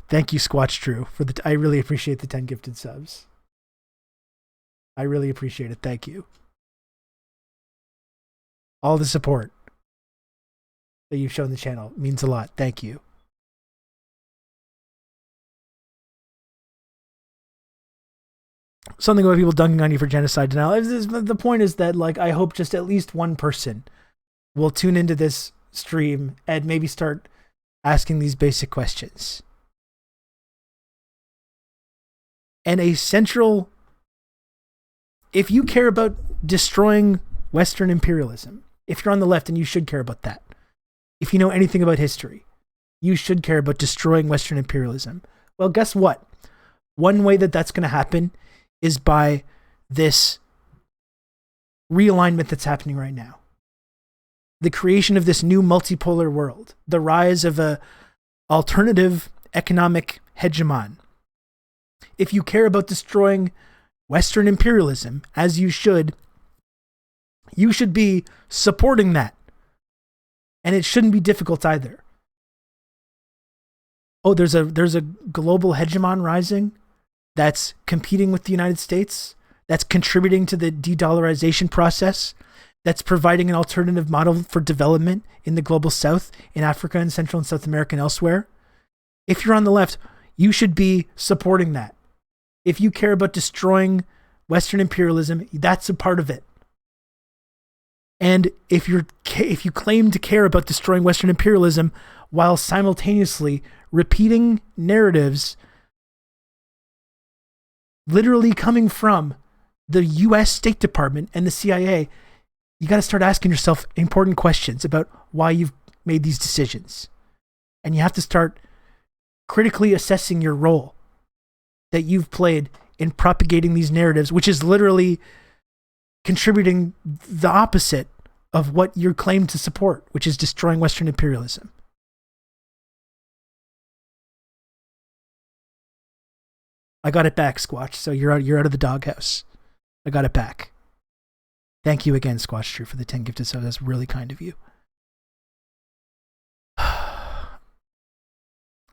A: Thank you, Squatch Drew, I really appreciate the 10 gifted subs. I really appreciate it. Thank you. All the support that you've shown the channel means a lot. Thank you. Something about people dunking on you for genocide denial. The point is that, like, I hope just at least one person will tune into this stream and maybe start asking these basic questions. And if you care about destroying Western imperialism, if you're on the left, and you should care about that. If you know anything about history, you should care about destroying Western imperialism. Well, guess what? One way that that's going to happen is by this realignment that's happening right now. The creation of this new multipolar world, the rise of a alternative economic hegemon. If you care about destroying Western imperialism, as you should be supporting that. And it shouldn't be difficult either. Oh, there's a global hegemon rising that's competing with the United States, that's contributing to the de-dollarization process, that's providing an alternative model for development in the global south, in Africa and Central and South America and elsewhere. If you're on the left, you should be supporting that. If you care about destroying Western imperialism, that's a part of it. And if you claim to care about destroying Western imperialism while simultaneously repeating narratives literally coming from the US State Department and the CIA, you got to start asking yourself important questions about why you've made these decisions. And you have to start critically assessing your role that you've played in propagating these narratives, which is literally contributing the opposite of what you're claimed to support, which is destroying Western imperialism. I got it back, Squatch. So you're out of the doghouse. I got it back. Thank you again, Squatch True, for the 10 gifted subs. That's really kind of you.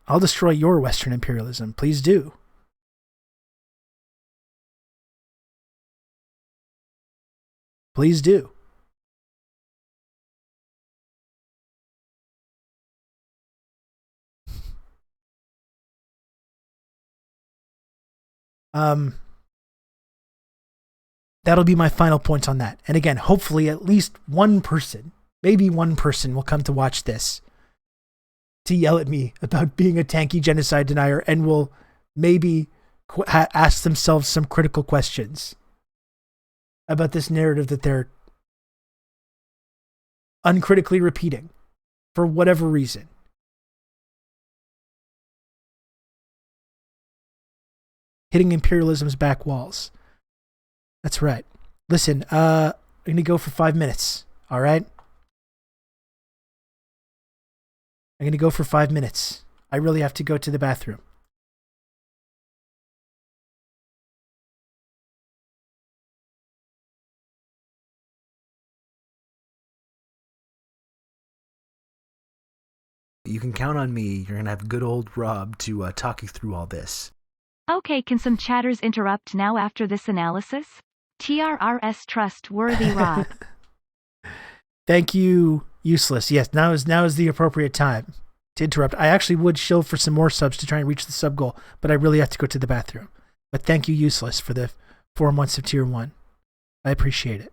A: I'll destroy your Western imperialism. Please do. Please do. That'll be my final point on that. And again, hopefully at least one person, maybe one person will come to watch this to yell at me about being a tanky genocide denier and will maybe ask themselves some critical questions about this narrative that they're uncritically repeating for whatever reason. Hitting imperialism's back walls. That's right. Listen, I'm going to go for 5 minutes. All right? I'm going to go for 5 minutes. I really have to go to the bathroom.
C: You can count on me. You're going to have good old Rob to talk you through all this.
D: Okay, can some chatters interrupt now after this analysis? TRRS trustworthy Rob.
A: Thank you, Useless. Yes, now is the appropriate time to interrupt. I actually would shill for some more subs to try and reach the sub goal, but I really have to go to the bathroom. But thank you, Useless, for the 4 months of tier 1. I appreciate it.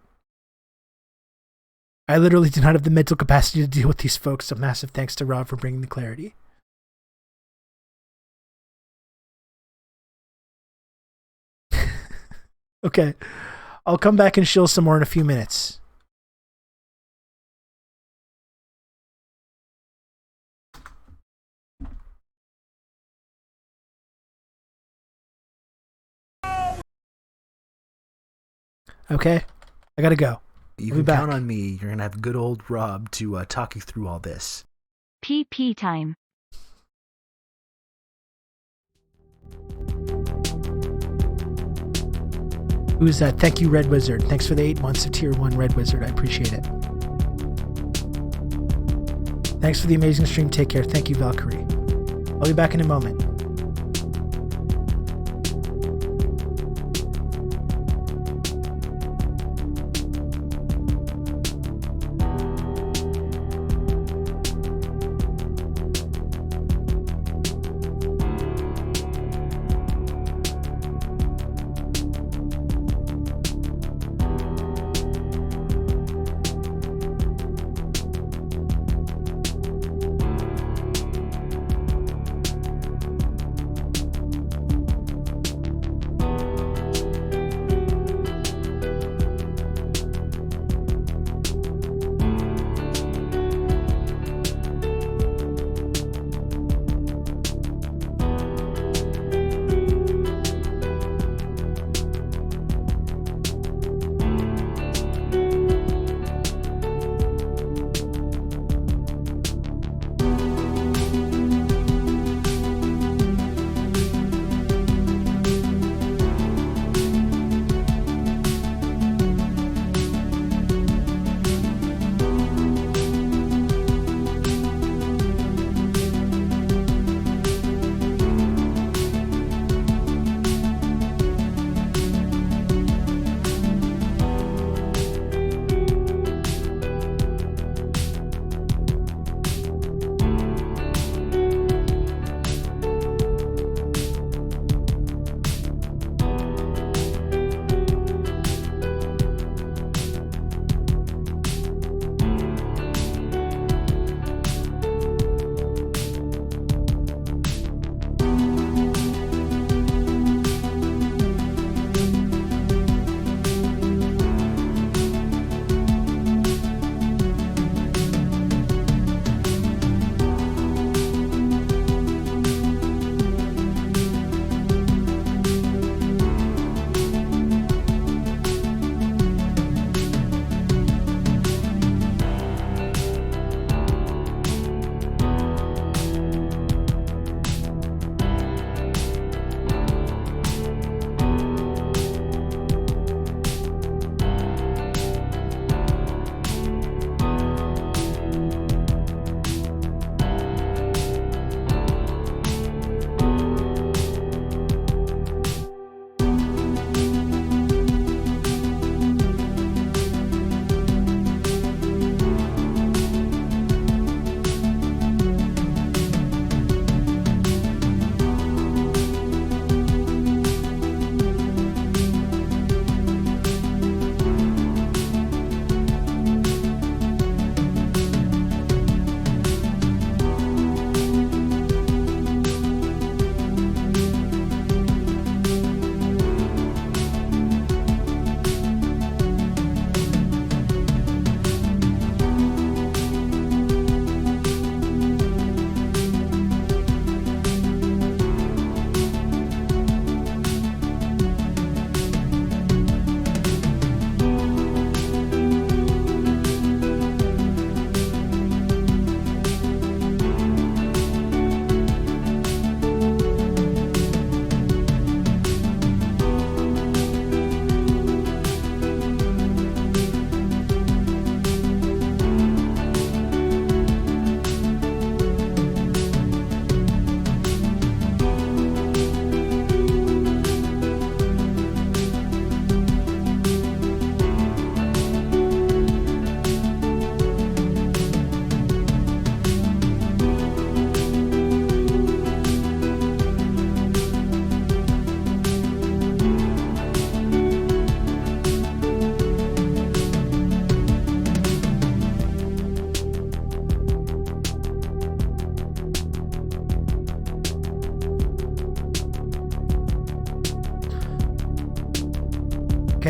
A: I literally do not have the mental capacity to deal with these folks, so massive thanks to Rob for bringing the clarity. Okay, I'll come back and shill some more in a few minutes. Okay, I gotta go.
C: You can count on me. You're going to have good old Rob to talk you through all this.
D: PP time.
A: Who is that? Thank you, Red Wizard. Thanks for the 8 months of tier 1, Red Wizard. I appreciate it. Thanks for the amazing stream. Take care. Thank you, Valkyrie. I'll be back in a moment.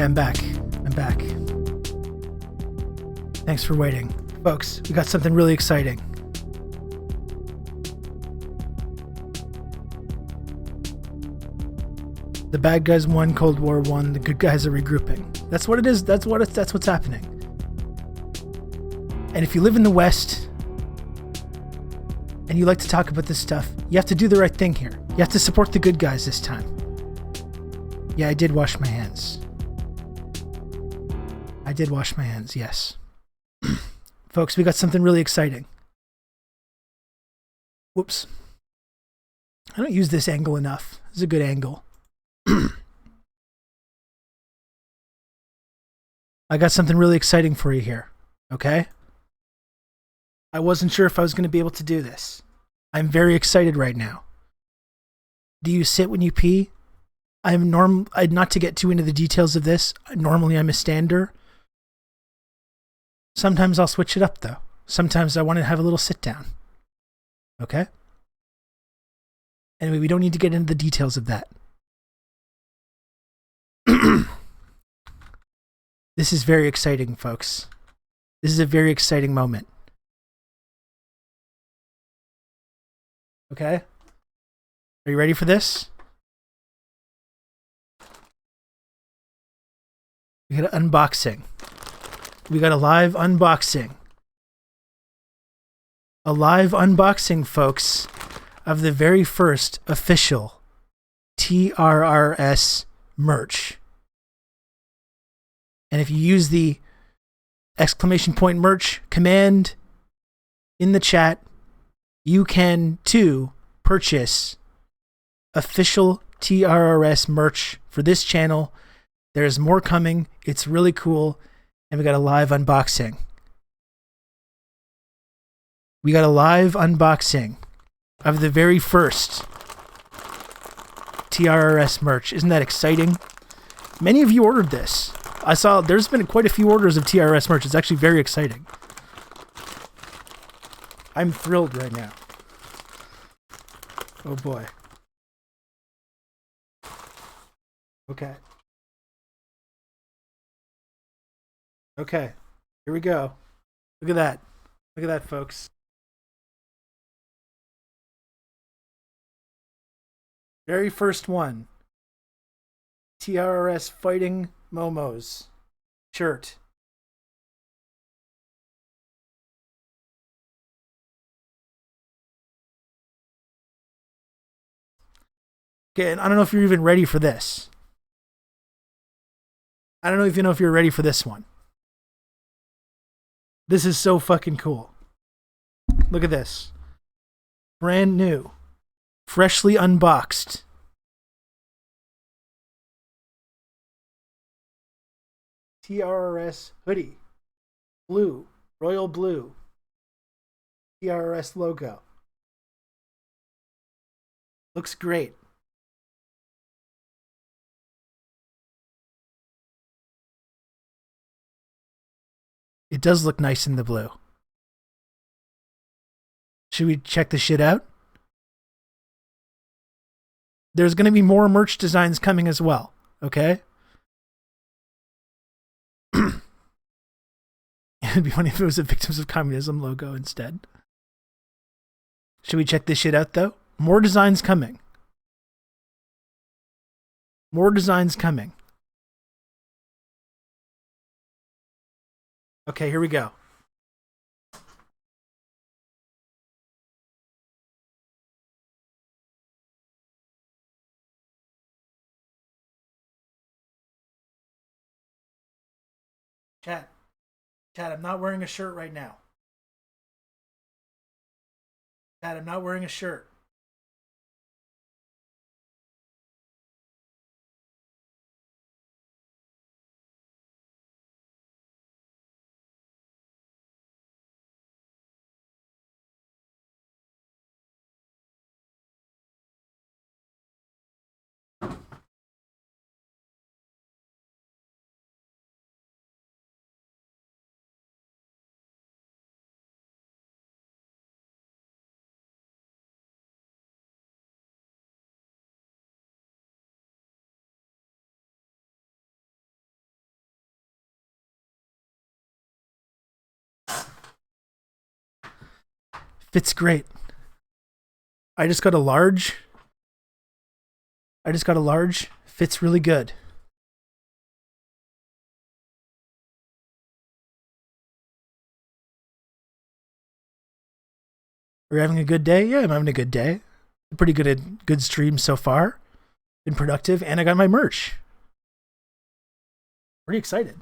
A: I'm back. I'm back. Thanks for waiting. Folks, we got something really exciting. The bad guys won, Cold War won, the good guys are regrouping. That's what it is. That's what's happening. And if you live in the West and you like to talk about this stuff, you have to do the right thing here. You have to support the good guys this time. Yeah, I did wash my hands. I did wash my hands, yes. Folks, we got something really exciting. Whoops. I don't use this angle enough. This is a good angle. I got something really exciting for you here, okay? I wasn't sure if I was going to be able to do this. I'm very excited right now. Do you sit when you pee? Not to get too into the details of this, normally I'm a stander. Sometimes I'll switch it up though. Sometimes I want to have a little sit down. Okay? Anyway, we don't need to get into the details of that. This is very exciting, folks. This is a very exciting moment. Okay? Are you ready for this? We got an unboxing. We got a live unboxing. A live unboxing, folks, of the very first official TRRS merch. And if you use the !merch command in the chat, you can too purchase official TRRS merch for this channel. There's more coming. It's really cool. And we got a live unboxing. We got a live unboxing of the very first TRRS merch. Isn't that exciting? Many of you ordered this. I saw there's been quite a few orders of TRRS merch. It's actually very exciting. I'm thrilled right now. Oh boy. Okay. Okay. Here we go. Look at that. Look at that, folks. Very first one. TRRS Fighting Momos shirt. Okay, and I don't know if you're even ready for this. I don't know if you know if you're ready for this one. This is so fucking cool. Look at this. Brand new. Freshly unboxed. TRRS hoodie. Blue. Royal blue. TRRS logo. Looks great. It does look nice in the blue. Should we check this shit out? There's going to be more merch designs coming as well. Okay? It'd be funny if it was a Victims of Communism logo instead. Should we check this shit out though? More designs coming. More designs coming. Okay, here we go. Chat, I'm not wearing a shirt right now. Chat, I'm not wearing a shirt. Fits great. I just got a large. Fits really good. Are you having a good day? Yeah, I'm having a good day. Pretty good stream so far. Been productive, and I got my merch. Pretty excited.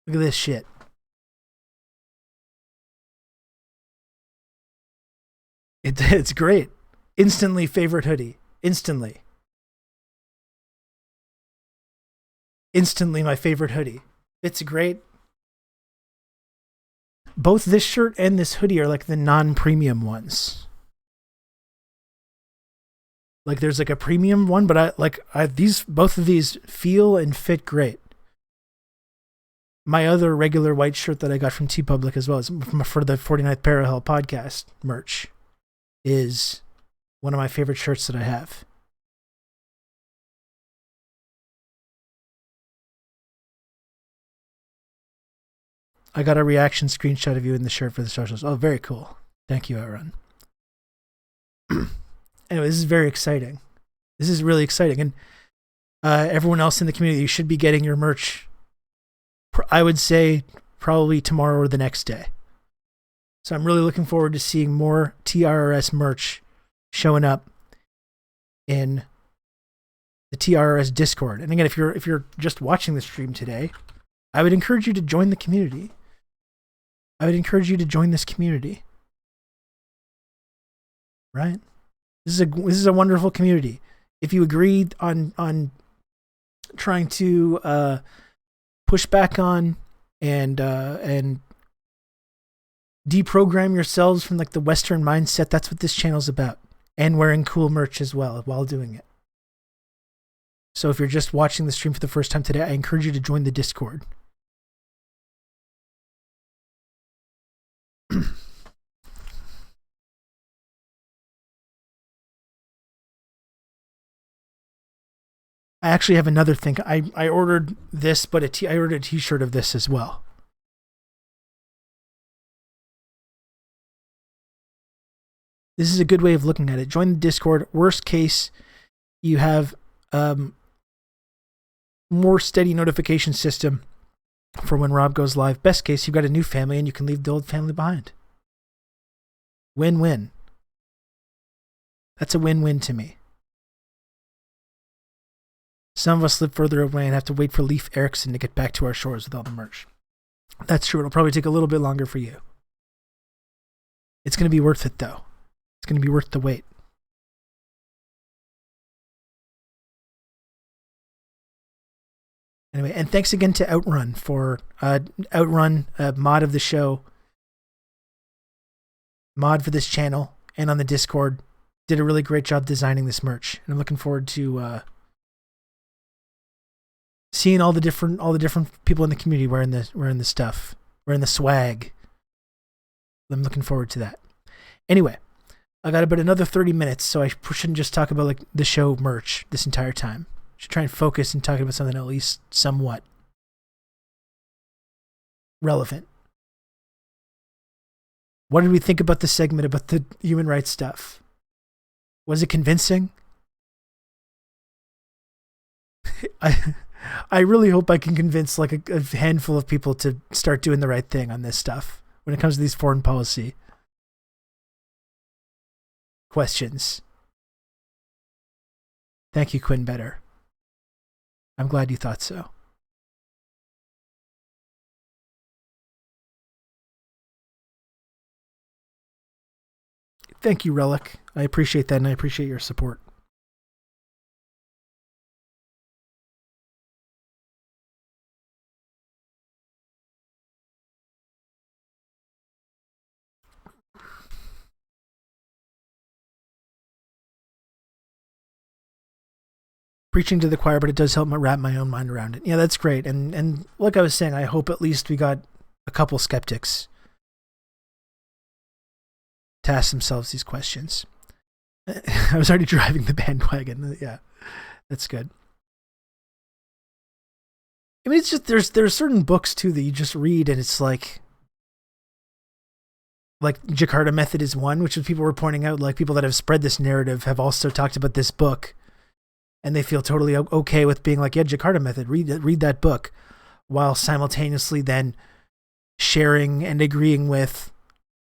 A: Look at this shit. It's great. Instantly favorite hoodie. Instantly my favorite hoodie. It's great. Both this shirt and this hoodie are like the non-premium ones. Like there's like a premium one, but both of these feel and fit great. My other regular white shirt that I got from TeePublic as well is for the 49th Parallel podcast merch is one of my favorite shirts that I have. I got a reaction screenshot of you in the shirt for the socials. Oh, very cool. Thank you, Outrun. Anyway, this is very exciting. This is really exciting. And everyone else in the community, you should be getting your merch, I would say, probably tomorrow or the next day. So I'm really looking forward to seeing more TRRS merch showing up in the TRRS Discord. And again, if you're just watching the stream today, I would encourage you to join the community. I would encourage you to join this community. Right? This is a wonderful community. If you agree on trying to push back on and deprogram yourselves from like the Western mindset, that's what this channel's about. And wearing cool merch as well while doing it. So if you're just watching the stream for the first time today, I encourage you to join the Discord. I actually have another thing. I ordered this, but I ordered a t-shirt of this as well. This is a good way of looking at it. Join the Discord. Worst case, you have more steady notification system for when Rob goes live. Best case, you've got a new family and you can leave the old family behind. Win-win. That's a win-win to me. Some of us live further away and have to wait for Leif Erikson to get back to our shores with all the merch. That's true. It'll probably take a little bit longer for you. It's going to be worth it, though. It's going to be worth the wait. Anyway, and thanks again to Outrun for mod of the show, mod for this channel, and on the Discord. Did a really great job designing this merch, and I'm looking forward to seeing all the different people in the community wearing the stuff, wearing the swag. I'm looking forward to that. Anyway, I got about another 30 minutes, so I shouldn't just talk about like the show merch this entire time. I should try and focus and talk about something at least somewhat relevant. What did we think about the segment about the human rights stuff? Was it convincing? I really hope I can convince like a handful of people to start doing the right thing on this stuff when it comes to these foreign policy questions. Thank you, Quinn Better. I'm glad you thought so. Thank you, Relic. I appreciate that, and I appreciate your support. Preaching to the choir, but it does help me wrap my own mind around it. Yeah, that's great. And like I was saying, I hope at least we got a couple skeptics to ask themselves these questions. I was already driving the bandwagon. Yeah, that's good. I mean, it's just there's certain books too that you just read and it's like Jakarta Method is one, which is people were pointing out, like people that have spread this narrative have also talked about this book. And they feel totally okay with being like, yeah, Jakarta Method, read that book, while simultaneously then sharing and agreeing with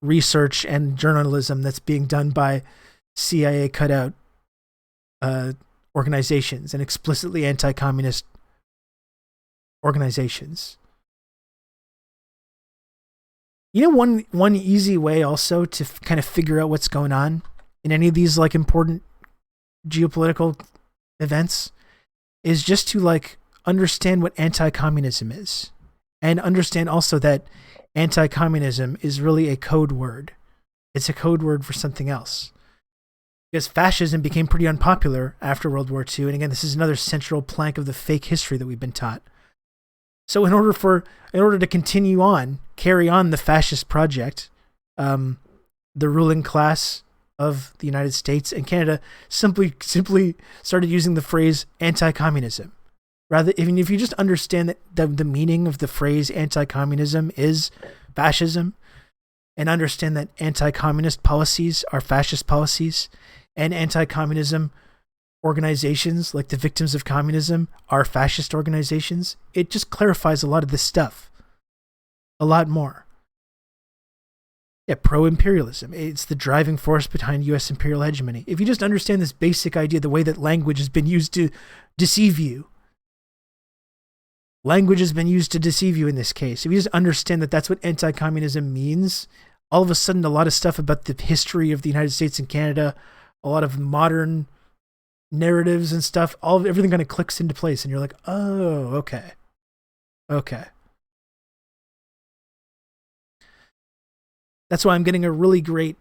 A: research and journalism that's being done by CIA cutout organizations and explicitly anti-communist organizations. You know, one easy way also to kind of figure out what's going on in any of these like important geopolitical events is just to like understand what anti-communism is, and understand also that anti-communism is really a code word. It's a code word for something else, because fascism became pretty unpopular after World War II. And again, this is another central plank of the fake history that we've been taught. So in order to carry on the fascist project, the ruling class of the United States and Canada simply started using the phrase anti-communism. Rather, even if you just understand that the meaning of the phrase anti-communism is fascism, and understand that anti-communist policies are fascist policies, and anti-communism organizations like the Victims of Communism are fascist organizations, it just clarifies a lot of this stuff. A lot more. Yeah, pro-imperialism. It's the driving force behind U.S. imperial hegemony. If you just understand this basic idea, the way that language has been used to deceive you. Language has been used to deceive you in this case. If you just understand that that's what anti-communism means, all of a sudden a lot of stuff about the history of the United States and Canada, a lot of modern narratives and stuff, everything kind of clicks into place and you're like, oh, okay. Okay. That's why I'm getting a really great,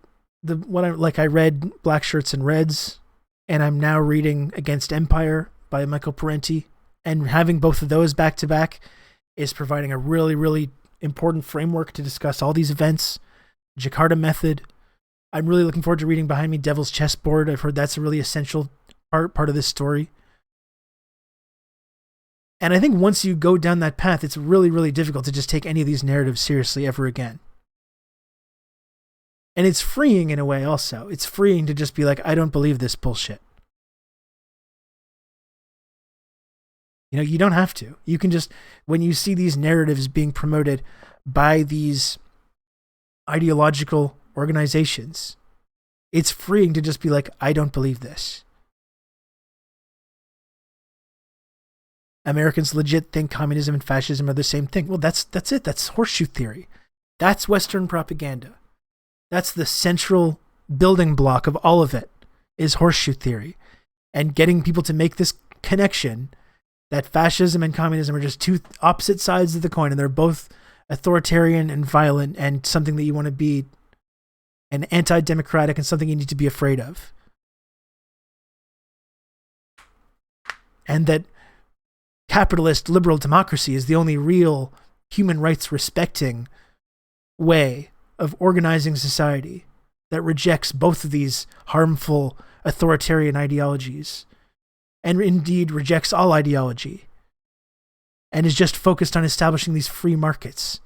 A: I read Black Shirts and Reds, and I'm now reading Against Empire by Michael Parenti, and having both of those back to back is providing a really, really important framework to discuss all these events. Jakarta Method. I'm really looking forward to reading behind me Devil's Chessboard. I've heard that's a really essential part of this story. And I think once you go down that path, it's really, really difficult to just take any of these narratives seriously ever again. And it's freeing in a way also. It's freeing to just be like, I don't believe this bullshit. You know, you don't have to. You can just, when you see these narratives being promoted by these ideological organizations, it's freeing to just be like, I don't believe this. Americans legit think communism and fascism are the same thing. Well, that's it. That's horseshoe theory. That's Western propaganda. That's the central building block of all of it, is horseshoe theory. And getting people to make this connection that fascism and communism are just two opposite sides of the coin, and they're both authoritarian and violent and something that you want to be, and anti-democratic and something you need to be afraid of. And that capitalist liberal democracy is the only real human rights respecting way of organizing society that rejects both of these harmful authoritarian ideologies, and indeed rejects all ideology, and is just focused on establishing these free markets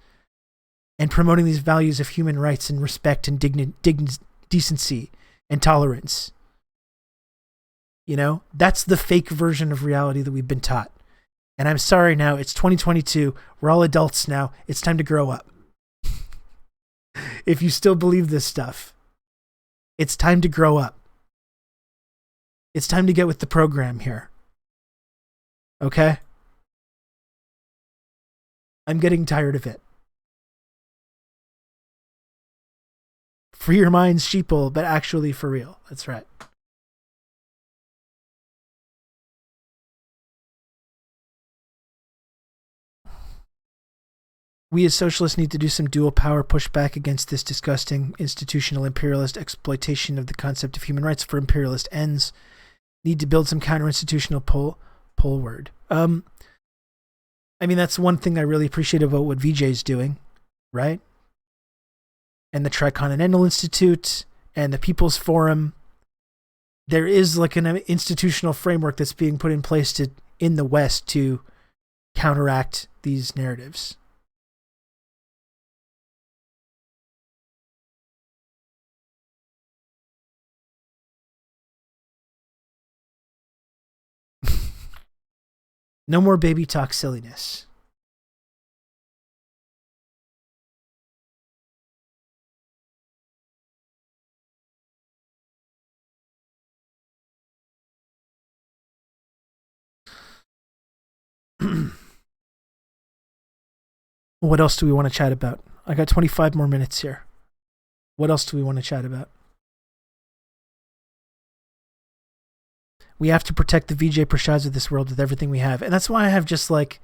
A: and promoting these values of human rights and respect and decency and tolerance. You know, that's the fake version of reality that we've been taught. And I'm sorry, now it's 2022. We're all adults now. It's time to grow up. If you still believe this stuff, it's time to grow up. It's time to get with the program here. Okay? I'm getting tired of it. free your minds, sheeple, but actually for real. That's right. We as socialists need to do some dual power pushback against this disgusting institutional imperialist exploitation of the concept of human rights for imperialist ends. Need to build some counter-institutional pole word. I mean, that's one thing I really appreciate about what VJ's doing, right? And the Tricontinental Institute and the People's Forum. There is like an institutional framework that's being put in place in the West to counteract these narratives. No more baby talk silliness. What else do we want to chat about? I got 25 more minutes here. What else do we want to chat about? We have to protect the Vijay Prashads of this world with everything we have. And that's why I have just like,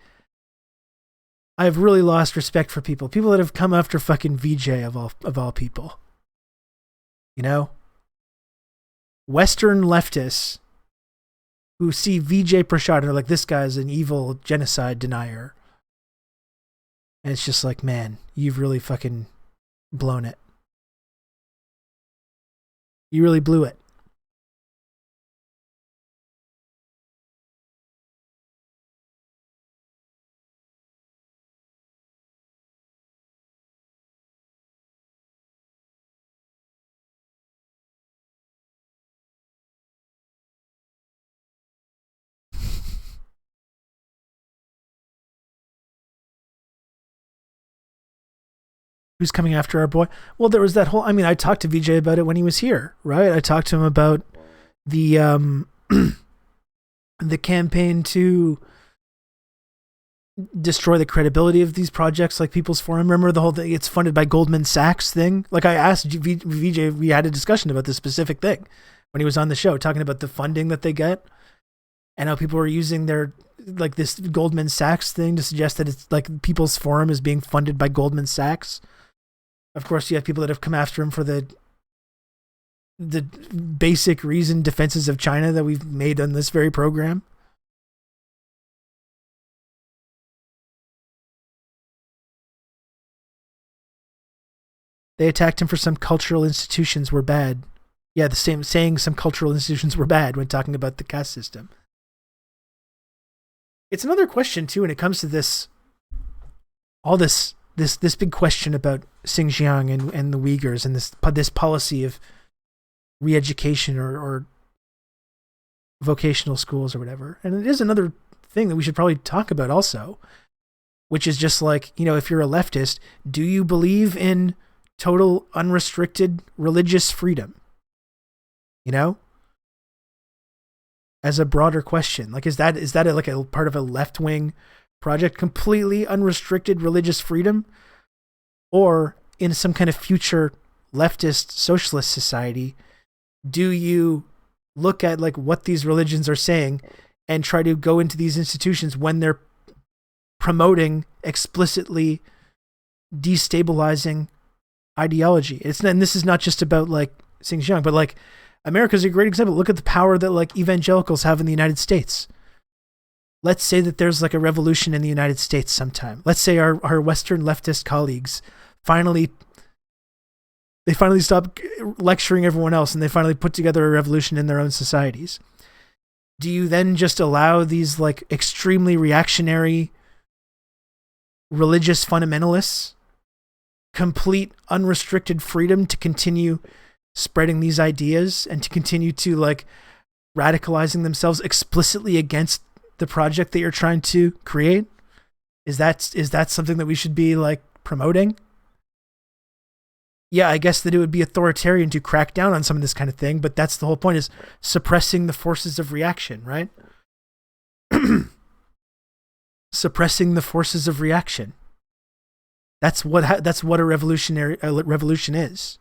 A: I've really lost respect for people. People that have come after fucking Vijay of all people. You know? Western leftists who see Vijay Prashad and are like, this guy's an evil genocide denier. And it's just like, man, you've really fucking blown it. You really blew it. Who's coming after our boy? Well, there was that whole, I mean, I talked to Vijay about it when he was here, right? I talked to him about the the campaign to destroy the credibility of these projects like People's Forum. Remember the whole thing, it's funded by Goldman Sachs thing? Like I asked Vijay, we had a discussion about this specific thing when he was on the show, talking about the funding that they get and how people are using their, like this Goldman Sachs thing to suggest that it's like People's Forum is being funded by Goldman Sachs. Of course, you have people that have come after him for the basic reason defenses of China that we've made on this very program. They attacked him for some cultural institutions were bad. Yeah, the same saying some cultural institutions were bad when talking about the caste system. It's another question too when it comes to this, all this big question about Xinjiang and the Uyghurs and this policy of re-education or vocational schools or whatever. And it is another thing that we should probably talk about also, which is just like, you know, if you're a leftist, do you believe in total unrestricted religious freedom? You know? As a broader question, like, is that like a part of a left-wing project, completely unrestricted religious freedom? Or in some kind of future leftist socialist society, do you look at like what these religions are saying and try to go into these institutions when they're promoting explicitly destabilizing ideology? And this is not just about like Xinjiang, but like America's a great example. Look at the power that like evangelicals have in the United States. Let's say that there's like a revolution in the United States sometime. Let's say our Western leftist colleagues finally stop lecturing everyone else and they finally put together a revolution in their own societies. Do you then just allow these like extremely reactionary religious fundamentalists complete unrestricted freedom to continue spreading these ideas and to continue to like radicalizing themselves explicitly against the project that you're trying to create? Is that something that we should be like promoting? Yeah, I guess that it would be authoritarian to crack down on some of this kind of thing, but that's the whole point, is suppressing the forces of reaction, right? Suppressing the forces of reaction. That's what a revolution is.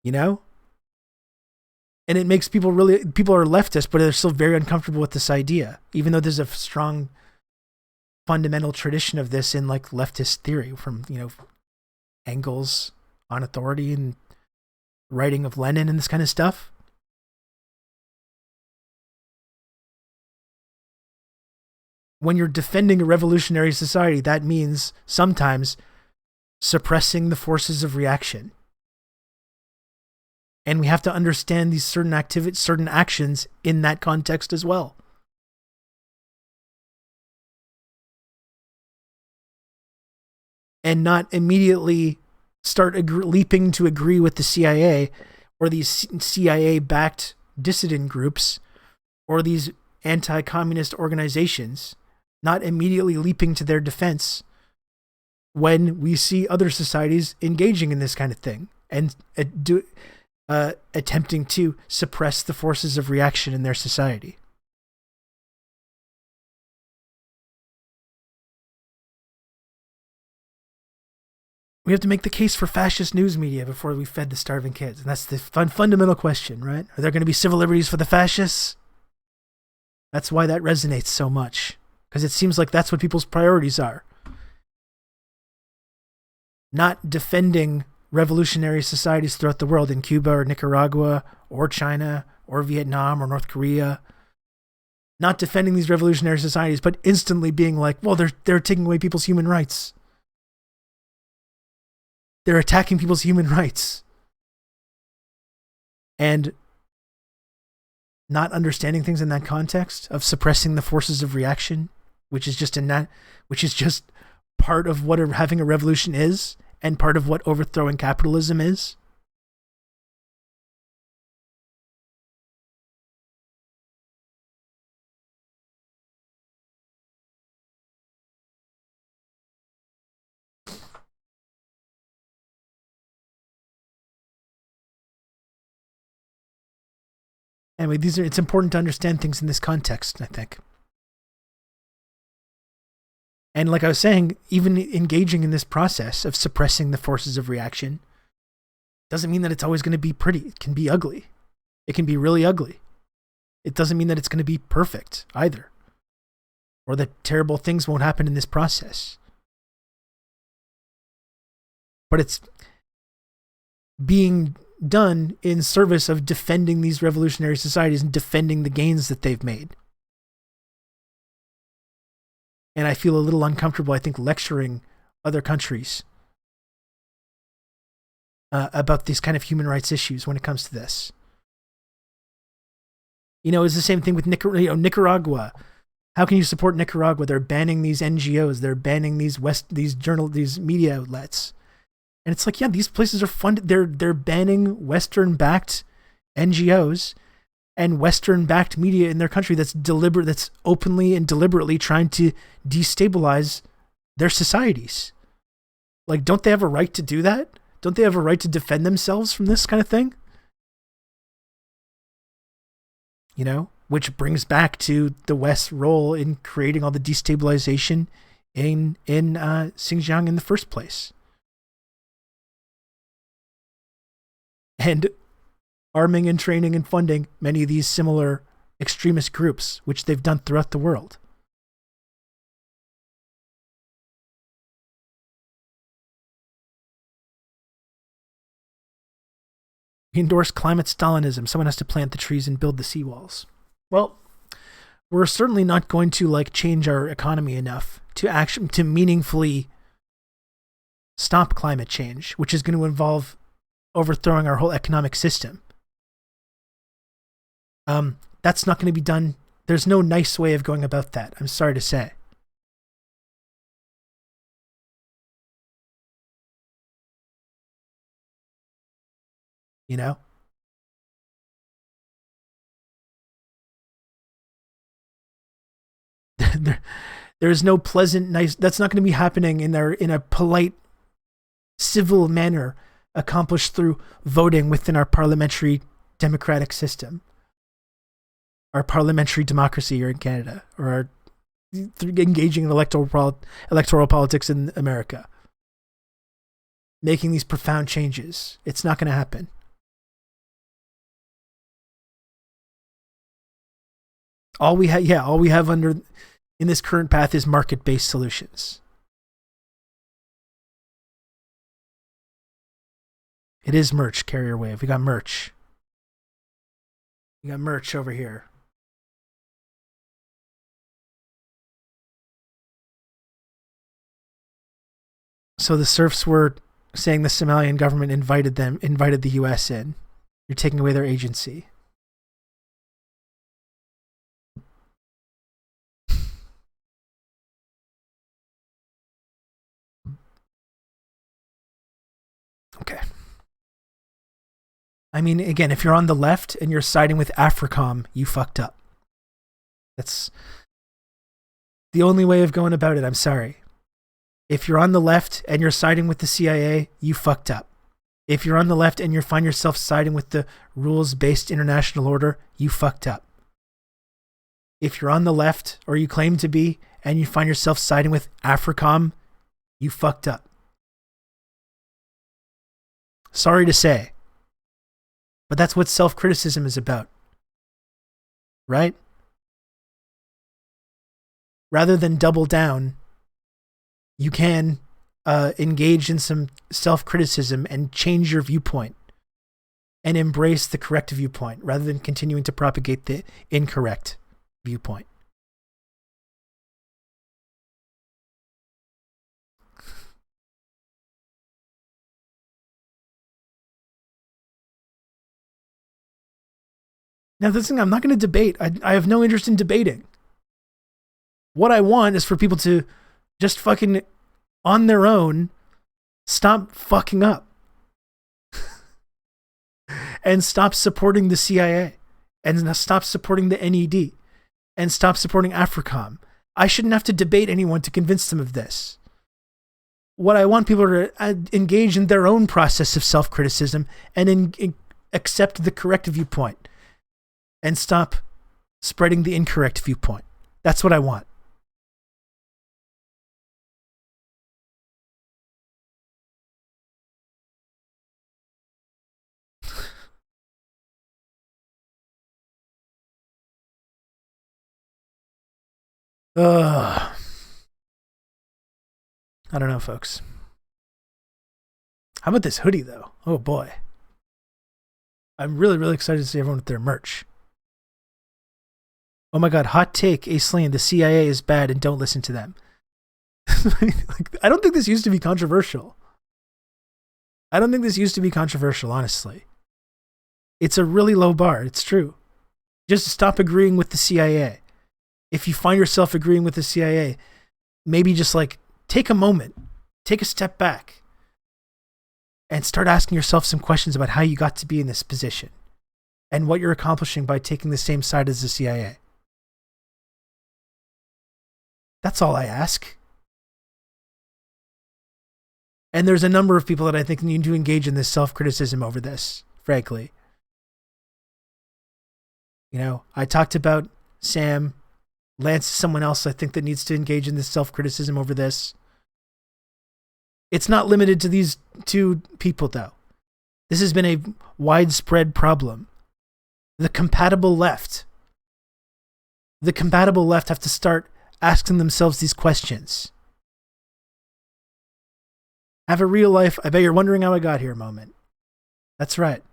A: You know? And it makes people are leftist, but they're still very uncomfortable with this idea, even though there's a strong fundamental tradition of this in like leftist theory from, Engels on authority and writing of Lenin and this kind of stuff. When you're defending a revolutionary society, that means sometimes suppressing the forces of reaction. And we have to understand these certain actions in that context as well. And not immediately start leaping to agree with the CIA or these CIA-backed dissident groups or these anti-communist organizations, not immediately leaping to their defense when we see other societies engaging in this kind of thing and attempting to suppress the forces of reaction in their society. We have to make the case for fascist news media before we fed the starving kids. And that's the fundamental question, right? Are there going to be civil liberties for the fascists? That's why that resonates so much. Because it seems like that's what people's priorities are. Not defending revolutionary societies throughout the world in Cuba or Nicaragua or China or Vietnam or North Korea. Not defending these revolutionary societies, but instantly being like, well, they're taking away people's human rights. They're attacking people's human rights. And not understanding things in that context of suppressing the forces of reaction, which is just part of what having a revolution is and part of what overthrowing capitalism is. Anyway, it's important to understand things in this context, I think. And like I was saying, even engaging in this process of suppressing the forces of reaction doesn't mean that it's always going to be pretty. It can be ugly. It can be really ugly. It doesn't mean that it's going to be perfect either, or that terrible things won't happen in this process. But it's being done in service of defending these revolutionary societies and defending the gains that they've made. And I feel a little uncomfortable, I think, lecturing other countries about these kind of human rights issues when it comes to this. It's the same thing with Nicaragua. How can you support Nicaragua? They're banning these NGOs. They're banning these media outlets. And it's like, yeah, these places are funded. They're banning Western-backed NGOs and Western-backed media in their country that's openly and deliberately trying to destabilize their societies. Like, don't they have a right to do that? Don't they have a right to defend themselves from this kind of thing? Which brings back to the West's role in creating all the destabilization in Xinjiang in the first place. And arming and training and funding many of these similar extremist groups, which they've done throughout the world. We endorse climate Stalinism. Someone has to plant the trees and build the seawalls. Well, we're certainly not going to change our economy enough to meaningfully stop climate change, which is going to involve overthrowing our whole economic system. That's not going to be done. There's no nice way of going about that. I'm sorry to say. There's no pleasant, nice. That's not going to be happening in a polite, civil manner accomplished through voting within our parliamentary democratic system, our parliamentary democracy here in Canada, or through engaging in electoral politics in America, making these profound changes. It's not going to happen. All we have under in this current path is market-based solutions. It is merch, Carrier Wave. We got merch. We got merch over here. So the serfs were saying the Somalian government invited the US in. You're taking away their agency. Okay. I mean, again, if you're on the left and you're siding with AFRICOM, you fucked up. That's the only way of going about it. I'm sorry. If you're on the left and you're siding with the CIA, you fucked up. If you're on the left and you find yourself siding with the rules-based international order, you fucked up. If you're on the left, or you claim to be, and you find yourself siding with AFRICOM, you fucked up. Sorry to say. But that's what self-criticism is about. Right? Rather than double down, you can engage in some self-criticism and change your viewpoint and embrace the correct viewpoint rather than continuing to propagate the incorrect viewpoint. Now, this thing I'm not going to debate. I have no interest in debating. What I want is for people to just fucking, on their own, stop fucking up. And stop supporting the CIA. And stop supporting the NED. And stop supporting AFRICOM. I shouldn't have to debate anyone to convince them of this. What I want people to engage in their own process of self-criticism and accept the correct viewpoint. And stop spreading the incorrect viewpoint. That's what I want. I don't know, folks. How about this hoodie, though? Oh, boy. I'm really, really excited to see everyone with their merch. Oh my God, hot take, Aisleen, the CIA is bad and don't listen to them. I don't think this used to be controversial. Honestly. It's a really low bar, it's true. Just stop agreeing with the CIA. If you find yourself agreeing with the CIA, maybe just like take a moment, take a step back, and start asking yourself some questions about how you got to be in this position and what you're accomplishing by taking the same side as the CIA. That's all I ask. And there's a number of people that I think need to engage in this self-criticism over this, frankly. You know, I talked about Sam. Lance is someone else I think that needs to engage in this self-criticism over this. It's not limited to these two people, though. This has been a widespread problem. The compatible left have to start asking themselves these questions. Have a real life, I bet you're wondering how I got here moment. That's right.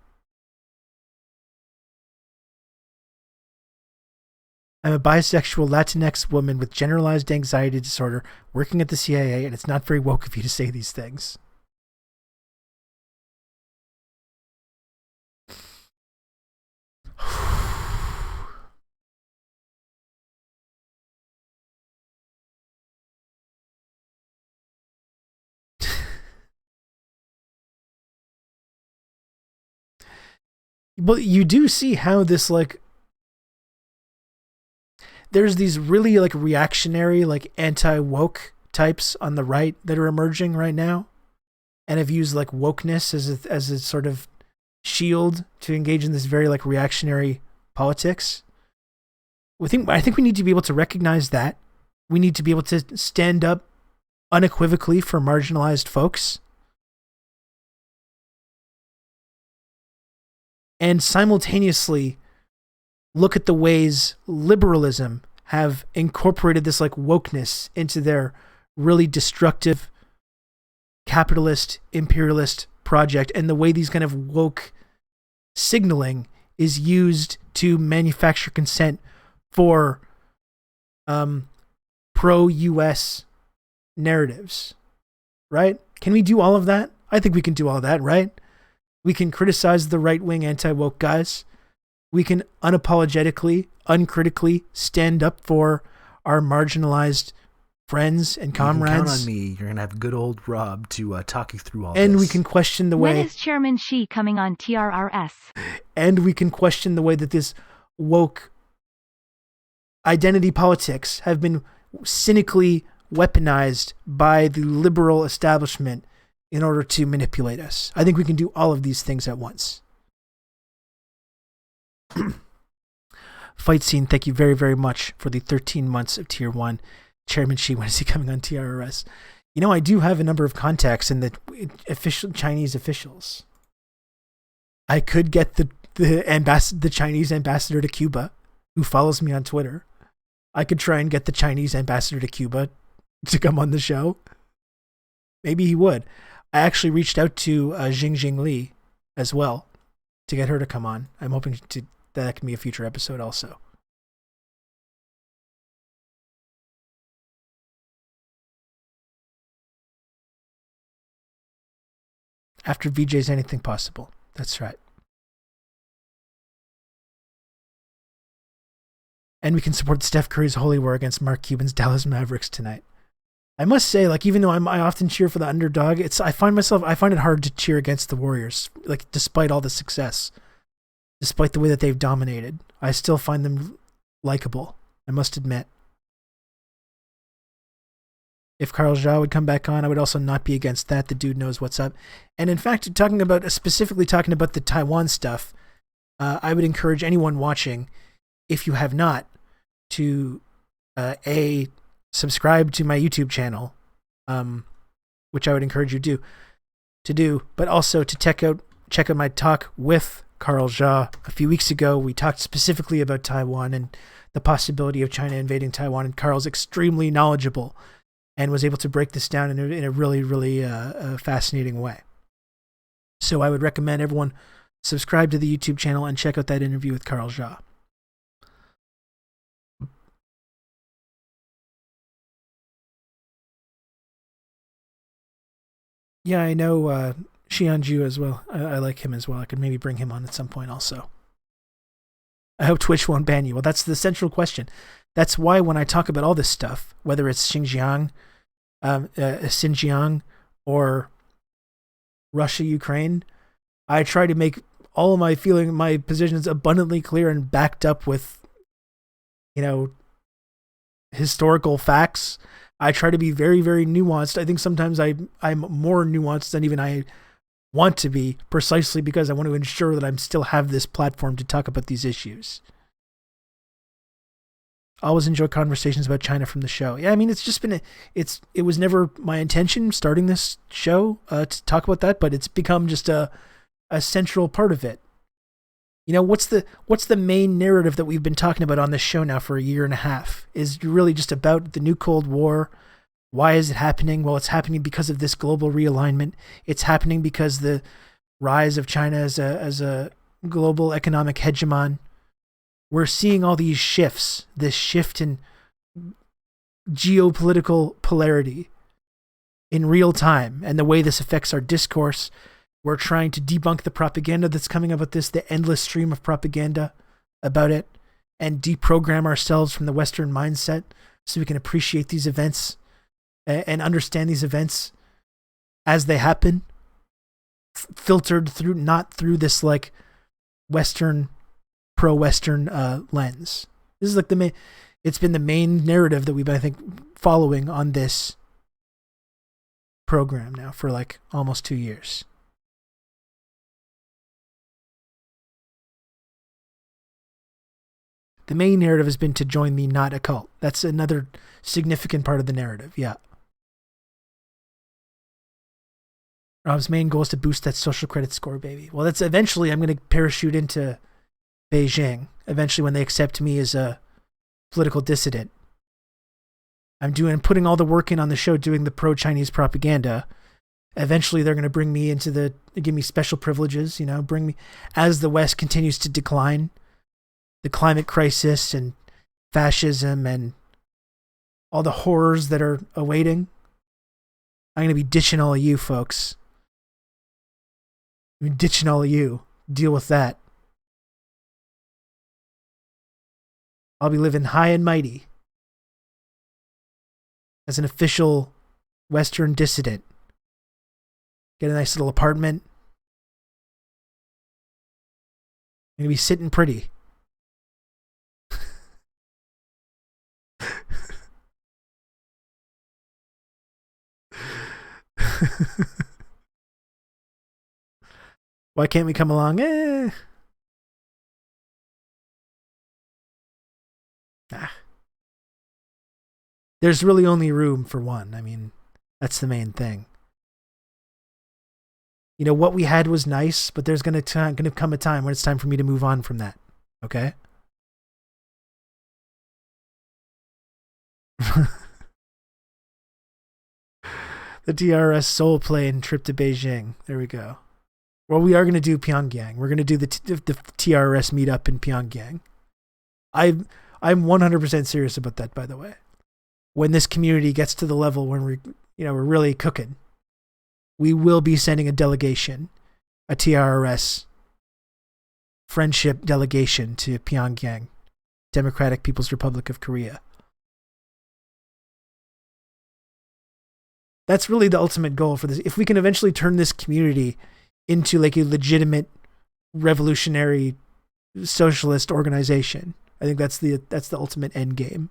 A: I'm a bisexual Latinx woman with generalized anxiety disorder working at the CIA, and it's not very woke of you to say these things. But you do see how this, like, there's these really like reactionary, like anti-woke types on the right that are emerging right now and have used like wokeness as a sort of shield to engage in this very like reactionary politics. I think we need to be able to recognize that. We need to be able to stand up unequivocally for marginalized folks. And simultaneously look at the ways liberalism have incorporated this like wokeness into their really destructive capitalist imperialist project, and the way these kind of woke signaling is used to manufacture consent for pro-US narratives, right? Can we do all of that? I think we can do all of that, right? We can criticize the right-wing anti-woke guys. We can unapologetically, uncritically stand up for our marginalized friends and comrades.
C: You can count on me. You're going to have good old Rob to talk you through all this.
A: And we can question the way...
D: When is Chairman Xi coming on TRRS?
A: And we can question the way that this woke identity politics have been cynically weaponized by the liberal establishment in order to manipulate us. I think we can do all of these things at once. Fight Scene, thank you very, very much for the 13 months of Tier 1. Chairman Xi, when is he coming on TRRS? You know, I do have a number of contacts in the official Chinese officials. I could get the Chinese ambassador to Cuba, who follows me on Twitter. I could try and get the Chinese ambassador to Cuba to come on the show. Maybe he would. I actually reached out to Jing Li as well to get her to come on. I'm hoping that can be a future episode also. After VJ's Anything Possible. That's right. And we can support Steph Curry's holy war against Mark Cuban's Dallas Mavericks tonight. I must say, like, even though I often cheer for the underdog, I find it hard to cheer against the Warriors, like, despite all the success, despite the way that they've dominated. I still find them likable, I must admit. If Carl Zhao would come back on, I would also not be against that. The dude knows what's up. And in fact, specifically talking about the Taiwan stuff, I would encourage anyone watching, if you have not, to subscribe to my YouTube channel, which I would encourage you to do, but also to check out my talk with Carl Zha a few weeks ago. We talked specifically about Taiwan and the possibility of China invading Taiwan, and Carl's extremely knowledgeable and was able to break this down in a really, really fascinating way. So I would recommend everyone subscribe to the YouTube channel and check out that interview with Carl Zha. Yeah, I know Xianju as well. I like him as well. I could maybe bring him on at some point also. I hope Twitch won't ban you. Well, that's the central question. That's why when I talk about all this stuff, whether it's Xinjiang, or Russia, Ukraine, I try to make all of my positions abundantly clear and backed up with, historical facts. I try to be very, very nuanced. I think sometimes I'm more nuanced than even I want to be, precisely because I want to ensure that I still have this platform to talk about these issues. Always enjoy conversations about China from the show. Yeah, I mean, it's just been it was never my intention starting this show to talk about that, but it's become just a central part of it. What's the main narrative that we've been talking about on this show now for a year and a half is really just about the new Cold War. Why is it happening? Well, it's happening because of this global realignment. It's happening because the rise of China as a global economic hegemon. We're seeing all these shifts, this shift in geopolitical polarity in real time, and the way this affects our discourse. We're trying to debunk the propaganda that's coming about this, the endless stream of propaganda about it, and deprogram ourselves from the Western mindset so we can appreciate these events and understand these events as they happen, filtered through, not through this like Western, pro-Western lens. This is like it's been the main narrative that we've been, I think, following on this program now for like almost 2 years. The main narrative has been to join the not a cult. That's another significant part of the narrative, yeah. Rob's main goal is to boost that social credit score, baby. Well, that's eventually I'm going to parachute into Beijing, eventually when they accept me as a political dissident. I'm putting all the work in on the show, doing the pro-Chinese propaganda. Eventually they're going to give me special privileges, bring me, as the West continues to decline, the climate crisis and fascism and all the horrors that are awaiting. I'm going to be ditching all of you folks. I'm ditching all of you. Deal with that. I'll be living high and mighty as an official Western dissident. Get a nice little apartment. I'm going to be sitting pretty. Why can't we come along? There's really only room for one. I mean, that's the main thing. What we had was nice, but there's going to come a time when it's time for me to move on from that. Okay? The TRRS Seoul plane trip to Beijing. There we go. Well, we are going to do Pyongyang. We're going to do the TRRS meetup in Pyongyang. I'm 100% serious about that, by the way. When this community gets to the level when we're really cooking, we will be sending a delegation, a TRRS friendship delegation to Pyongyang, Democratic People's Republic of Korea. That's really the ultimate goal for this. If we can eventually turn this community into like a legitimate revolutionary socialist organization, I think that's the ultimate end game.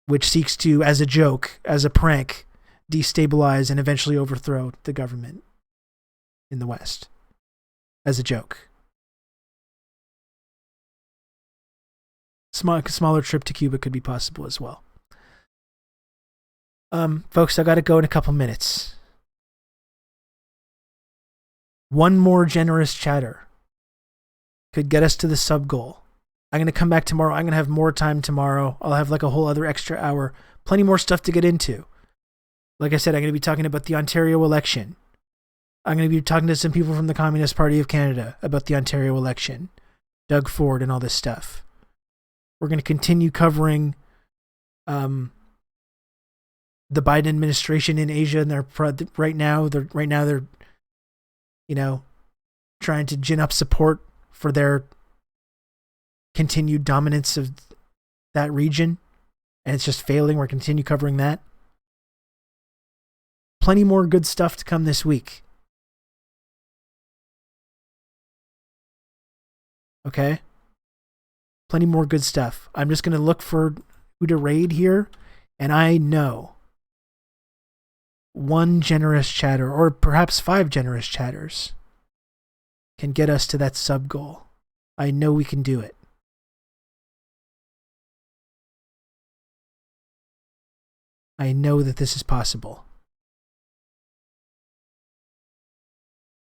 A: Which seeks to, as a joke, as a prank, destabilize and eventually overthrow the government in the West. As a joke. Smaller trip to Cuba could be possible as well. Folks, I gotta go in a couple minutes. One more generous chatter could get us to the sub goal. I'm going to come back tomorrow. I'm going to have more time tomorrow. I'll have like a whole other extra hour. Plenty more stuff to get into. Like I said, I'm going to be talking about the Ontario election. I'm going to be talking to some people from the Communist Party of Canada about the Ontario election. Doug Ford and all this stuff. We're going to continue covering the Biden administration in Asia, and they're right now they're trying to gin up support for their continued dominance of that region, and it's just failing. We're continue covering that. Plenty more good stuff to come this week. Okay? Plenty more good stuff. I'm just going to look for who to raid here, and I know one generous chatter, or perhaps 5 generous chatters, can get us to that sub goal. I know we can do it. I know that this is possible.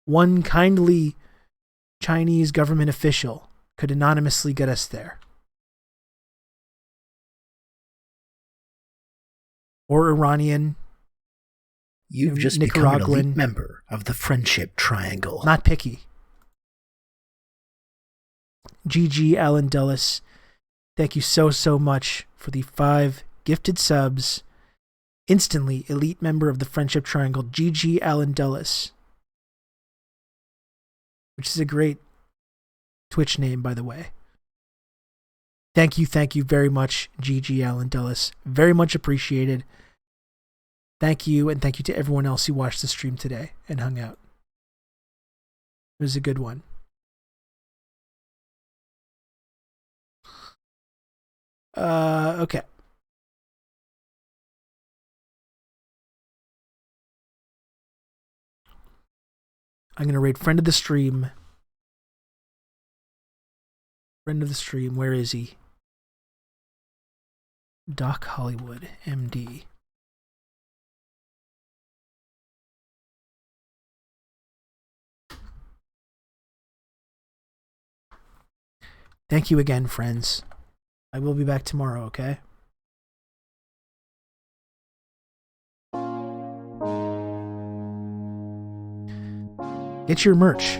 A: One kindly Chinese government official could anonymously get us there. Or Iranian.
C: You've just become an elite member of the Friendship Triangle.
A: Not picky. GG Alan Dulles, thank you so much for the 5 gifted subs. Instantly elite member of the Friendship Triangle, GG Alan Dulles. Which is a great Twitch name, by the way. Thank you very much, GG Alan Dulles. Very much appreciated. Thank you, and thank you to everyone else who watched the stream today and hung out. It was a good one. Okay. I'm going to raid friend of the stream. Friend of the stream, where is he? Doc Hollywood, MD. Thank you again, friends. I will be back tomorrow, okay? Get your merch.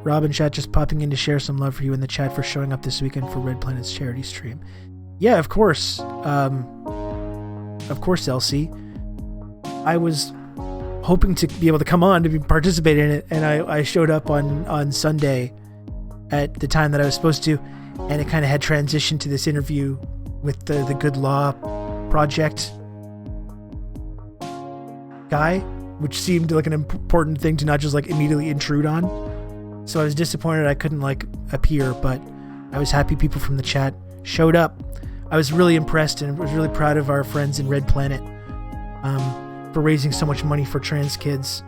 A: Rob and chat just popping in to share some love for you in the chat for showing up this weekend for Red Planet's charity stream. Yeah, of course. Of course, Elsie. I was hoping to be able to come on to participate in it, and I showed up on Sunday at the time that I was supposed to, and it kind of had transitioned to this interview with the Good Law Project guy, which seemed like an important thing to not just like immediately intrude on. So I was disappointed I couldn't like appear, but I was happy people from the chat showed up. I was really impressed and was really proud of our friends in Red Planet for raising so much money for trans kids.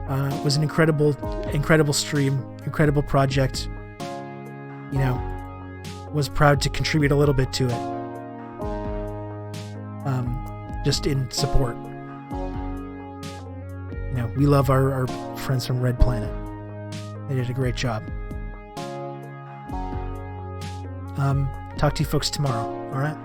A: It was an incredible stream, incredible project. You know, was proud to contribute a little bit to it. Just in support. You know, we love our friends from Red Planet. They did a great job. Talk to you folks tomorrow, all right?